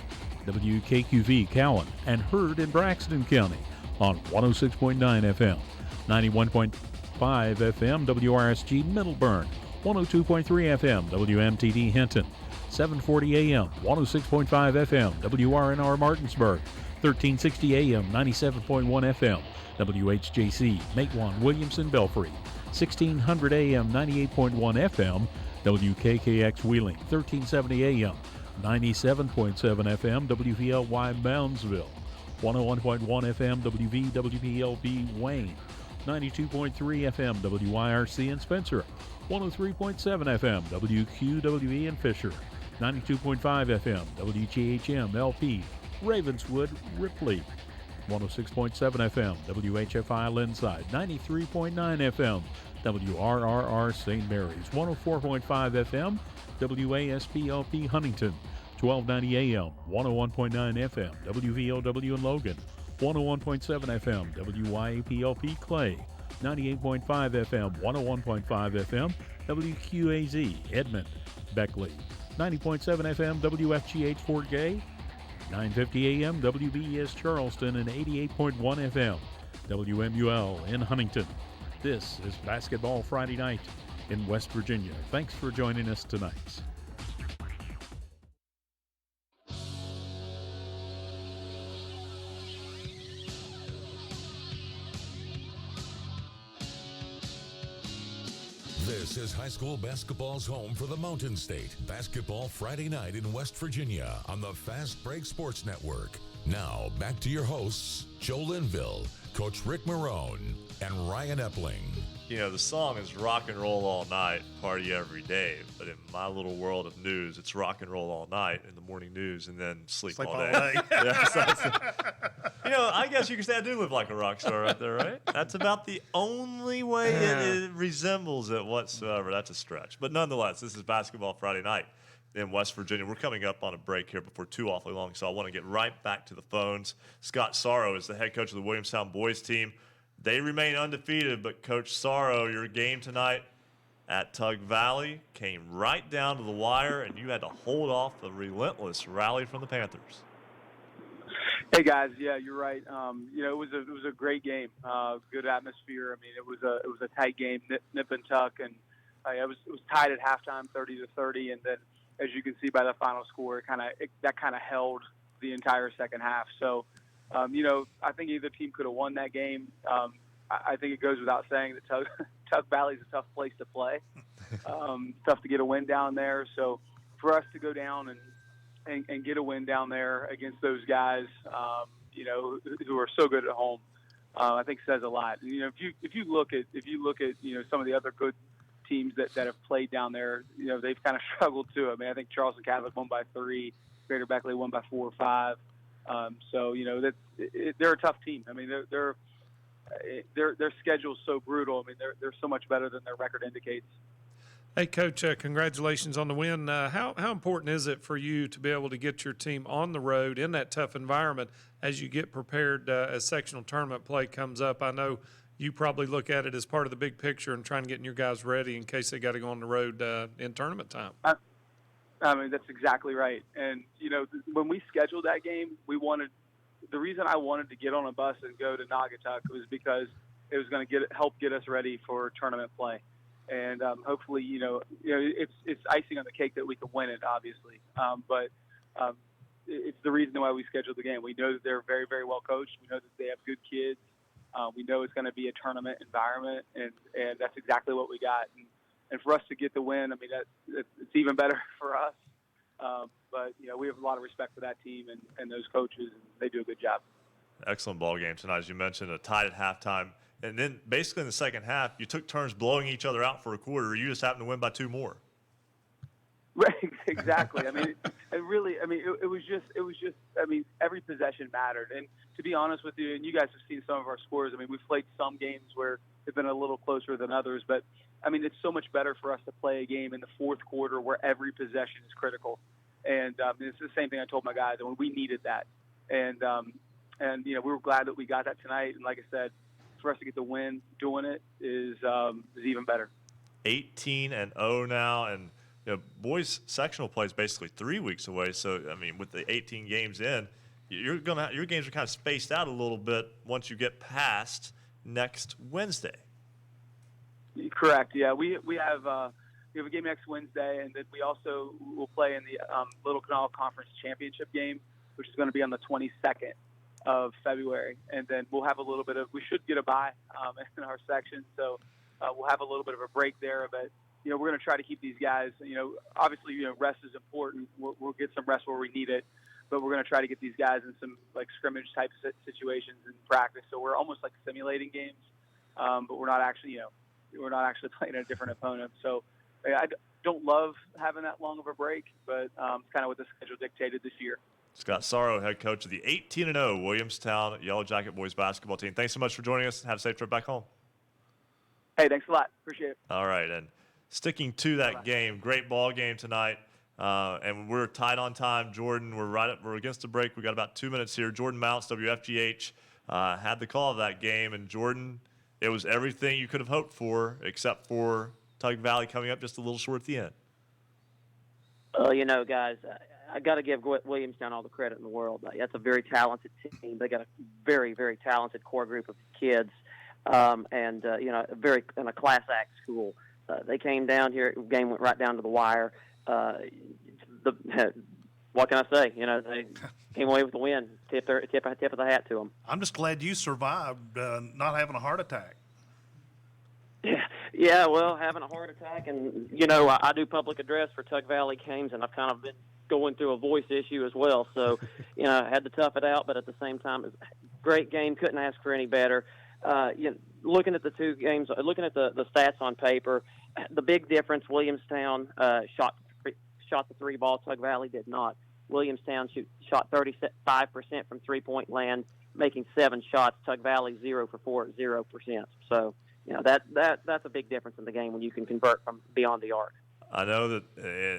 WKQV Cowan, and heard in Braxton County on 106.9 FM, 91.5 FM WRSG Middleburn, 102.3 FM WMTD Hinton, 740 AM 106.5 FM WRNR Martinsburg, 1360 AM 97.1 FM WHJC Matewan Williamson Belfry, 1600 AM 98.1 FM WKKX Wheeling, 1370 AM 97.7 FM WVLY Moundsville, 101.1 FM WVWPLB Wayne, 92.3 FM WYRC in Spencer, 103.7 FM WQWE in Fisher, 92.5 FM WGHM LP Ravenswood Ripley, 106.7 FM WHFI Linside, 93.9 FM WRRR St. Mary's, 104.5 FM WASPLP Huntington, 1290 AM 101.9 FM WVOW in Logan, 101.7 FM WYAPLP Clay, 98.5 FM 101.5 FM WQAZ Edmond Beckley, 90.7 FM WFGH Fort Gay, 950 AM WBES Charleston, and 88.1 FM WMUL in Huntington. This is Basketball Friday Night in West Virginia. Thanks for joining us tonight. This is high school basketball's home for the Mountain State. Basketball Friday night in West Virginia on the Fast Break Sports Network. Now, back to your hosts, Joe Linville, Coach Rick Morrone, and Ryan Epling. You know, the song is rock and roll all night, party every day. But in my little world of news, it's rock and roll all night in the morning news and then sleep all day. Yeah, you know, I guess you could say I do live like a rock star right there, right? That's about the only way it resembles it whatsoever. That's a stretch. But nonetheless, this is Basketball Friday night in West Virginia. We're coming up on a break here before too awfully long, so I want to get right back to the phones. Scott Sorrow is the head coach of the Williamstown boys team. They remain undefeated, but Coach Sorrow, your game tonight at Tug Valley came right down to the wire, and you had to hold off the relentless rally from the Panthers. Hey guys, yeah, you're right. You know, it was a great game, good atmosphere. I mean, it was a tight game, nip and tuck, and it was tied at halftime, 30-30, and then as you can see by the final score, that kind of held the entire second half. So. You know, I think either team could have won that game. I think it goes without saying that Tug Valley is a tough place to play. Tough to get a win down there. So for us to go down and get a win down there against those guys, you know, who are so good at home, I think says a lot. You know, if you look at you know some of the other good teams that have played down there, you know, they've kind of struggled too. I mean, I think Charleston Catholic won by 3, Greater Beckley won by 4 or 5. So you know they're a tough team. I mean their schedule's so brutal. I mean they're so much better than their record indicates. Hey Coach, congratulations on the win. How important is it for you to be able to get your team on the road in that tough environment as you get prepared as sectional tournament play comes up? I know you probably look at it as part of the big picture and trying to get your guys ready in case they got to go on the road in tournament time. I mean, that's exactly right. And, you know, when we scheduled that game, the reason I wanted to get on a bus and go to Naugatuck was because it was going to help get us ready for tournament play. And hopefully, you know, it's icing on the cake that we can win it, obviously. But it's the reason why we scheduled the game. We know that they're very, very well coached. We know that they have good kids. We know it's going to be a tournament environment, and that's exactly what we got. And for us to get the win, I mean, it's even better for us. But, you know, we have a lot of respect for that team and those coaches, and they do a good job. Excellent ball game tonight, as you mentioned, a tied at halftime. And then basically in the second half, you took turns blowing each other out for a quarter. You just happened to win by 2 more. Right, exactly. I mean, it was just, I mean, every possession mattered. And to be honest with you, and you guys have seen some of our scores, I mean, we've played some games where they've been a little closer than others, but I mean, it's so much better for us to play a game in the fourth quarter where every possession is critical. And it's the same thing I told my guys when we needed that. And And we were glad that we got that tonight. And like I said, for us to get the win doing it is even better. 18-0 now, and boys sectional play is basically 3 weeks away. So I mean, with the 18 games in, your games are kind of spaced out a little bit once you get past next Wednesday. Correct. Yeah, we have a game next Wednesday, and then we also will play in the Little Canal Conference Championship game, which is going to be on the 22nd of February, and then we'll have we should get a bye in our section, so we'll have a little bit of a break there. But we're going to try to keep these guys. Obviously, rest is important. We'll get some rest where we need it, but we're going to try to get these guys in some like scrimmage type situations in practice. So we're almost like simulating games, but we're not actually playing a different opponent. So I don't love having that long of a break, but it's kind of what the schedule dictated this year. Scott Sorrow, head coach of the 18-0 Williamstown Yellow Jacket boys basketball team. Thanks so much for joining us. Have a safe trip back home. Hey, thanks a lot. Appreciate it. All right, and sticking to that game, great ball game tonight, and we're tight on time. Jordan, we're against the break. We got about 2 minutes here. Jordan Mounts, WFGH, had the call of that game, and Jordan, it was everything you could have hoped for, except for Tug Valley coming up just a little short at the end. Guys, I got to give Williamstown all the credit in the world. That's a very talented team. They got a very, very talented core group of kids, and a class act school. They came down here. Game went right down to the wire. What can I say? They came away with the win. Tip of the hat to them. I'm just glad you survived not having a heart attack. Yeah, well, having a heart attack, and I do public address for Tug Valley games, and I've kind of been going through a voice issue as well. So, I had to tough it out, but at the same time, it was a great game. Couldn't ask for any better. Looking at the two games, looking at the stats on paper, the big difference: Williamstown shot the three ball. Tug Valley did not. Williamstown shot 35% from 3-point land, making 7 shots. Tug Valley 0 for 4 at 0%. So. That's a big difference in the game when you can convert from beyond the arc. I know that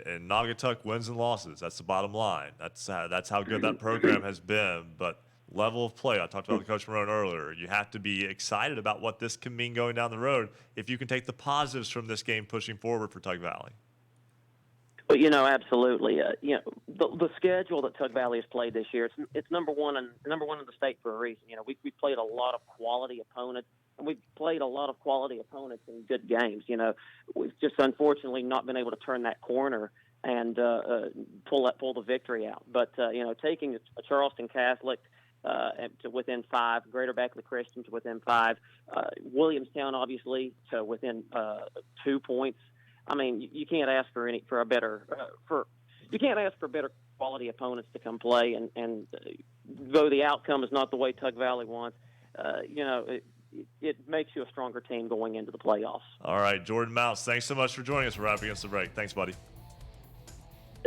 in Naugatuck, wins and losses. That's the bottom line. That's how good that program has been. But level of play, I talked about with Coach Morrone earlier. You have to be excited about what this can mean going down the road if you can take the positives from this game pushing forward for Tug Valley. Well, absolutely. The schedule that Tug Valley has played this year, it's number one in the state for a reason. We played a lot of quality opponents. And we've played a lot of quality opponents in good games. We've just unfortunately not been able to turn that corner and pull the victory out. But taking a Charleston Catholic to within 5, Greater Beckley Christian to within 5, Williamstown obviously to within 2 points. I mean, you can't ask for better quality opponents to come play. And though the outcome is not the way Tug Valley wants, it makes you a stronger team going into the playoffs. All right, Jordan Mounts, thanks so much for joining us. We're up against the break. Thanks, buddy.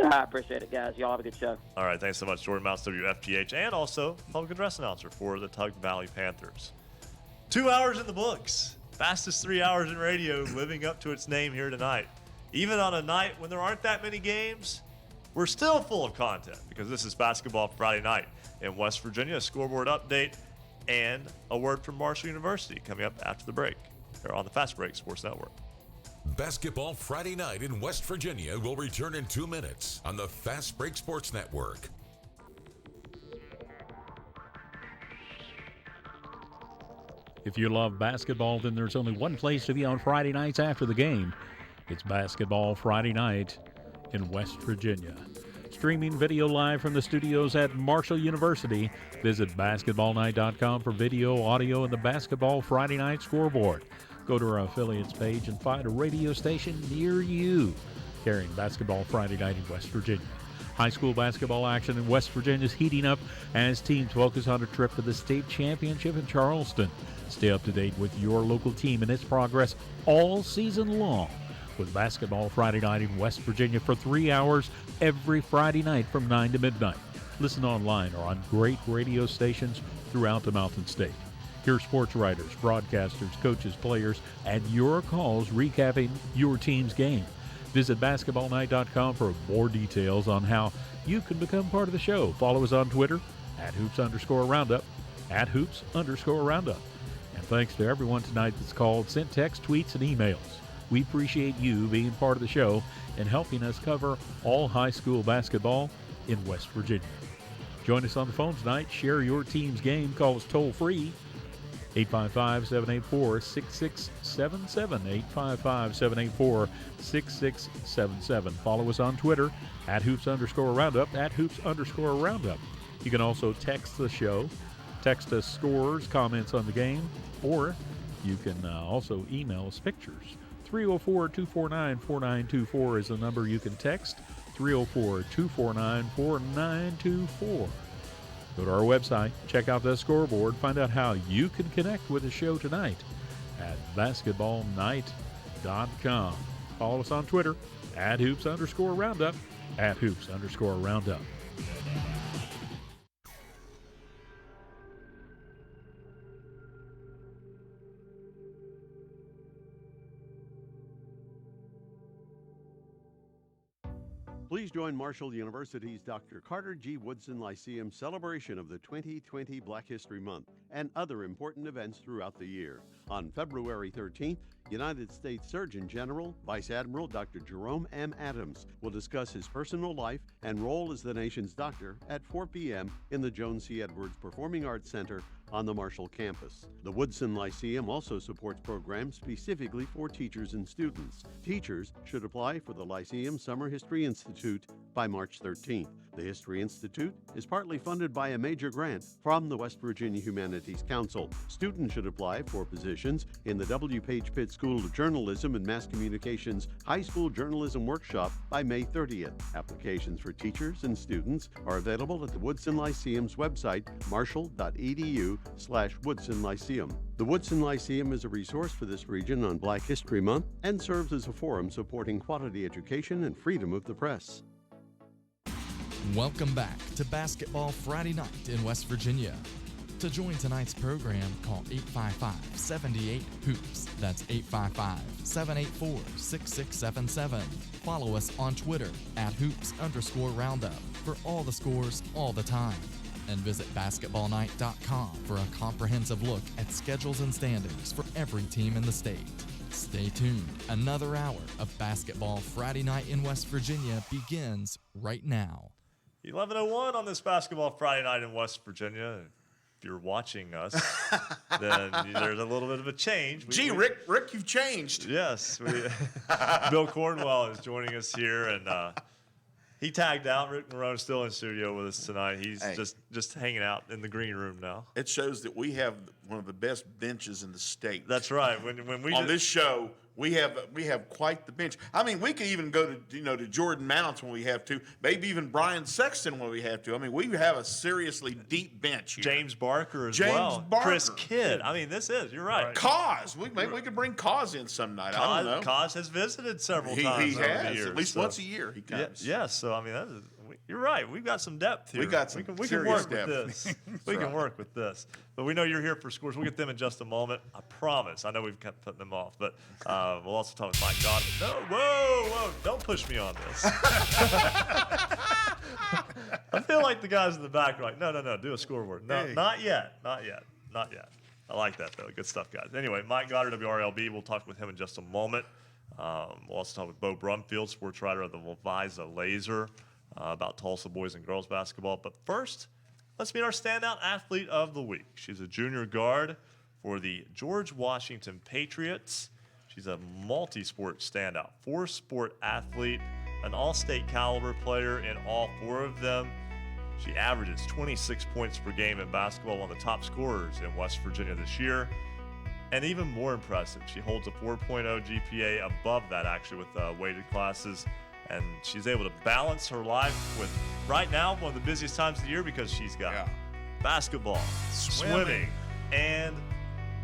I appreciate it, guys. Y'all have a good show. All right, thanks so much, Jordan Mounts, WFGH, and also public address announcer for the Tug Valley Panthers. 2 hours in the books. Fastest 3 hours in radio, living up to its name here tonight. Even on a night when there aren't that many games, we're still full of content because this is Basketball Friday Night in West Virginia. A scoreboard update and a word from Marshall University coming up after the break here on the Fast Break Sports Network. Basketball Friday Night in West Virginia will return in 2 minutes on the Fast Break Sports Network. If you love basketball, then there's only one place to be on Friday nights after the game. It's Basketball Friday Night in West Virginia. Streaming video live from the studios at Marshall University. Visit basketballnight.com for video, audio, and the Basketball Friday Night scoreboard. Go to our affiliates page and find a radio station near you carrying Basketball Friday Night in West Virginia. High school basketball action in West Virginia is heating up as teams focus on a trip to the state championship in Charleston. Stay up to date with your local team and its progress all season long with Basketball Friday Night in West Virginia for 3 hours every Friday night from 9 to midnight. Listen online or on great radio stations throughout the Mountain State. Hear sports writers, broadcasters, coaches, players, and your calls recapping your team's game. Visit basketballnight.com for more details on how you can become part of the show. Follow us on Twitter @hoops_roundup at @hoops_roundup. And thanks to everyone tonight that's called, sent text, tweets, and emails. We appreciate you being part of the show and helping us cover all high school basketball in West Virginia. Join us on the phone tonight. Share your team's game. Call us toll-free, 855-784-6677, 855-784-6677. Follow us on Twitter, @hoops_roundup, @hoops_roundup. You can also text the show. Text us scores, comments on the game, or you can also email us pictures. 304-249-4924 is the number you can text. 304-249-4924. Go to our website, check out the scoreboard, find out how you can connect with the show tonight at basketballnight.com. Follow us on Twitter, @hoops_roundup, @hoops_roundup. Please join Marshall University's Dr. Carter G. Woodson Lyceum celebration of the 2020 Black History Month and other important events throughout the year. On February 13th, United States Surgeon General Vice Admiral Dr. Jerome M. Adams will discuss his personal life and role as the nation's doctor at 4 p.m. in the Joan C. Edwards Performing Arts Center on the Marshall campus. The Woodson Lyceum also supports programs specifically for teachers and students. Teachers should apply for the Lyceum Summer History Institute by March 13th. The History Institute is partly funded by a major grant from the West Virginia Humanities Council. Students should apply for positions in the W. Page Pitt School of Journalism and Mass Communications High School Journalism Workshop by May 30th. Applications for teachers and students are available at the Woodson Lyceum's website, marshall.edu/Woodson Lyceum. The Woodson Lyceum is a resource for this region on Black History Month and serves as a forum supporting quality education and freedom of the press. Welcome back to Basketball Friday Night in West Virginia. To join tonight's program, call 855-78-HOOPS. That's 855-784-6677. Follow us on Twitter @hoops_roundup for all the scores all the time. And visit basketballnight.com for a comprehensive look at schedules and standings for every team in the state. Stay tuned. Another hour of Basketball Friday Night in West Virginia begins right now. 11:01 on this Basketball Friday Night in West Virginia. If you're watching us, then there's a little bit of a change. Rick, you've changed. Yes. Bill Cornwell is joining us here, and he tagged out. Rick Morrone is still in studio with us tonight. He's just hanging out in the green room now. It shows that we have one of the best benches in the state. That's right. When we on this show, we have quite the bench. I mean, we could even go to Jordan Mounts when we have to. Maybe even Brian Sexton when we have to. I mean, we have a seriously deep bench here. James Barker as well. Chris Kidd. I mean, you're right. Cause. Maybe we could bring Cause in some night. I don't know. Cause has visited several times he over has, the years. at least once a year he comes. Yes. So, I mean, you're right. We've got some depth here. We got some we can serious work depth. with this. We can work with this. But we know you're here for scores. We'll get them in just a moment. I promise. I know we've kept putting them off. But we'll also talk with Mike Godwin. No, whoa. Don't push me on this. I feel like the guys in the back are like, no. Do a scoreboard. No, not yet. I like that, though. Good stuff, guys. Anyway, Mike Goddard, WRLB. We'll talk with him in just a moment. We'll also talk with Bo Brumfield, sports writer of the Leviza Laser, about Tulsa boys and girls basketball. But first, let's meet our standout athlete of the week. She's a junior guard for the George Washington Patriots. She's a multi-sport standout, 4-sport athlete, an all-state caliber player in all 4 of them. She averages 26 points per game in basketball, one of the top scorers in West Virginia this year. And even more impressive, she holds a 4.0 GPA, above that actually with weighted classes. And she's able to balance her life with, right now, one of the busiest times of the year because she's got basketball, swimming, and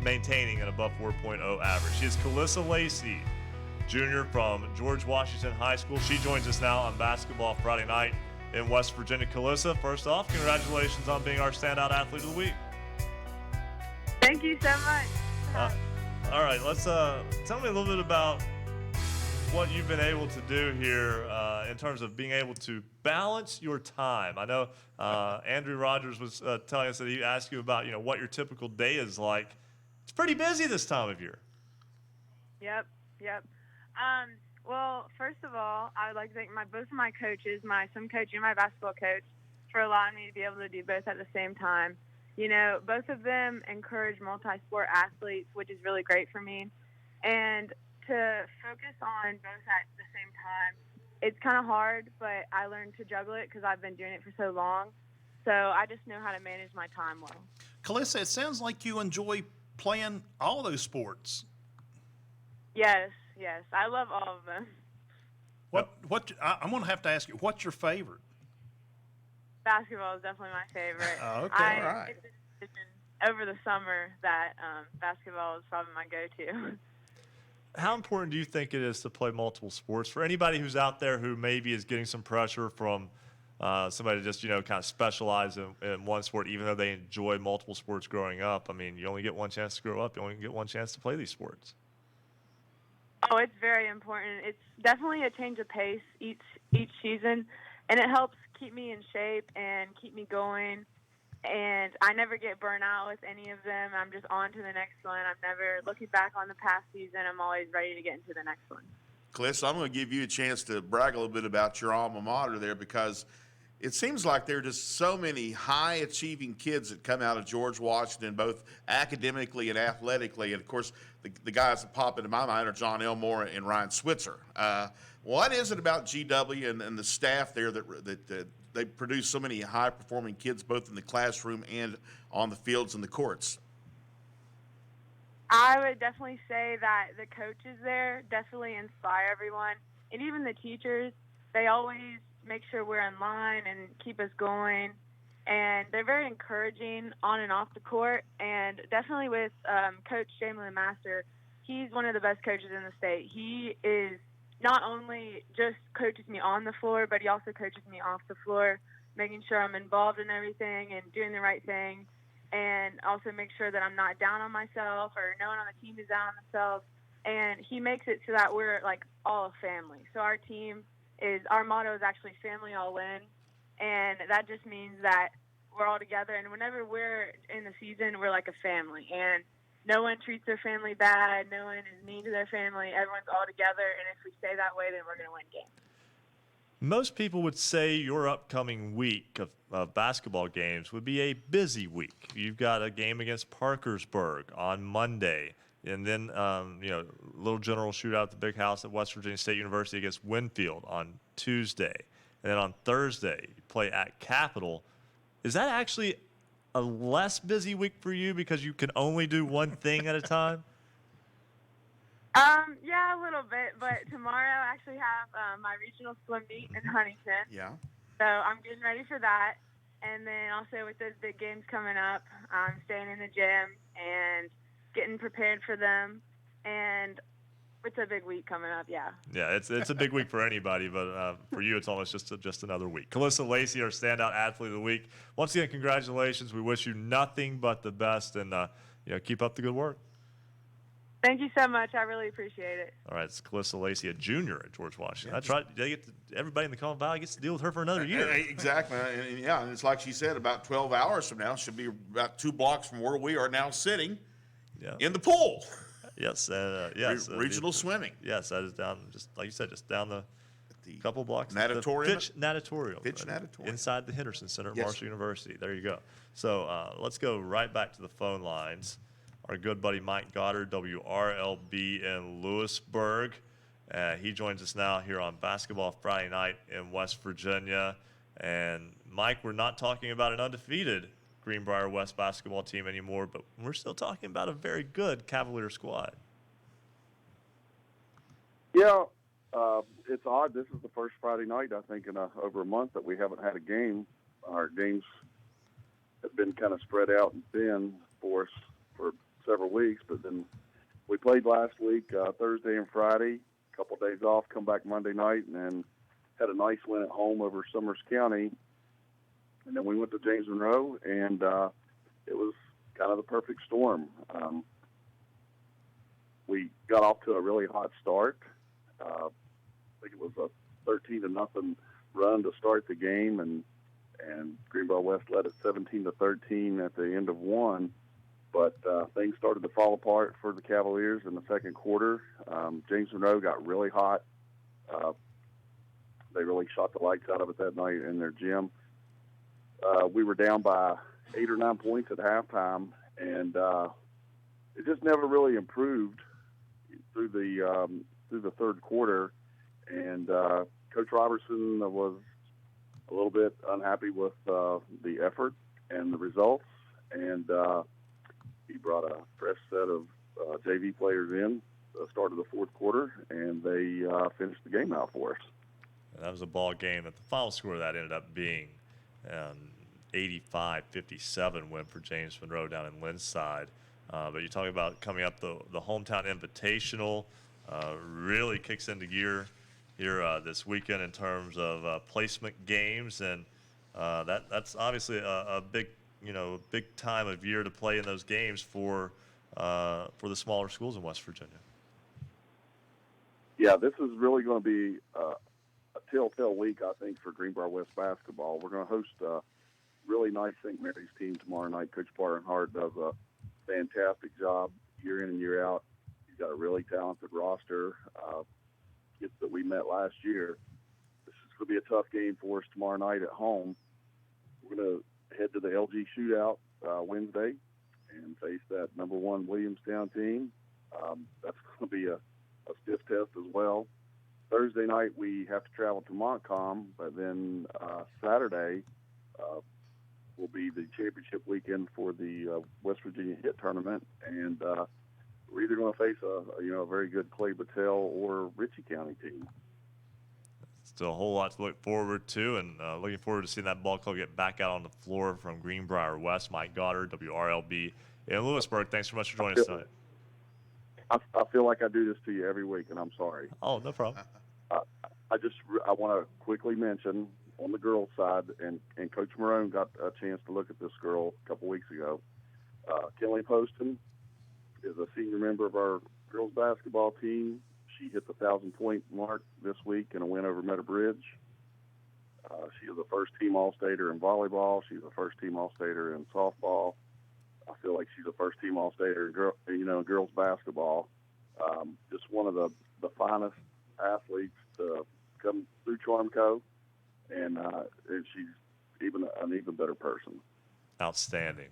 maintaining an above 4.0 average. She is Calissa Lacey, junior from George Washington High School. She joins us now on Basketball Friday Night in West Virginia. Calissa, first off, congratulations on being our standout athlete of the week. Thank you so much. All right, let's tell me a little bit about what you've been able to do here in terms of being able to balance your time. I know Andrew Rogers was telling us that he asked you about, what your typical day is like. It's pretty busy this time of year. Yep. Well, first of all, I would like to thank both of my coaches, my swim coach and my basketball coach, for allowing me to be able to do both at the same time. Both of them encourage multi-sport athletes, which is really great for me. And to focus on both at the same time, it's kind of hard, but I learned to juggle it because I've been doing it for so long. So I just know how to manage my time well. Calissa, it sounds like you enjoy playing all those sports. Yes, I love all of them. I'm going to have to ask you, what's your favorite? Basketball is definitely my favorite. Oh, okay, all right. Made the decision over the summer that basketball is probably my go-to. How important do you think it is to play multiple sports for anybody who's out there who maybe is getting some pressure from somebody to just, kind of specialize in one sport, even though they enjoy multiple sports growing up? I mean, you only get one chance to grow up. You only get one chance to play these sports. Oh, it's very important. It's definitely a change of pace each season, and it helps keep me in shape and keep me going. And I never get burnt out with any of them. I'm just on to the next one. I'm never looking back on the past season. I'm always ready to get into the next one. Cliff, I'm going to give you a chance to brag a little bit about your alma mater there, because it seems like there are just so many high-achieving kids that come out of George Washington, both academically and athletically. And, of course, the guys that pop into my mind are John Elmore and Ryan Switzer. What is it about GW and the staff there that they produce so many high-performing kids, both in the classroom and on the fields and the courts? I would definitely say that the coaches there definitely inspire everyone. And even the teachers, they always make sure we're in line and keep us going. And they're very encouraging on and off the court. And definitely with Coach Jamelin Master, he's one of the best coaches in the state. He is not only just coaches me on the floor, but he also coaches me off the floor, making sure I'm involved in everything and doing the right thing, and also make sure that I'm not down on myself or no one on the team is down on themselves. And he makes it so that we're like all a family. So our motto is actually family all in, and that just means that we're all together. And whenever we're in the season, we're like a family, and no one treats their family bad. No one is mean to their family. Everyone's all together, and if we stay that way, then we're going to win games. Most people would say your upcoming week of basketball games would be a busy week. You've got a game against Parkersburg on Monday, and then little general shootout at the Big House at West Virginia State University against Winfield on Tuesday. And then on Thursday, you play at Capital. Is that actually a less busy week for you because you can only do one thing at a time? Yeah, a little bit, but tomorrow I actually have my regional swim meet in Huntington. Yeah. So I'm getting ready for that. And then also with those big games coming up, I'm staying in the gym and getting prepared for them. And it's a big week coming up, yeah. Yeah, it's a big week for anybody, but for you, it's almost just another week. Calissa Lacey, our standout athlete of the week. Once again, congratulations. We wish you nothing but the best, and keep up the good work. Thank you so much. I really appreciate it. All right, it's Calissa Lacey, a junior at George Washington. That's right. Everybody in the Collin Valley gets to deal with her for another year. Exactly. And it's like she said, about 12 hours from now, she'll be about 2 blocks from where we are now sitting in the pool. Yes, yes. Regional swimming. Yes, that is down, just like you said, just down the couple blocks. Natatorium? Pitch Natatorium. Inside the Henderson Center at Marshall University. There you go. So let's go right back to the phone lines. Our good buddy Mike Goddard, WRLB in Lewisburg. He joins us now here on Basketball Friday Night in West Virginia. And Mike, we're not talking about an undefeated Greenbrier West basketball team anymore, but we're still talking about a very good Cavalier squad. Yeah, it's odd. This is the first Friday night, I think, in over a month that we haven't had a game. Our games have been kind of spread out and thin for us for several weeks, but then we played last week, Thursday and Friday, a couple days off, come back Monday night, and then had a nice win at home over Summers County. And then we went to James Monroe, and it was kind of the perfect storm. We got off to a really hot start, think it was a 13-0 run to start the game, and Greenbrier West led it 17-13 at the end of one. But things started to fall apart for the Cavaliers in the second quarter. James Monroe got really hot. They really shot the lights out of it that night in their gym. We were down by 8 or 9 points at halftime, and it just never really improved through the third quarter. And Coach Robertson was a little bit unhappy with the effort and the results, and he brought a fresh set of JV players in the start of the fourth quarter, and they finished the game out for us. And that was a ball game that the final score of that ended up being 85-57 win for James Monroe down in Lynn's side. But you're talking about coming up the hometown invitational, really kicks into gear here this weekend in terms of placement games, and that's obviously a big time of year to play in those games for the smaller schools in West Virginia. Yeah, this is really going to be a telltale week, I think, for Greenbrier West basketball. We're going to host a really nice St. Mary's team tomorrow night. Coach Barnhart does a fantastic job year in and year out. He's got a really talented roster. Kids that we met last year. This is going to be a tough game for us tomorrow night at home. We're going to head to the LG shootout Wednesday and face that number 1 Williamstown team. That's going to be a stiff test as well. Thursday night we have to travel to Montcalm, but then Saturday will be the championship weekend for the West Virginia Hit Tournament, and we're either going to face a very good Clay Battelle or Ritchie County team. Still a whole lot to look forward to, and looking forward to seeing that ball club get back out on the floor from Greenbrier West. Mike Goddard, WRLB in Lewisburg. Thanks so much for joining us tonight. I feel like I do this to you every week, and I'm sorry. Oh, no problem. I want to quickly mention on the girls' side, and Coach Morrone got a chance to look at this girl a couple weeks ago. Kelly Poston is a senior member of our girls' basketball team. She hit the 1,000-point mark this week in a win over Meadow Bridge. She is a first-team All-Stater in volleyball. She's a first-team All-Stater in softball. I feel like she's a first-team All-Stater in girls basketball. Just one of the finest athletes to come through Charmco, and she's an even better person. Outstanding.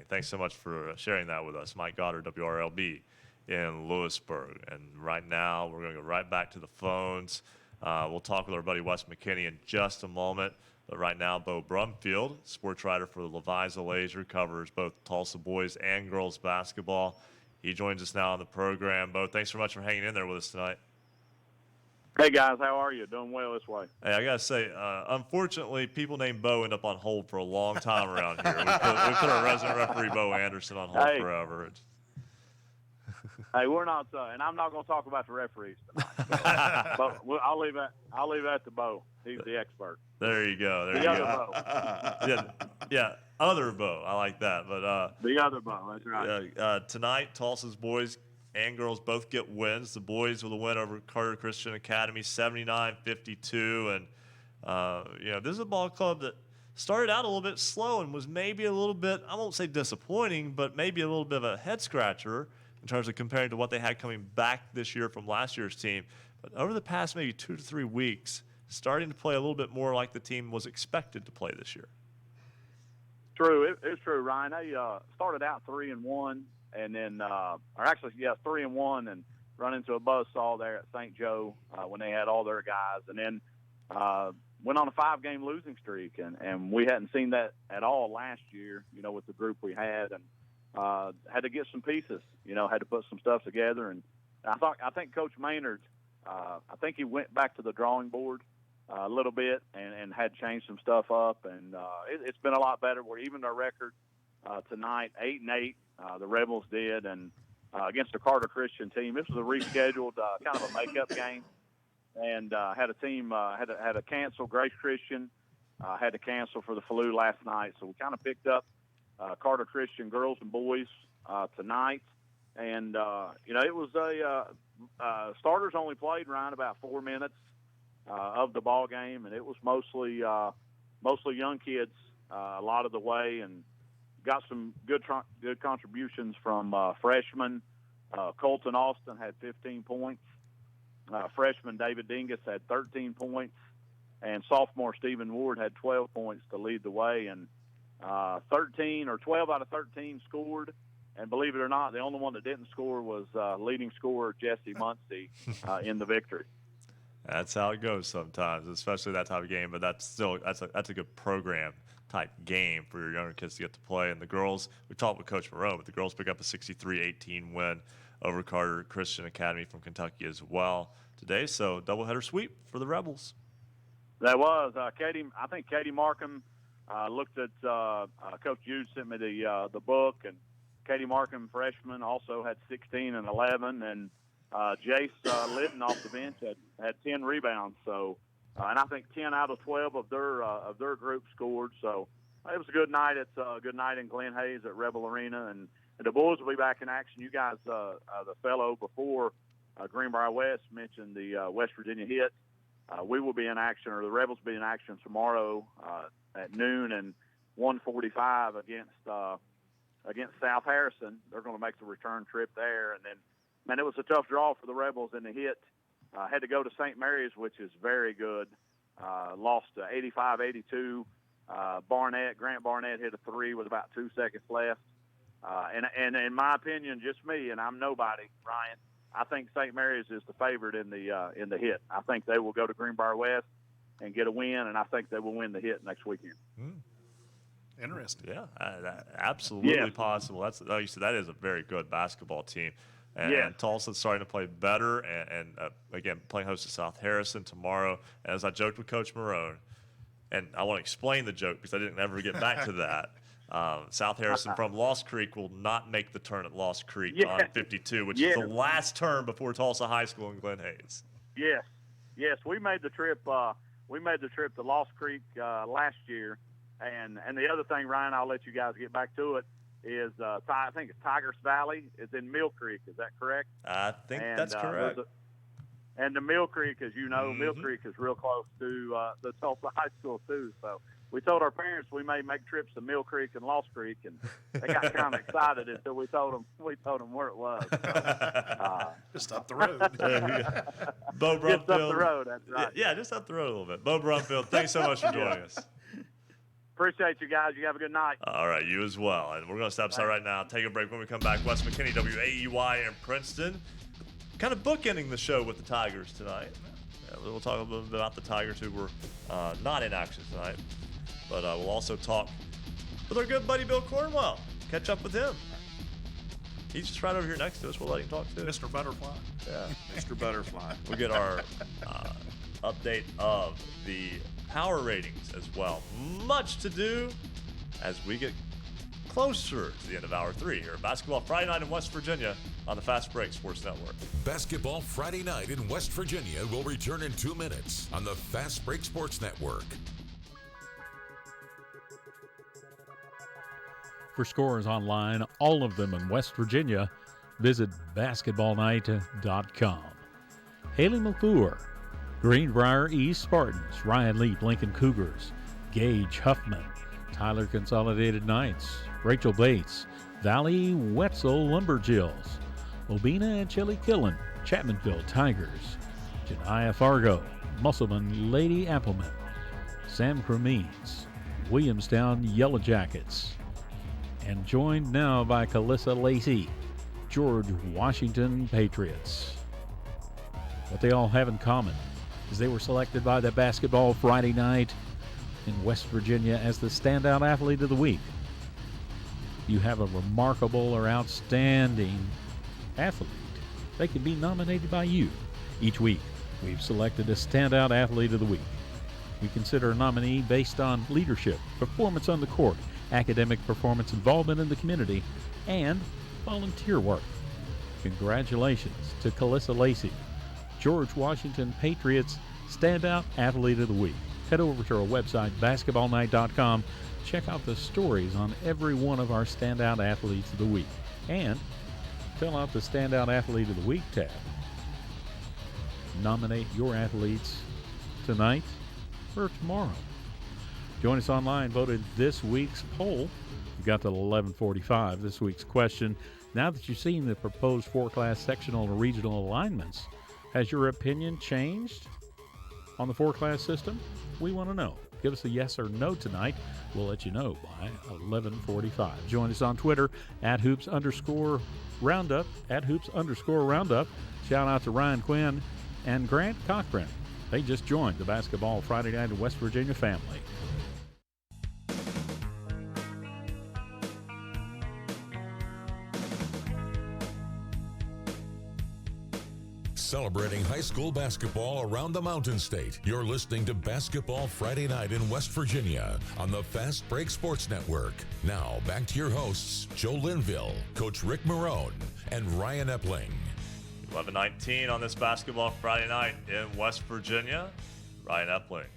Thanks so much for sharing that with us. Mike Goddard, WRLB in Lewisburg. And right now, we're going to go right back to the phones. We'll talk with our buddy Wes McKinney in just a moment. But right now, Bo Brumfield, sports writer for the Leviza Laser, covers both Tulsa boys and girls basketball. He joins us now on the program. Bo, thanks so much for hanging in there with us tonight. Hey, guys, how are you? Doing well this way. Hey, I got to say, unfortunately, people named Bo end up on hold for a long time around here. We put our resident referee, Bo Anderson, on hold forever. Hey, we're not, and I'm not going to talk about the referees tonight. But I'll leave that to Bo. He's the expert. There you go. The other Bo. Yeah, other Bo. I like that. But the other Bo. That's right. Tonight, Tulsa's boys and girls both get wins. The boys with a win over Carter Christian Academy, 79-52, and this is a ball club that started out a little bit slow and was maybe a little bit, I won't say disappointing, but maybe a little bit of a head scratcher in terms of comparing to what they had coming back this year from last year's team. But over the past maybe 2 to 3 weeks, starting to play a little bit more like the team was expected to play this year. True. It's true, Ryan. They started out 3-1, and then, 3-1, and run into a buzzsaw there at St. Joe when they had all their guys, and then went on a 5-game losing streak, and we hadn't seen that at all last year, with the group we had, and had to get some pieces, had to put some stuff together. And I think Coach Maynard, I think he went back to the drawing board a little bit and had changed some stuff up. And it's been a lot better. We're evened our record tonight, 8-8. The Rebels did, and against the Carter Christian team. This was a rescheduled kind of a makeup game, and had a team had to cancel. Grace Christian had to cancel for the flu last night, so we kind of picked up Carter Christian girls and boys tonight, and it was a starters only played, Ryan, about 4 minutes. of the ball game, and it was mostly young kids a lot of the way, and got some good contributions from freshmen. Colton Austin had 15 points. Freshman David Dingus had 13 points, and sophomore Stephen Ward had 12 points to lead the way. And 12 out of 13 scored. And believe it or not, the only one that didn't score was leading scorer Jesse Muncie in the victory. That's how it goes sometimes, especially that type of game. But that's a good program type game for your younger kids to get to play. And the girls, we talked with Coach Morrone, but the girls pick up a 63-18 win over Carter Christian Academy from Kentucky as well today. So doubleheader sweep for the Rebels. That was Katie. I think Katie Markham looked at Coach Jude sent me the book, and Katie Markham, freshman, also had 16 and 11, and Jace Litton off the bench had 10 rebounds. So, and I think 10 out of 12 of their group scored. So it was a good night. It's a good night in Glen Hayes at Rebel Arena, and the boys will be back in action. You guys, the fellow before Greenbrier West mentioned the West Virginia hit. We will be in action, or the Rebels will be in action tomorrow at noon and 1:45 against South Harrison. They're going to make the return trip there. And then, man, it was a tough draw for the Rebels in the hit. Had to go to St. Mary's, which is very good. Lost 85-82. Grant Barnett hit a three with about 2 seconds left. And in my opinion, just me, and I'm nobody, Ryan, I think St. Mary's is the favorite in the hit. I think they will go to Greenbrier West and get a win, and I think they will win the hit next weekend. Interesting. Yeah, absolutely possible. That's like you said, that is a very good basketball team. And Tulsa's starting to play better, and again, playing host to South Harrison tomorrow. And as I joked with Coach Morrone, and I want to explain the joke because I didn't ever get back to that. South Harrison from Lost Creek will not make the turn at Lost Creek on 52, which is the last turn before Tulsa High School in Glen Hayes. Yes, we made the trip. We made the trip to Lost Creek last year, and the other thing, Ryan, I'll let you guys get back to it. Is I think it's Tigers Valley is in Mill Creek. Is that correct? I think that's correct. And the Mill Creek, as you know, Mill Creek is real close to the Tulsa High School too. So we told our parents we may make trips to Mill Creek and Lost Creek, and they got kind of excited until we told them where it was. So, just up the road. Bo Brumfield. Just up the road. That's right. Yeah, just up the road a little bit. Bo Brumfield, thanks so much for joining us. Appreciate you guys. You have a good night. All right, you as well. And we're going to step aside right now, take a break. When we come back, West McKinney, WAEY in Princeton. Kind of bookending the show with the Tigers tonight. We'll talk a little bit about the Tigers who were not in action tonight. But we'll also talk with our good buddy Bill Cornwell. Catch up with him. He's just right over here next to us. We'll let him talk too. Mr. Butterfly. Yeah. Mr. Butterfly. We'll get our update of the power ratings as well. Much to do as we get closer to the end of Hour 3 here. Basketball Friday night in West Virginia on the Fast Break Sports Network. Basketball Friday night in West Virginia will return in 2 minutes on the Fast Break Sports Network. For scores online, all of them in West Virginia, visit basketballnight.com. Haley McClure, Greenbrier East Spartans, Ryan Leap Lincoln Cougars, Gage Huffman, Tyler Consolidated Knights, Rachel Bates, Valley Wetzel Lumberjills, Obina and Chili Killen, Chapmanville Tigers, Janaya Fargo, Musselman Lady Appleman, Sam Cremines, Williamstown Yellow Jackets, and joined now by Calissa Lacey, George Washington Patriots. What they all have in common is they were selected by the Basketball Friday night in West Virginia as the standout athlete of the week. You have a remarkable or outstanding athlete, they can be nominated by you. Each week, we've selected a standout athlete of the week. We consider a nominee based on leadership, performance on the court, academic performance, involvement in the community, and volunteer work. Congratulations to Calissa Lacey, George Washington Patriots Standout Athlete of the Week. Head over to our website, basketballnight.com. Check out the stories on every one of our Standout Athletes of the Week. And fill out the Standout Athlete of the Week tab. Nominate your athletes to tonight or tomorrow? Join us online. Voted this week's poll. We got to 11:45. This week's question. Now that you've seen the proposed 4-class sectional and regional alignments, has your opinion changed on the 4-class system? We want to know. Give us a yes or no tonight. We'll let you know by 11:45. Join us on Twitter at @hoops_roundup, @hoops_roundup. Shout out to Ryan Quinn and Grant Cochran. They just joined the Basketball Friday Night in West Virginia family. Celebrating high school basketball around the Mountain State. You're listening to Basketball Friday Night in West Virginia on the Fast Break Sports Network. Now, back to your hosts, Joe Linville, Coach Rick Morrone, and Ryan Epling. 11:19 on this Basketball Friday Night in West Virginia. Ryan Epling,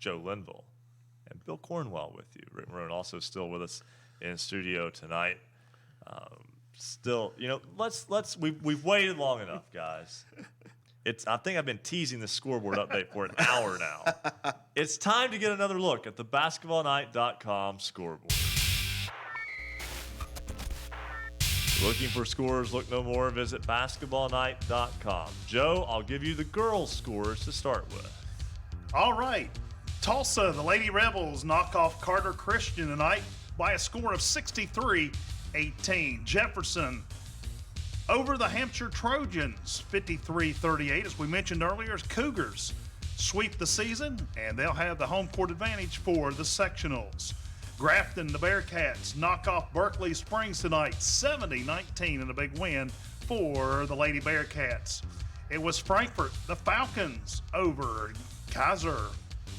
Joe Linville, and Bill Cornwell with you. Rick Morrone also still with us in studio tonight. Still, we've waited long enough, guys. I think I've been teasing the scoreboard update for an hour now. It's time to get another look at the basketballnight.com scoreboard. Looking for scores, look no more. Visit basketballnight.com. Joe, I'll give you the girls' scores to start with. All right. Tulsa, the Lady Rebels knock off Carter Christian tonight by a score of 63-18. Jefferson over the Hampshire Trojans, 53-38. As we mentioned earlier, Cougars sweep the season, and they'll have the home court advantage for the sectionals. Grafton, the Bearcats, knock off Berkeley Springs tonight, 70-19 in a big win for the Lady Bearcats. It was Frankfort, the Falcons, over Kaiser,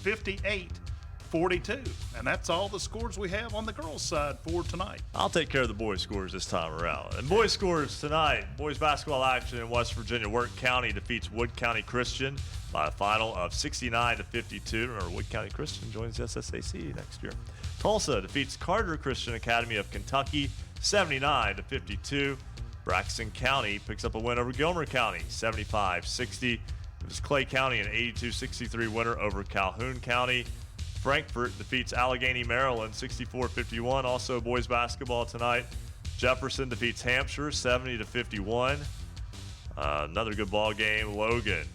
58-42. And that's all the scores we have on the girls' side for tonight. I'll take care of the boys' scores this time around. And boys' scores tonight, boys basketball action in West Virginia. Work County defeats Wood County Christian by a final of 69-52. Remember, Wood County Christian joins the SSAC next year. Tulsa defeats Carter Christian Academy of Kentucky 79-52. Braxton County picks up a win over Gilmer County 75-60. It was Clay County an 82-63 winner over Calhoun County. Frankfort defeats Allegheny, Maryland 64-51. Also boys basketball tonight. Jefferson defeats Hampshire 70-51. Another good ball game. Logan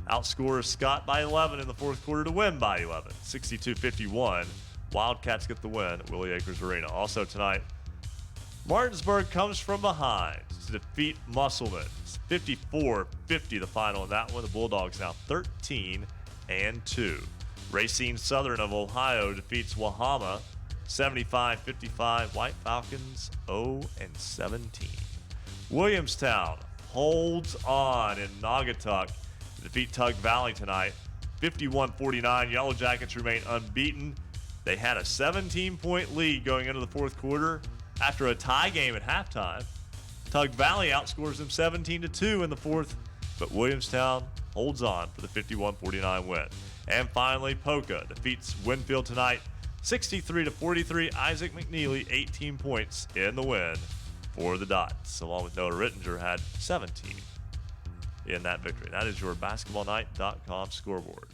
outscores Scott by 11 in the fourth quarter to win by 11, 62-51. Wildcats get the win at Willie Acres Arena. Also tonight, Martinsburg comes from behind to defeat Musselman. 54-50 the final in that one. The Bulldogs now 13-2. Racine Southern of Ohio defeats Wahama 75-55. White Falcons 0-17. Williamstown holds on in Naugatuck to defeat Tug Valley tonight 51-49. Yellow Jackets remain unbeaten. They had a 17-point lead going into the fourth quarter after a tie game at halftime. Tug Valley outscores them 17-2 in the fourth, but Williamstown holds on for the 51-49 win. And finally, Polka defeats Winfield tonight 63-43. Isaac McNeely 18 points in the win for the Dots, along with Noah Rittinger had 17 in that victory. That is your basketballnight.com scoreboard.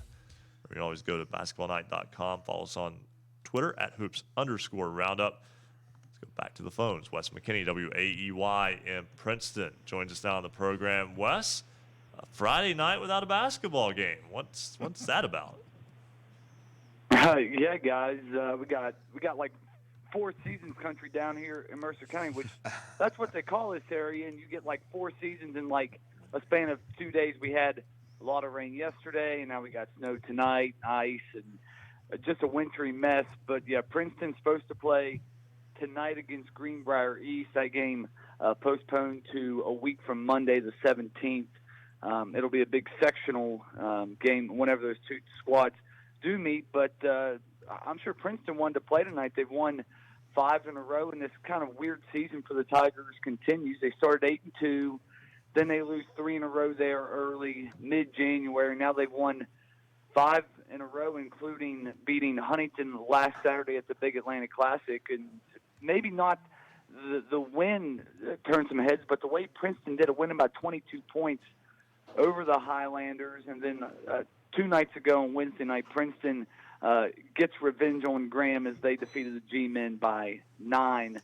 You can always go to basketballnight.com. Follow us on Twitter at @hoops_roundup. Let's go back to the phones. Wes McKinney, WAEY in Princeton, joins us now on the program. Wes, a Friday night without a basketball game. What's that about? Yeah, guys, we got like four seasons country down here in Mercer County, which that's what they call this area, and you get like four seasons in like a span of 2 days. We had a lot of rain yesterday, and now we got snow tonight, ice, and just a wintry mess. But yeah, Princeton's supposed to play tonight against Greenbrier East. That game postponed to a week from Monday the 17th. It'll be a big sectional game whenever those two squads do meet. But I'm sure Princeton wanted to play tonight. They've won 5 in a row, and this kind of weird season for the Tigers continues. They started 8-2, then they lose 3 in a row there early, mid-January. Now they've won 5 in a row, including beating Huntington last Saturday at the Big Atlantic Classic. And maybe not the win turned some heads, but the way Princeton did it, winning by 22 points over the Highlanders. And then 2 nights ago on Wednesday night, Princeton gets revenge on Graham as they defeated the G-men by 9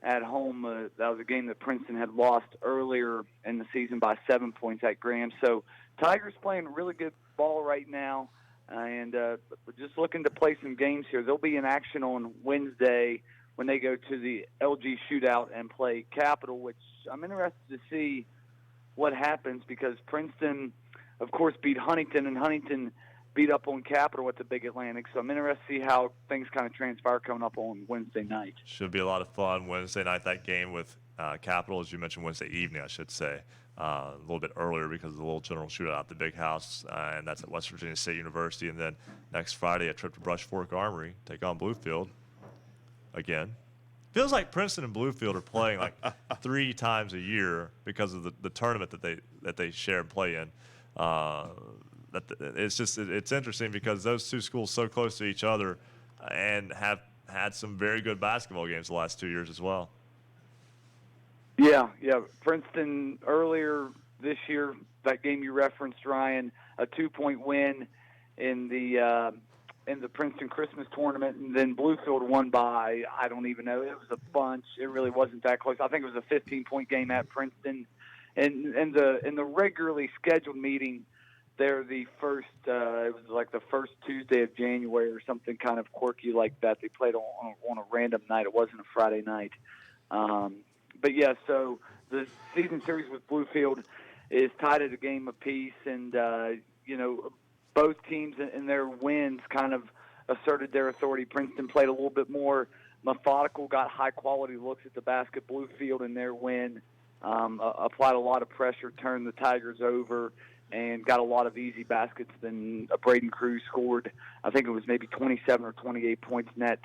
at home. That was a game that Princeton had lost earlier in the season by 7 points at Graham. So Tigers playing really good ball right now, and just looking to play some games here. They'll be in action on Wednesday when they go to the LG Shootout and play Capital, which I'm interested to see what happens because Princeton, of course, beat Huntington, and Huntington beat up on Capital at the Big Atlantic. So I'm interested to see how things kind of transpire coming up on Wednesday night. Should be a lot of fun Wednesday night, that game with Capital, as you mentioned, Wednesday evening, I should say. A little bit earlier because of the little general shootout at the Big House, and that's at West Virginia State University. And then next Friday, a trip to Brush Fork Armory, take on Bluefield again. Feels like Princeton and Bluefield are playing like 3 times a year because of the tournament that they share and play in. It's interesting because those 2 schools so close to each other and have had some very good basketball games the last 2 years as well. Yeah. Princeton earlier this year, that game you referenced, Ryan, a 2-point win in the Princeton Christmas tournament, and then Bluefield won by, I don't even know, it was a bunch. It really wasn't that close. I think it was a 15-point game at Princeton. And in the regularly scheduled meeting, they're the first, it was like the first Tuesday of January or something kind of quirky like that. They played on a random night. It wasn't a Friday night. But yeah, so the season series with Bluefield is tied at a game apiece, and both teams in their wins kind of asserted their authority. Princeton played a little bit more methodical, got high-quality looks at the basket. Bluefield in their win applied a lot of pressure, turned the Tigers over, and got a lot of easy baskets. Then Braden Cruz scored, I think it was maybe 27 or 28 points net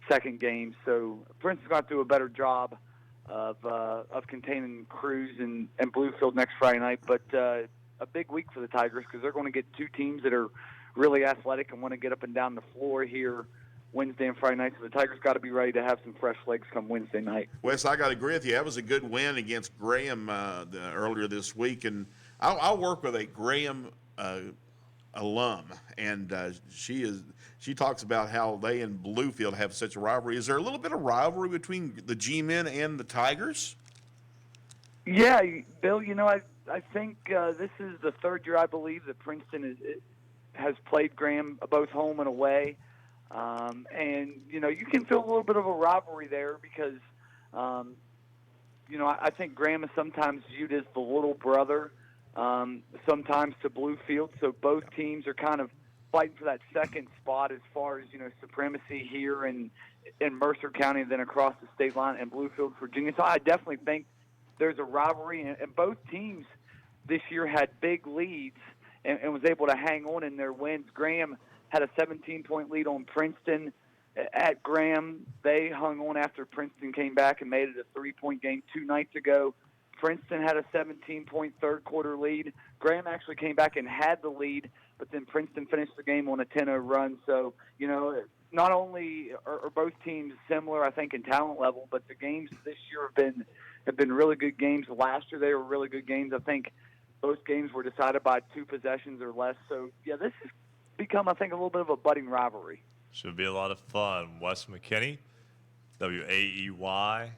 second game. So Princeton's got to do a better job of containing Cruz and Bluefield next Friday night. But a big week for the Tigers because they're going to get 2 teams that are really athletic and want to get up and down the floor here Wednesday and Friday night. So the Tigers got to be ready to have some fresh legs come Wednesday night. Wes, I got to agree with you. That was a good win against Graham earlier this week. And I work with a Graham alum, and she talks about how they and Bluefield have such a rivalry. Is there a little bit of rivalry between the G-men and the Tigers? Yeah, Bill, I think this is the 3rd year, I believe, that Princeton has played Graham both home and away. And, you can feel a little bit of a rivalry there because, I think Graham is sometimes viewed as the little brother, sometimes to Bluefield. So both teams are kind of fighting for that second spot as far as, supremacy here in Mercer County and then across the state line in Bluefield, Virginia. So I definitely think there's a rivalry, and both teams this year had big leads and was able to hang on in their wins. Graham had a 17-point lead on Princeton at Graham. They hung on after Princeton came back and made it a 3-point game 2 nights ago. Princeton had a 17-point third-quarter lead. Graham actually came back and had the lead, but then Princeton finished the game on a 10-0 run. So, not only are both teams similar, I think, in talent level, but the games this year have been really good games. Last year they were really good games. I think both games were decided by 2 possessions or less. So, yeah, this has become, I think, a little bit of a budding rivalry. Should be a lot of fun. Wes McKinney, WAEY.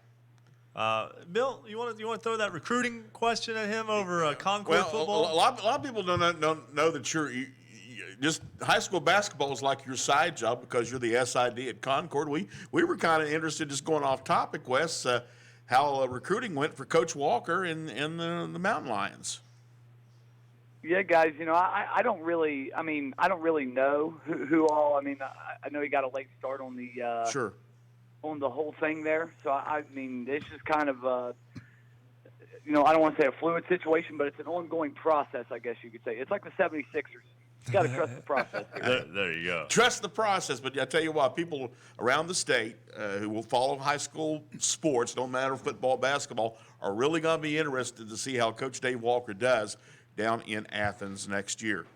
Bill, you want to throw that recruiting question at him over Concord football? A lot of people don't know that you just high school basketball is like your side job because you're the SID at Concord. We were kind of interested, just going off topic, Wes, how recruiting went for Coach Walker in the Mountain Lions. Yeah, guys, I don't really know who all. I know he got a late start on the sure on the whole thing there. So it's just kind of I don't want to say a fluid situation, but it's an ongoing process, I guess you could say. It's like the 76ers. You got to trust the process. There you go. Trust the process, but I tell you what, people around the state who will follow high school sports, don't matter football, basketball, are really going to be interested to see how Coach Dave Walker does down in Athens next year.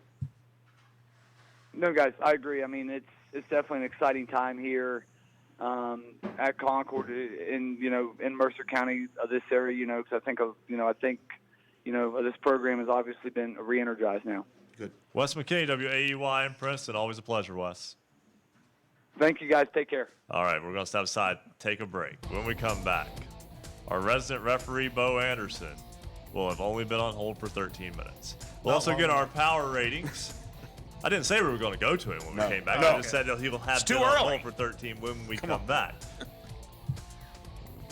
No, guys, I agree. It's definitely an exciting time here at Concord in Mercer County, this area. Because I think this program has obviously been re-energized now. Good. Wes McKinney, WAEY in Princeton. Always a pleasure, Wes. Thank you, guys. Take care. All right, we're going to step aside, take a break. When we come back, our resident referee, Bo Anderson, will have only been on hold for 13 minutes. We'll also get our power ratings. I didn't say we were going to go to it when we came back. I just said that he will have been on hold for 13 when we come back.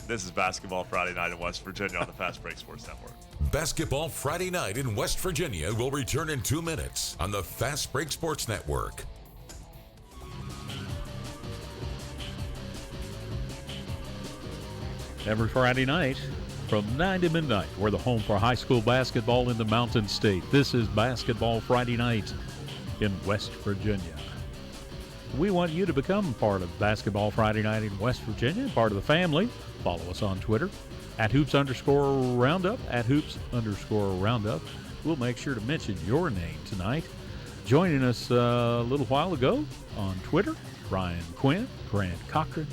This is Basketball Friday Night in West Virginia on the Fast Break Sports Network. Basketball Friday Night in West Virginia will return in 2 minutes on the Fast Break Sports Network. Every Friday night from 9 to midnight, we're the home for high school basketball in the Mountain State. This is Basketball Friday Night in West Virginia. We want you to become part of Basketball Friday Night in West Virginia, part of the family. Follow us on Twitter at @hoops_roundup, @hoops_roundup. We'll make sure to mention your name tonight. Joining us a little while ago on Twitter, Ryan Quinn, Grant Cochran,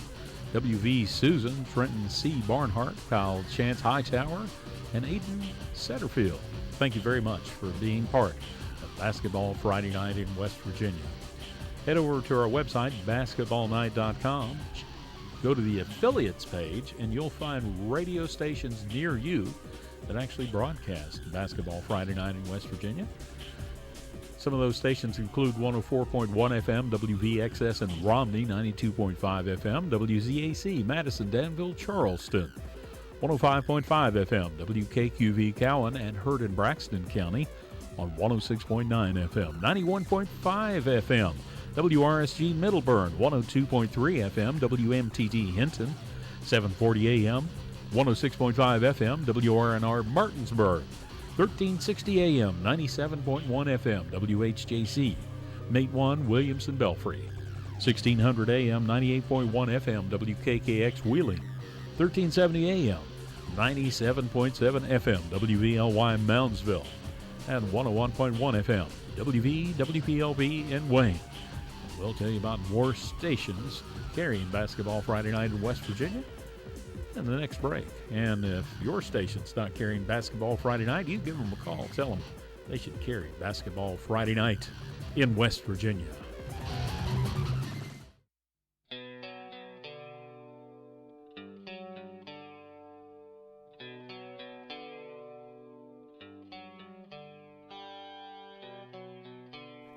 WV Susan, Trenton C. Barnhart, Kyle Chance Hightower, and Aiden Setterfield. Thank you very much for being part of Basketball Friday Night in West Virginia. Head over to our website, basketballnight.com. Go to the affiliates page, and you'll find radio stations near you that actually broadcast Basketball Friday Night in West Virginia. Some of those stations include 104.1 FM, WVXS in Romney, 92.5 FM, WZAC, Madison, Danville, Charleston, 105.5 FM, WKQV Cowan, and heard in Braxton County on 106.9 FM, 91.5 FM, WRSG Middleburn, 102.3 FM, WMTD Hinton, 740 AM, 106.5 FM, WRNR Martinsburg, 1360 AM, 97.1 FM, WHJC, Mate 1, Williamson Belfry, 1600 AM, 98.1 FM, WKKX Wheeling, 1370 AM, 97.7 FM, WVLY Moundsville, and 101.1 FM, WVWPLB in Wayne. We'll tell you about more stations carrying Basketball Friday Night in West Virginia in the next break. And if your station's not carrying Basketball Friday Night, you give them a call. Tell them they should carry Basketball Friday Night in West Virginia.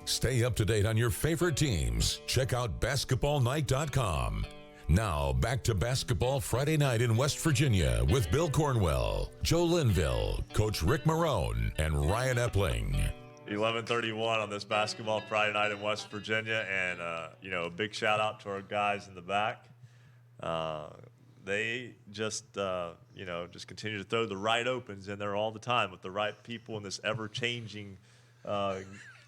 Stay up to date on your favorite teams. Check out basketballnight.com. Now, back to Basketball Friday Night in West Virginia with Bill Cornwell, Joe Linville, Coach Rick Morrone, and Ryan Epling. 11:31 on this Basketball Friday Night in West Virginia, and a big shout out to our guys in the back. They just continue to throw the right opens in there all the time with the right people in this ever-changing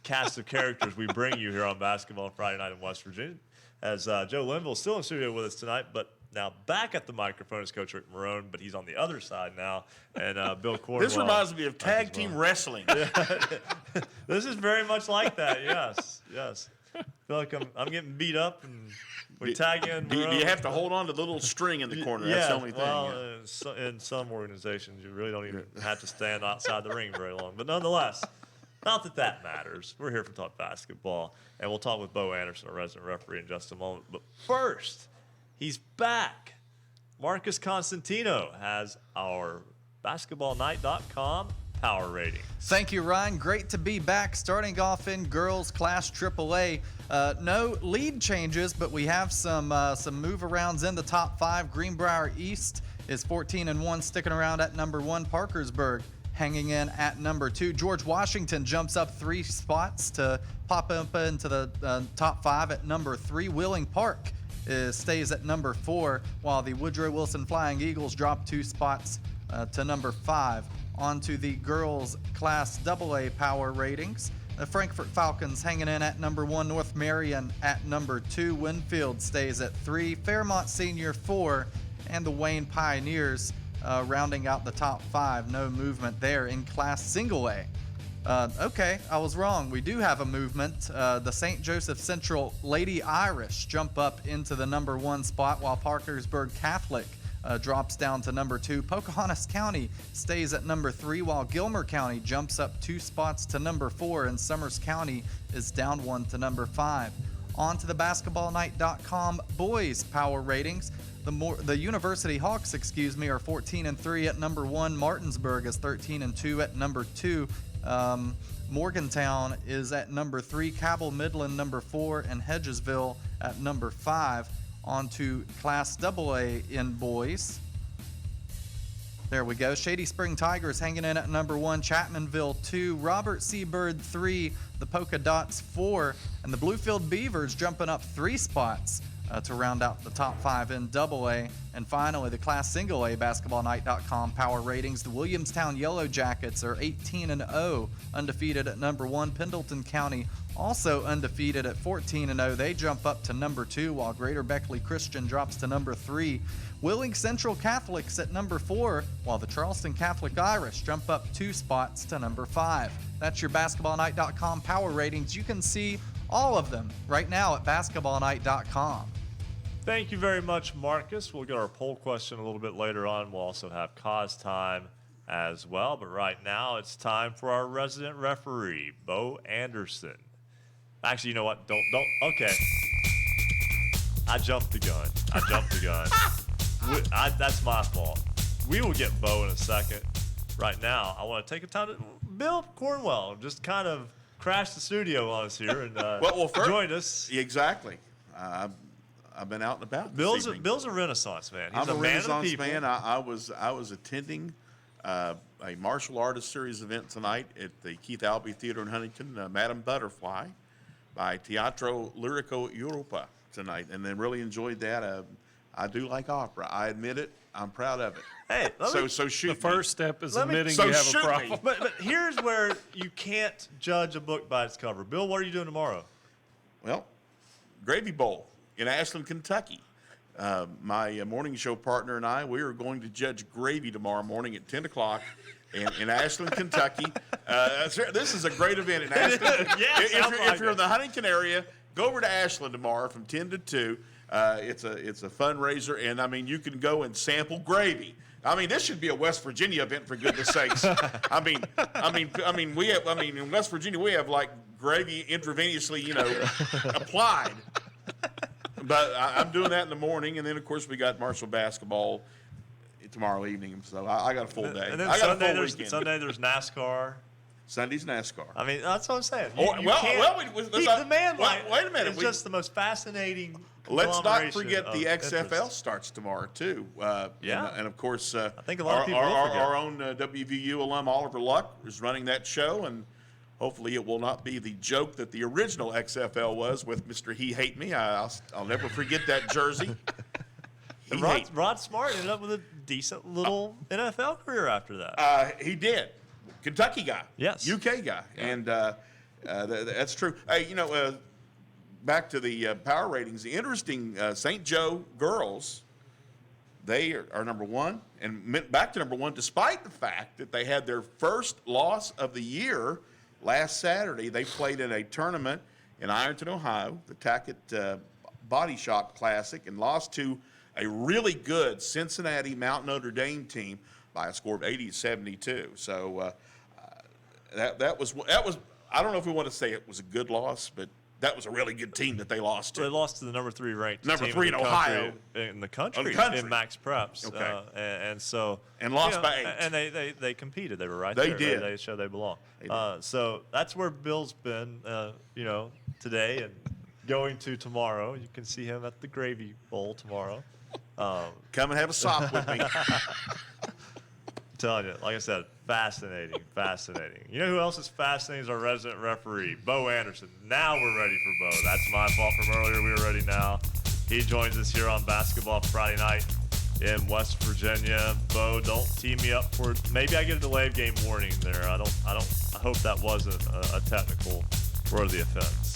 cast of characters we bring you here on Basketball Friday Night in West Virginia. As Joe Linville is still in studio with us tonight, but now back at the microphone is Coach Rick Morrone, but he's on the other side now, and Bill Cornwell. This reminds me of tag team wrestling. This is very much like that, yes. I feel like I'm getting beat up, and we tag in. Do you have to hold on to the little string in the corner? That's the only thing. Well, in some organizations, you really don't even have to stand outside the ring very long. But nonetheless, not that matters. We're here to talk basketball, and we'll talk with Bo Anderson, our resident referee, in just a moment. But first, he's back. Marcus Constantino has our basketballnight.com power rating. Thank you, Ryan. Great to be back. Starting off in girls class AAA. No lead changes, but we have some move-arounds in the top 5. Greenbrier East is 14-1, sticking around at number 1. Parkersburg hanging in at number 2. George Washington jumps up 3 spots to pop up into the top 5 at number 3. Wheeling Park stays at number 4, while the Woodrow Wilson Flying Eagles drop 2 spots to number 5. On to the girls class AA power ratings. The Frankfort Falcons hanging in at number 1. North Marion at number 2. Winfield stays at 3. Fairmont Senior 4. And the Wayne Pioneers rounding out the top 5. No movement there in class single A. Okay, I was wrong. We do have a movement. The St. Joseph Central Lady Irish jump up into the number 1 spot, while Parkersburg Catholic drops down to number 2. Pocahontas County stays at number 3, while Gilmer County jumps up 2 spots to number 4, and Summers County is down 1 to number 5. On to the basketballnight.com boys power ratings. The University Hawks, are 14-3 at number 1. Martinsburg is 13-2 at number 2. Morgantown is at number 3. Cabell Midland number 4, and Hedgesville at number 5. On to Class AA in boys. There we go. Shady Spring Tigers hanging in at number 1. Chapmanville 2. Robert C. Byrd 3. The Polka Dots 4. And the Bluefield Beavers jumping up 3 spots to round out the top 5 in AA. And finally, the Class Single A basketballnight.com power ratings. The Williamstown Yellow Jackets are 18-0, undefeated at number 1. Pendleton County also undefeated at 14-0. They jump up to number 2, while Greater Beckley Christian drops to number 3. Wheeling Central Catholics at number 4, while the Charleston Catholic Irish jump up 2 spots to number 5. That's your basketballnight.com power ratings. You can see all of them right now at basketballnight.com. Thank you very much, Marcus. We'll get our poll question a little bit later on. We'll also have cause time as well. But right now, it's time for our resident referee, Bo Anderson. Actually, you know what? Don't. Okay. I jumped the gun. That's my fault. We will get Bo in a second. Right now, I want to take a time to Bill Cornwell just kind of crashed the studio on us here and joined us. Exactly. I've been out and about. Bill's a Renaissance man. He's I'm a man Renaissance of the people. man. I was attending a martial artist series event tonight at the Keith Albee Theater in Huntington, Madame Butterfly, by Teatro Lirico Europa tonight, and then really enjoyed that. I do like opera. I admit it. I'm proud of it. Hey, so shoot. The first step is admitting you have shoot a problem. But here's where you can't judge a book by its cover. Bill, what are you doing tomorrow? Well, Gravy Bowl in Ashland, Kentucky. My morning show partner and I, we are going to judge gravy tomorrow morning at 10 o'clock in Ashland, Kentucky. This is a great event in Ashland. Yes, if you're in the Huntington area, go over to Ashland tomorrow from 10 to 2. It's a fundraiser, and I mean you can go and sample gravy. I mean, this should be a West Virginia event, for goodness sakes. I mean, in West Virginia we have like gravy intravenously, applied. But I'm doing that in the morning, and then of course we got Marshall basketball tomorrow evening. So I got a full day. And then I got Sunday, a full weekend. Sunday there's NASCAR. Sunday's NASCAR. I mean, that's what I'm saying. Wait a minute. It's just the most fascinating. Let's not forget of the XFL interest. starts tomorrow too. And of course, I think a lot of people will forget. Our own WVU alum Oliver Luck is running that show, and hopefully it will not be the joke that the original XFL was with Mr. He Hate Me. I'll never forget that jersey. Rod Smart ended up with a decent little NFL career after that. He did. Kentucky guy. Yes. UK guy. Yeah. And that's true. Hey, back to the power ratings. The interesting St. Joe girls, they are number 1 and back to number 1 despite the fact that they had their first loss of the year last Saturday. They played in a tournament in Ironton, Ohio, the Tackett Body Shop Classic, and lost to a really good Cincinnati Mount Notre Dame team by a score of 80-72. So that was I don't know if we want to say it was a good loss, but that was a really good team that they lost to. They lost to the number 3 ranked number team 3 in Ohio in the country in Max Preps. Okay. And lost by 8. And they competed. They were right they there. Did. They showed they belong. So that's where Bill's been, today and going to tomorrow. You can see him at the Gravy Bowl tomorrow. Come and have a sop with me. I'm telling you, like I said, fascinating. You know who else is fascinating is our resident referee, Bo Anderson. Now we're ready for Bo. That's my fault from earlier. We were ready now. He joins us here on Basketball Friday Night in West Virginia. Bo, don't tee me up for maybe I get a delayed game warning there. I hope that wasn't a technical for the offense.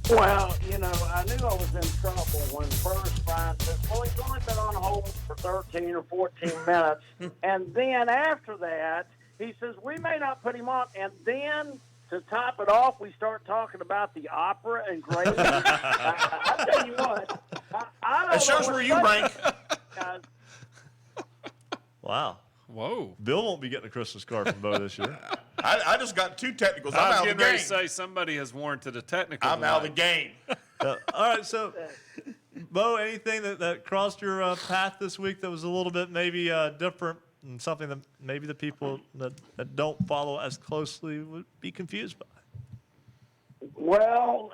Well, I knew I was in trouble when first Brian said, well, he's only been on hold for 13 or 14 minutes. And then after that, he says, we may not put him on. And then to top it off, we start talking about the opera and gravy. I tell you what, I don't it shows know where you rank. Guys, Wow. Whoa. Bill won't be getting a Christmas card from Bo this year. I just got 2 technicals. I I'm was out of getting the ready game. to say somebody has warranted a technical. I'm out of the game. All right, so Bo, anything that crossed your path this week that was a little bit maybe different and something that maybe the people that don't follow as closely would be confused by? Well,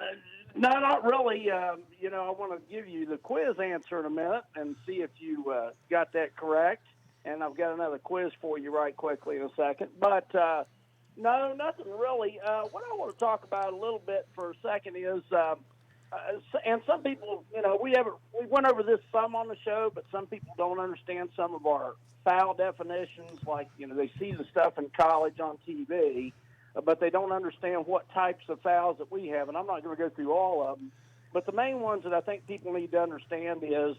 no, not really. I want to give you the quiz answer in a minute and see if you got that correct. And I've got another quiz for you right quickly in a second. But, no, nothing really. What I want to talk about a little bit for a second is, and some people, we went over this some on the show, but some people don't understand some of our foul definitions. Like, they see the stuff in college on TV, but they don't understand what types of fouls that we have. And I'm not going to go through all of them. But the main ones that I think people need to understand is,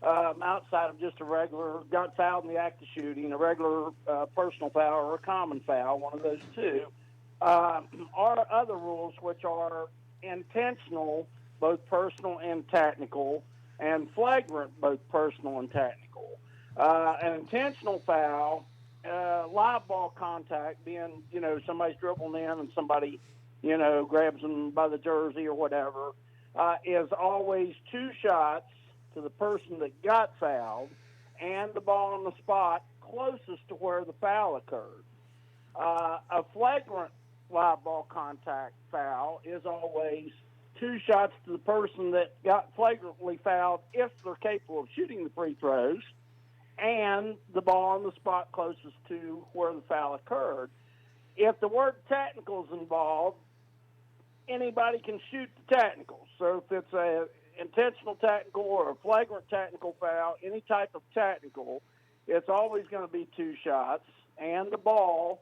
outside of just a regular got fouled in the act of shooting, a regular personal foul or a common foul, one of those two, are other rules which are intentional, both personal and technical, and flagrant, both personal and technical. An intentional foul, live ball contact, being, somebody's dribbling in and somebody, grabs them by the jersey or whatever, is always 2 shots to the person that got fouled and the ball on the spot closest to where the foul occurred. A flagrant live ball contact foul is always 2 shots to the person that got flagrantly fouled if they're capable of shooting the free throws and the ball on the spot closest to where the foul occurred. If the word technical is involved, anybody can shoot the technical. So if it's a intentional technical or a flagrant technical foul, any type of technical, it's always going to be 2 shots and the ball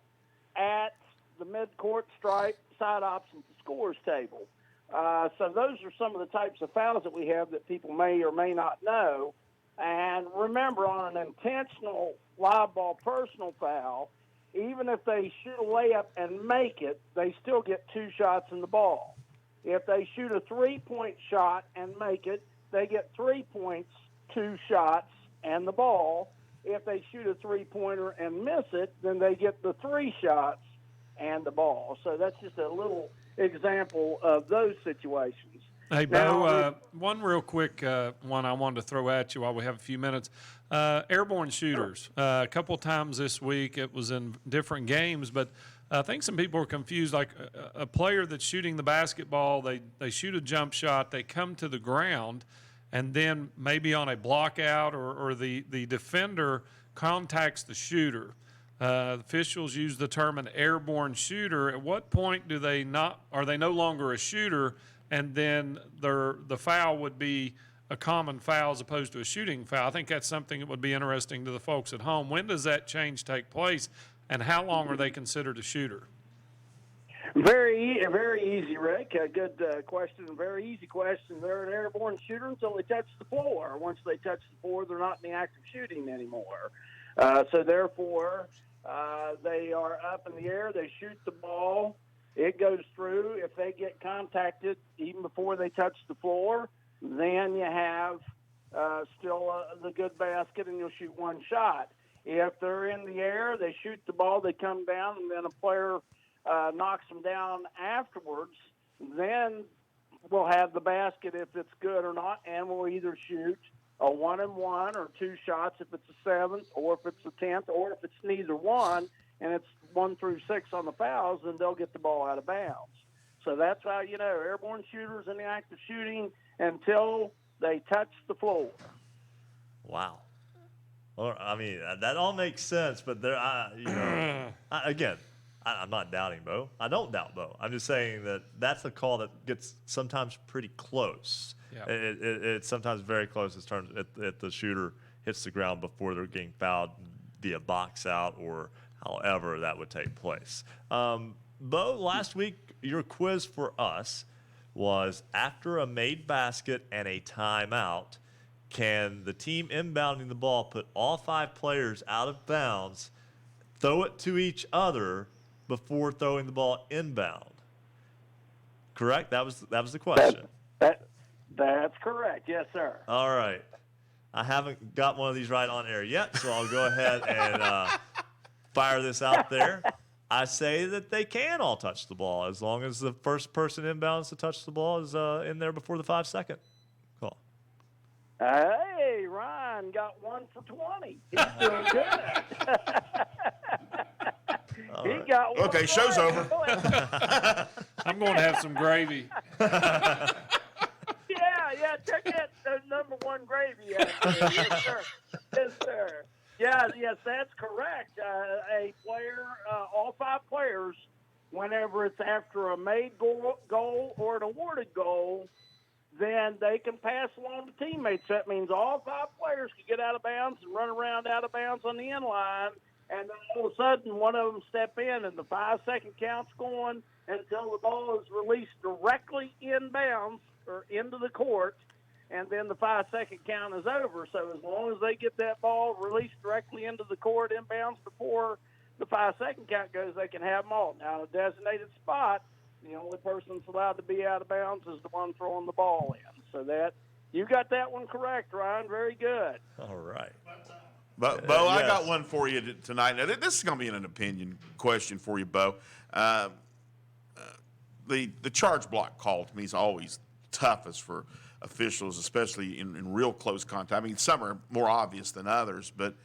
at the mid-court stripe side opposite the scorer's table. So those are some of the types of fouls that we have that people may or may not know. And remember, on an intentional live ball personal foul, even if they shoot a layup and make it, they still get 2 shots in the ball. If they shoot a 3-point shot and make it, they get 3 points, 2 shots, and the ball. If they shoot a 3-pointer and miss it, then they get the 3 shots and the ball. So that's just a little example of those situations. Hey, Bo, one real quick one I wanted to throw at you while we have a few minutes. Airborne shooters. A couple times this week, it was in different games, but I think some people are confused. Like a player that's shooting the basketball, they shoot a jump shot, they come to the ground, and then maybe on a block out or the defender contacts the shooter. Officials use the term an airborne shooter. At what point are they no longer a shooter, and then the foul would be a common foul as opposed to a shooting foul? I think that's something that would be interesting to the folks at home. When does that change take place, and how long are they considered a shooter? Very easy, Rick. A good question, very easy question. They're an airborne shooter until they touch the floor. Once they touch the floor, they're not in the act of shooting anymore. So therefore, they are up in the air. They shoot the ball. It goes through. If they get contacted even before they touch the floor, then you have still the good basket, and you'll shoot 1 shot. If they're in the air, they shoot the ball, they come down, and then a player knocks them down afterwards, then we'll have the basket if it's good or not, and we'll either shoot a 1-and-1 or 2 shots if it's a 7th, or if it's a 10th, or if it's neither one, and it's 1 through 6 on the fouls, then they'll get the ball out of bounds. So that's how airborne shooters in the act of shooting until they touch the floor. Wow. Well, I mean, that all makes sense, but there, again, I'm not doubting Bo. I don't doubt Bo. I'm just saying that that's a call that gets sometimes pretty close. Yeah. It's sometimes very close in terms if the shooter hits the ground before they're getting fouled via box out or however that would take place. Bo, last week your quiz for us was after a made basket and a timeout, can the team inbounding the ball put all 5 players out of bounds, throw it to each other before throwing the ball inbound? Correct? That was the question. That's correct. Yes, sir. All right. I haven't got one of these right on air yet, so I'll go ahead and fire this out there. I say that they can all touch the ball as long as the first person inbounds to touch the ball is in there before the 5-second call. Hey, Ryan got 1 for 20. He's doing good. He got one. Okay, show's over. I'm going to have some gravy. Yeah, check that number 1 gravy out there. Yes, sir. Yes, sir. Yes, that's correct. A player, all 5 players, whenever it's after a made goal or an awarded goal, then they can pass along to teammates. That means all 5 players can get out of bounds and run around out of bounds on the end line, and then all of a sudden one of them step in, and the 5-second count's going until the ball is released directly in bounds or into the court, and then the 5-second count is over. So as long as they get that ball released directly into the court in bounds before the 5-second count goes, they can have them all. Now, in a designated spot, the only person that's allowed to be out of bounds is the one throwing the ball in. So that you got that one correct, Ryan. Very good. All right. But Bo, I got one for you tonight. Now, this is going to be an opinion question for you, Bo. The charge block call to me is always toughest for officials, especially in real close contact. I mean, some are more obvious than others, but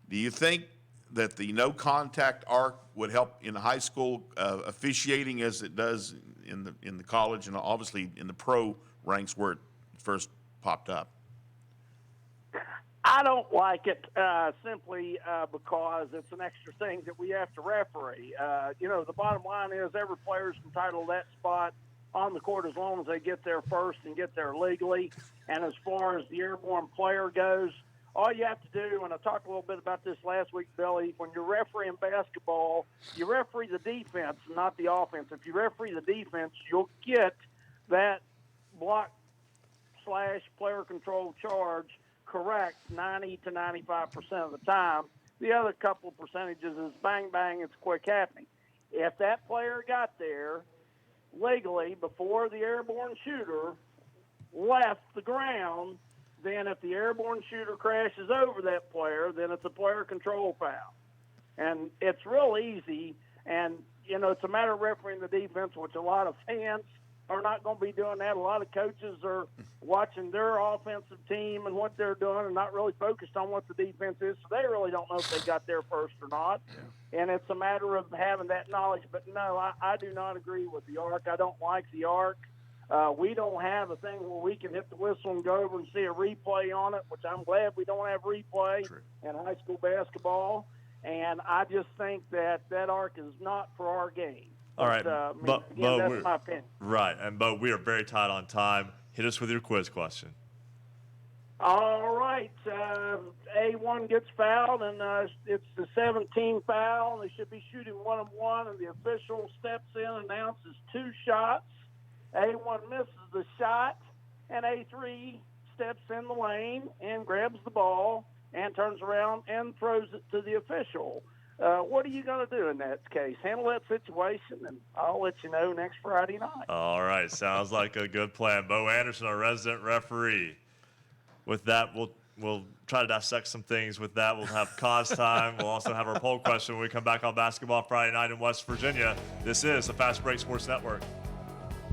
do you think that the no contact arc would help in high school officiating as it does in the college and obviously in the pro ranks where it first popped up? I don't like it simply because it's an extra thing that we have to referee. The bottom line is every player is entitled to that spot on the court as long as they get there first and get there legally. And as far as the airborne player goes, all you have to do, and I talked a little bit about this last week, Billy, when you're refereeing basketball, you referee the defense, not the offense. If you referee the defense, you'll get that block/player control charge correct 90 to 95% of the time. The other couple of percentages is bang, bang, it's quick happening. If that player got there legally before the airborne shooter left the ground, then if the airborne shooter crashes over that player, then it's a player control foul. And it's real easy, and, it's a matter of refereeing the defense, which a lot of fans are not going to be doing that. A lot of coaches are watching their offensive team and what they're doing and not really focused on what the defense is, so they really don't know if they got there first or not. Yeah. And it's a matter of having that knowledge. But, no, I do not agree with the arc. I don't like the arc. We don't have a thing where we can hit the whistle and go over and see a replay on it, which I'm glad we don't have replay in high school basketball. And I just think that arc is not for our game. All right, Bo, that's my opinion. Right, and Bo, we are very tight on time. Hit us with your quiz question. All right, A1 gets fouled, and it's the 17th foul. They should be shooting 1-on-1, and the official steps in and announces 2 shots. A1 misses the shot, and A3 steps in the lane and grabs the ball and turns around and throws it to the official. What are you going to do in that case? Handle that situation, and I'll let you know next Friday night. All right. Sounds like a good plan. Bo Anderson, our resident referee. With that, we'll try to dissect some things. With that, we'll have cause time. We'll also have our poll question when we come back on Basketball Friday Night in West Virginia. This is the Fast Break Sports Network.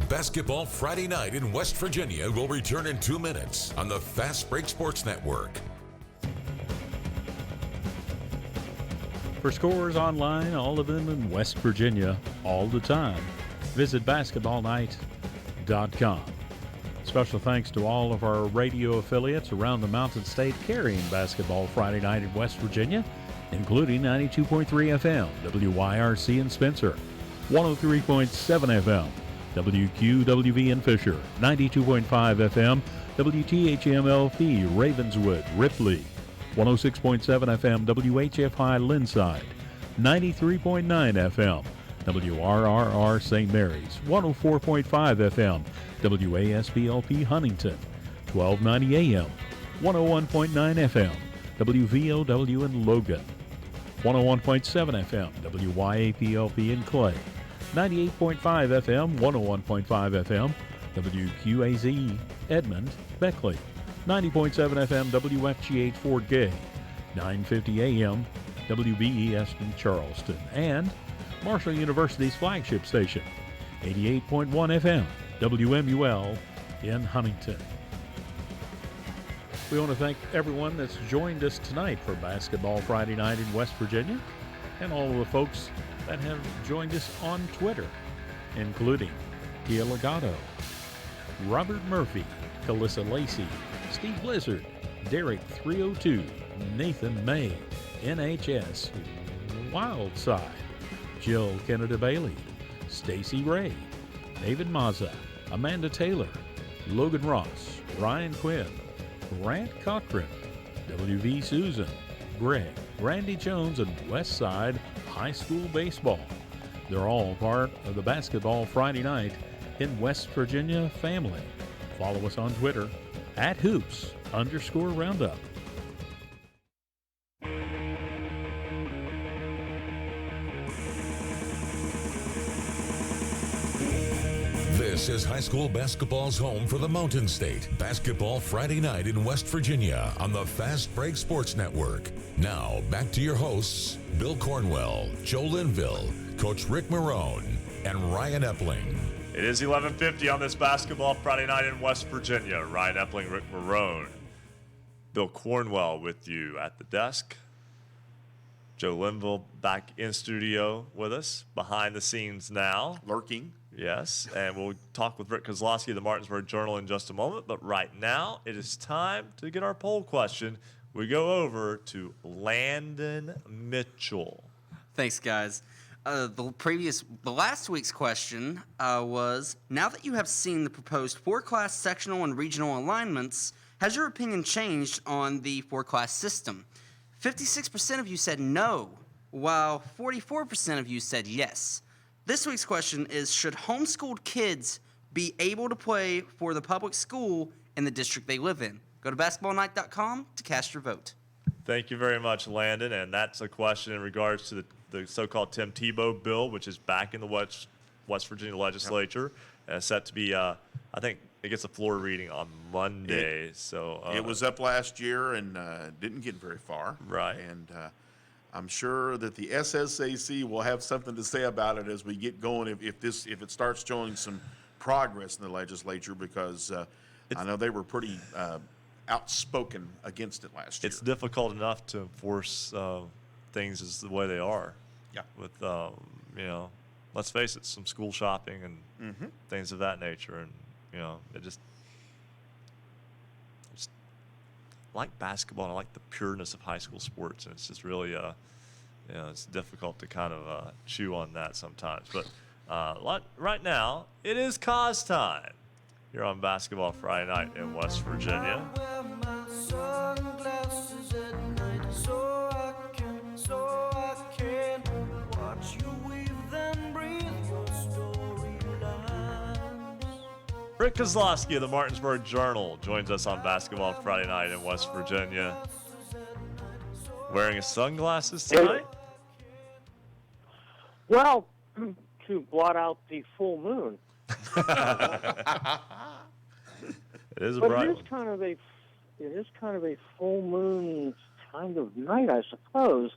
Basketball Friday Night in West Virginia will return in 2 minutes on the Fast Break Sports Network. For scores online, all of them in West Virginia, all the time, visit basketballnight.com. Special thanks to all of our radio affiliates around the Mountain State carrying Basketball Friday Night in West Virginia, including 92.3 FM, WYRC in Spencer, 103.7 FM, WQWV in Fisher, 92.5 FM, WTHMLP, Ravenswood, Ripley, 106.7 FM, WHF High, Linside, 93.9 FM, WRRR St. Mary's, 104.5 FM, WASBLP Huntington, 1290 AM, 101.9 FM, WVOW in Logan, 101.7 FM, WYAPLP in Clay, 98.5 FM, 101.5 FM, WQAZ Edmond, Beckley, 90.7 FM WFGH Fort Gay, 950 AM WBES in Charleston, and Marshall University's flagship station, 88.1 FM WMUL in Huntington. We want to thank everyone that's joined us tonight for Basketball Friday Night in West Virginia, and all of the folks that have joined us on Twitter, including Tia Legato, Robert Murphy, Calissa Lacey, Steve Blizzard, Derek 302, Nathan May, NHS, Wildside, Jill Kennedy Bailey, Stacy Ray, David Mazza, Amanda Taylor, Logan Ross, Ryan Quinn, Grant Cochran, WV Susan, Greg, Randy Jones, and Westside High School Baseball. They're all part of the Basketball Friday Night in West Virginia family. Follow us on Twitter at @hoops_roundup. This is high school basketball's home for the Mountain State. Basketball Friday Night in West Virginia on the Fast Break Sports Network. Now, back to your hosts, Bill Cornwell, Joe Linville, Coach Rick Morrone, and Ryan Epling. It is 11:50 on this Basketball Friday Night in West Virginia. Ryan Epling, Rick Morrone, Bill Cornwell with you at the desk. Joe Linville back in studio with us, behind the scenes now. Lurking. Yes, and we'll talk with Rick Kozlowski of the Martinsburg Journal in just a moment. But right now, it is time to get our poll question. We go over to Landon Mitchell. Thanks, guys. The last week's question was, now that you have seen the proposed four-class sectional and regional alignments, has your opinion changed on the four-class system? 56% of you said no, while 44% of you said yes. This week's question is, should homeschooled kids be able to play for the public school in the district they live in? Go to basketballnight.com to cast your vote. Thank you very much, Landon. And that's a question in regards to the so-called Tim Tebow bill, which is back in the West Virginia legislature, and set to be, I think it gets a floor reading on Monday. It was up last year and didn't get very far. Right. And I'm sure that the SSAC will have something to say about it as we get going if it starts showing some progress in the legislature, because I know they were pretty outspoken against it last year. It's difficult enough to enforce things as the way they are. Yeah. With let's face it, some school shopping and things of that nature, and it just I like basketball. And I like the pureness of high school sports, and it's just really it's difficult to kind of chew on that sometimes. But right now, it is cause time here on Basketball Friday Night in West Virginia. Rick Kozlowski of the Martinsburg Journal joins us on Basketball Friday Night in West Virginia. Wearing his sunglasses tonight? Well, to blot out the full moon. It is a but bright it is kind of a full moon kind of night, I suppose.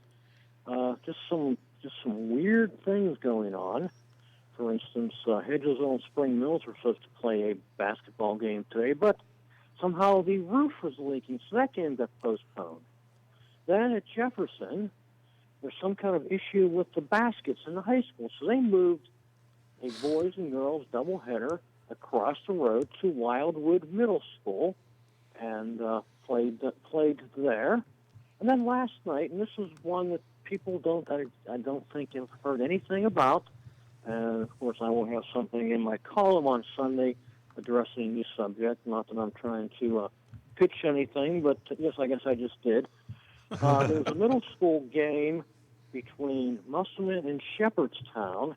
Just some weird things going on. For instance, Hedgesville and Spring Mills were supposed to play a basketball game today, but somehow the roof was leaking, so that game got postponed. Then at Jefferson, there's some kind of issue with the baskets in the high school, so they moved a boys and girls doubleheader across the road to Wildwood Middle School and played there. And then last night, and this is one that people I don't think have heard anything about, and of course I will have something in my column on Sunday addressing the subject. Not that I'm trying to pitch anything, but yes, I guess I just did. There was a middle school game between Musselman and Shepherdstown,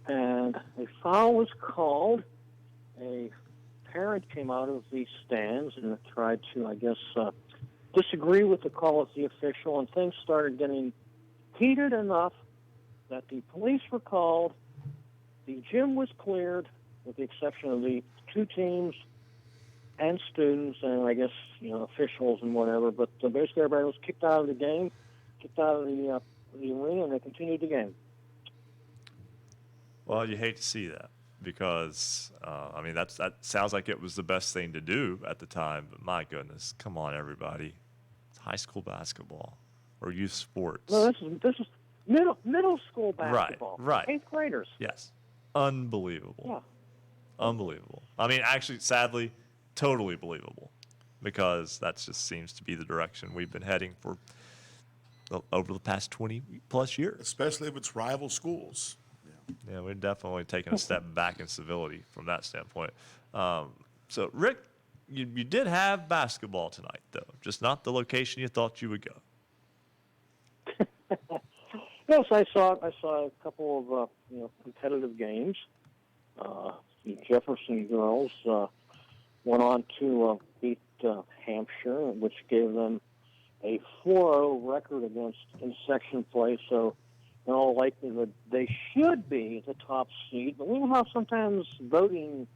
and a foul was called. A parent came out of the stands and tried to, I guess, disagree with the call of the official, and things started getting heated enough that the police were called. The gym was cleared, with the exception of the two teams and students and I guess officials and whatever. But basically, everybody was kicked out of the game, kicked out of the arena, and they continued the game. Well, you hate to see that because, I mean, that sounds like it was the best thing to do at the time. But my goodness, come on, everybody. It's high school basketball or youth sports. No, this is middle school basketball. Right. 8th graders. Yes. Unbelievable. Yeah. Unbelievable. I mean, actually, sadly, totally believable because that just seems to be the direction we've been heading for over the past 20-plus years. Especially if it's rival schools. Yeah, we're definitely taking a step back in civility from that standpoint. So, Rick, you did have basketball tonight, though, just not the location you thought you would go. Yes, I saw a couple of competitive games. The Jefferson girls went on to beat Hampshire, which gave them a 4-0 record in section play. So, in all likelihood, they should be the top seed. But we know how sometimes voting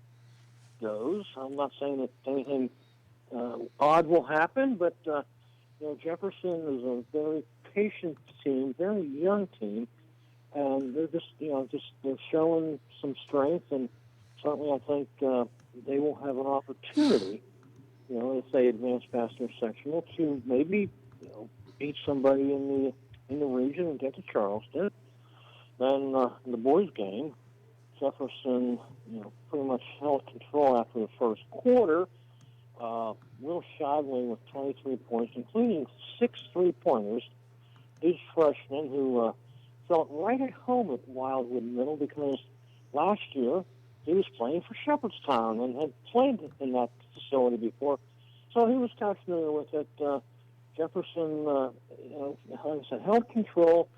goes. I'm not saying that anything odd will happen, but Jefferson is a very patient team, very young team, and they're they're showing some strength, and certainly I think they will have an opportunity, if they advance past their sectional, to maybe beat somebody in the region and get to Charleston. Then in the boys' game, Jefferson, pretty much held control after the first quarter. Will Shadley with 23 points, including 6 3-pointers. These freshmen who felt right at home at Wildwood Middle because last year he was playing for Shepherdstown and had played in that facility before, so he was kind of familiar with it. Jefferson, like I said, held control.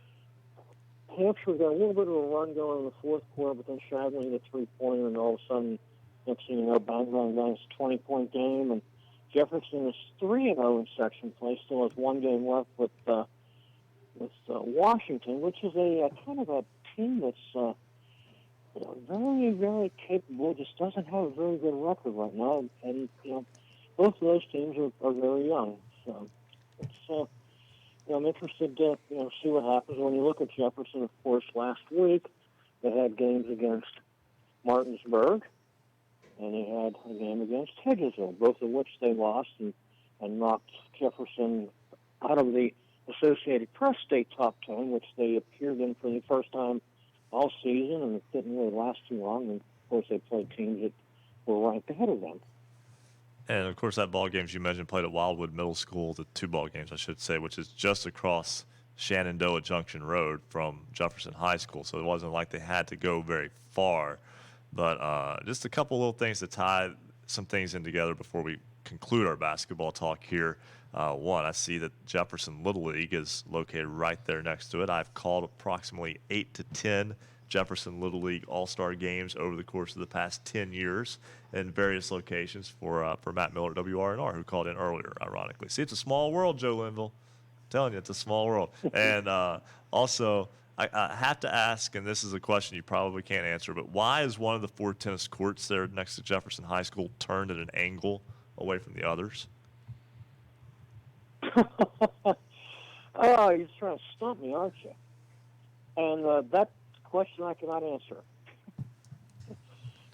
Hampshire got a little bit of a run going in the fourth quarter, but then Shadley hit a 3-pointer, and all of a sudden, next thing you know, bang, bang, bang, it's a 20-point game, and Jefferson is 3-0 in section play, still has one game left with Washington, which is a kind of a team that's very, very capable, just doesn't have a very good record right now, and both of those teams are very young, so it's I'm interested to see what happens. When you look at Jefferson, of course, last week they had games against Martinsburg, and they had a game against Hedgesville, both of which they lost and knocked Jefferson out of the Associated Press State Top 10, which they appeared in for the first time all season, and it didn't really last too long. And, of course, they played teams that were ranked ahead of them. And, of course, that ball games you mentioned played at Wildwood Middle School, the 2 ball games, I should say, which is just across Shenandoah Junction Road from Jefferson High School. So it wasn't like they had to go very far. But just a couple little things to tie some things in together before we conclude our basketball talk here. One, I see that Jefferson Little League is located right there next to it. I've called approximately 8 to 10 Jefferson Little League All-Star games over the course of the past 10 years in various locations for Matt Miller at WRNR, who called in earlier, ironically. See, it's a small world, Joe Linville. I'm telling you, it's a small world. And also, I have to ask, and this is a question you probably can't answer, but why is one of the 4 tennis courts there next to Jefferson High School turned at an angle away from the others? Oh, you're trying to stump me, aren't you? And that question I cannot answer.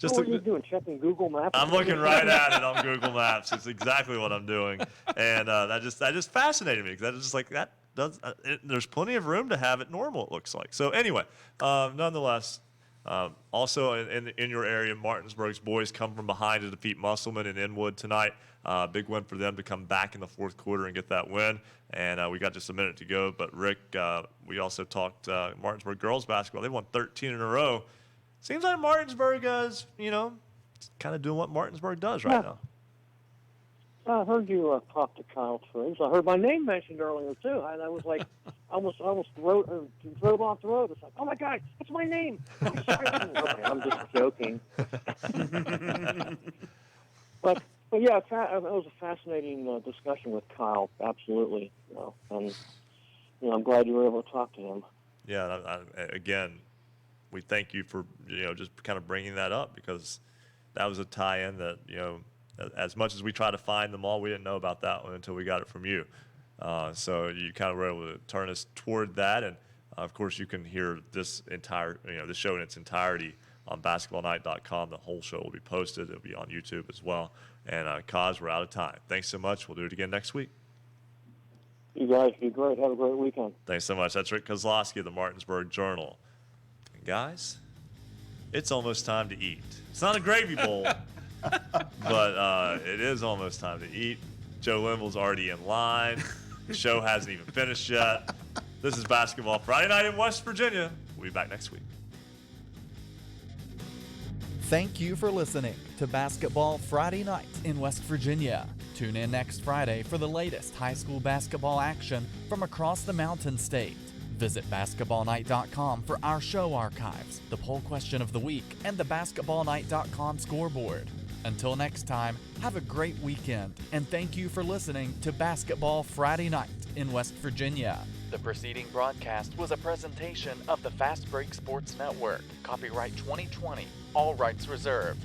What are you doing, checking Google Maps? I'm looking right at it on Google Maps. It's exactly what I'm doing. And that just fascinated me, because that is just like, that does, there's plenty of room to have it normal, it looks like. So anyway, nonetheless, also in your area, Martinsburg's boys come from behind to defeat Musselman and Inwood tonight. Big win for them to come back in the fourth quarter and get that win. And we got just a minute to go. But, Rick, we also talked Martinsburg girls basketball. They won 13 in a row. Seems like Martinsburg is, kind of doing what Martinsburg does right now. I heard you talk to Kyle Triggs. I heard my name mentioned earlier, too. I was like, I almost drove off the road. It's like, oh, my God, that's my name. Okay, I'm just joking. But yeah, it was a fascinating discussion with Kyle, absolutely. And I'm glad you were able to talk to him. Yeah, again, we thank you for just kind of bringing that up, because that was a tie-in that as much as we try to find them all, we didn't know about that one until we got it from you. So you kind of were able to turn us toward that. And of course, you can hear this this show in its entirety on basketballnight.com. The whole show will be posted. It'll be on YouTube as well. And Kaz, we're out of time. Thanks so much. We'll do it again next week. You guys be great. Have a great weekend. Thanks so much. That's Rick Kozlowski of the Martinsburg Journal. And guys, it's almost time to eat. It's not a gravy bowl, but it is almost time to eat. Joe Linville's already in line. The show hasn't even finished yet. This is Basketball Friday Night in West Virginia. We'll be back next week. Thank you for listening to Basketball Friday Night in West Virginia. Tune in next Friday for the latest high school basketball action from across the Mountain State. Visit basketballnight.com for our show archives, the poll question of the week, and the basketballnight.com scoreboard. Until next time, have a great weekend, and thank you for listening to Basketball Friday Night in West Virginia. The preceding broadcast was a presentation of the Fast Break Sports Network. Copyright 2020. All rights reserved.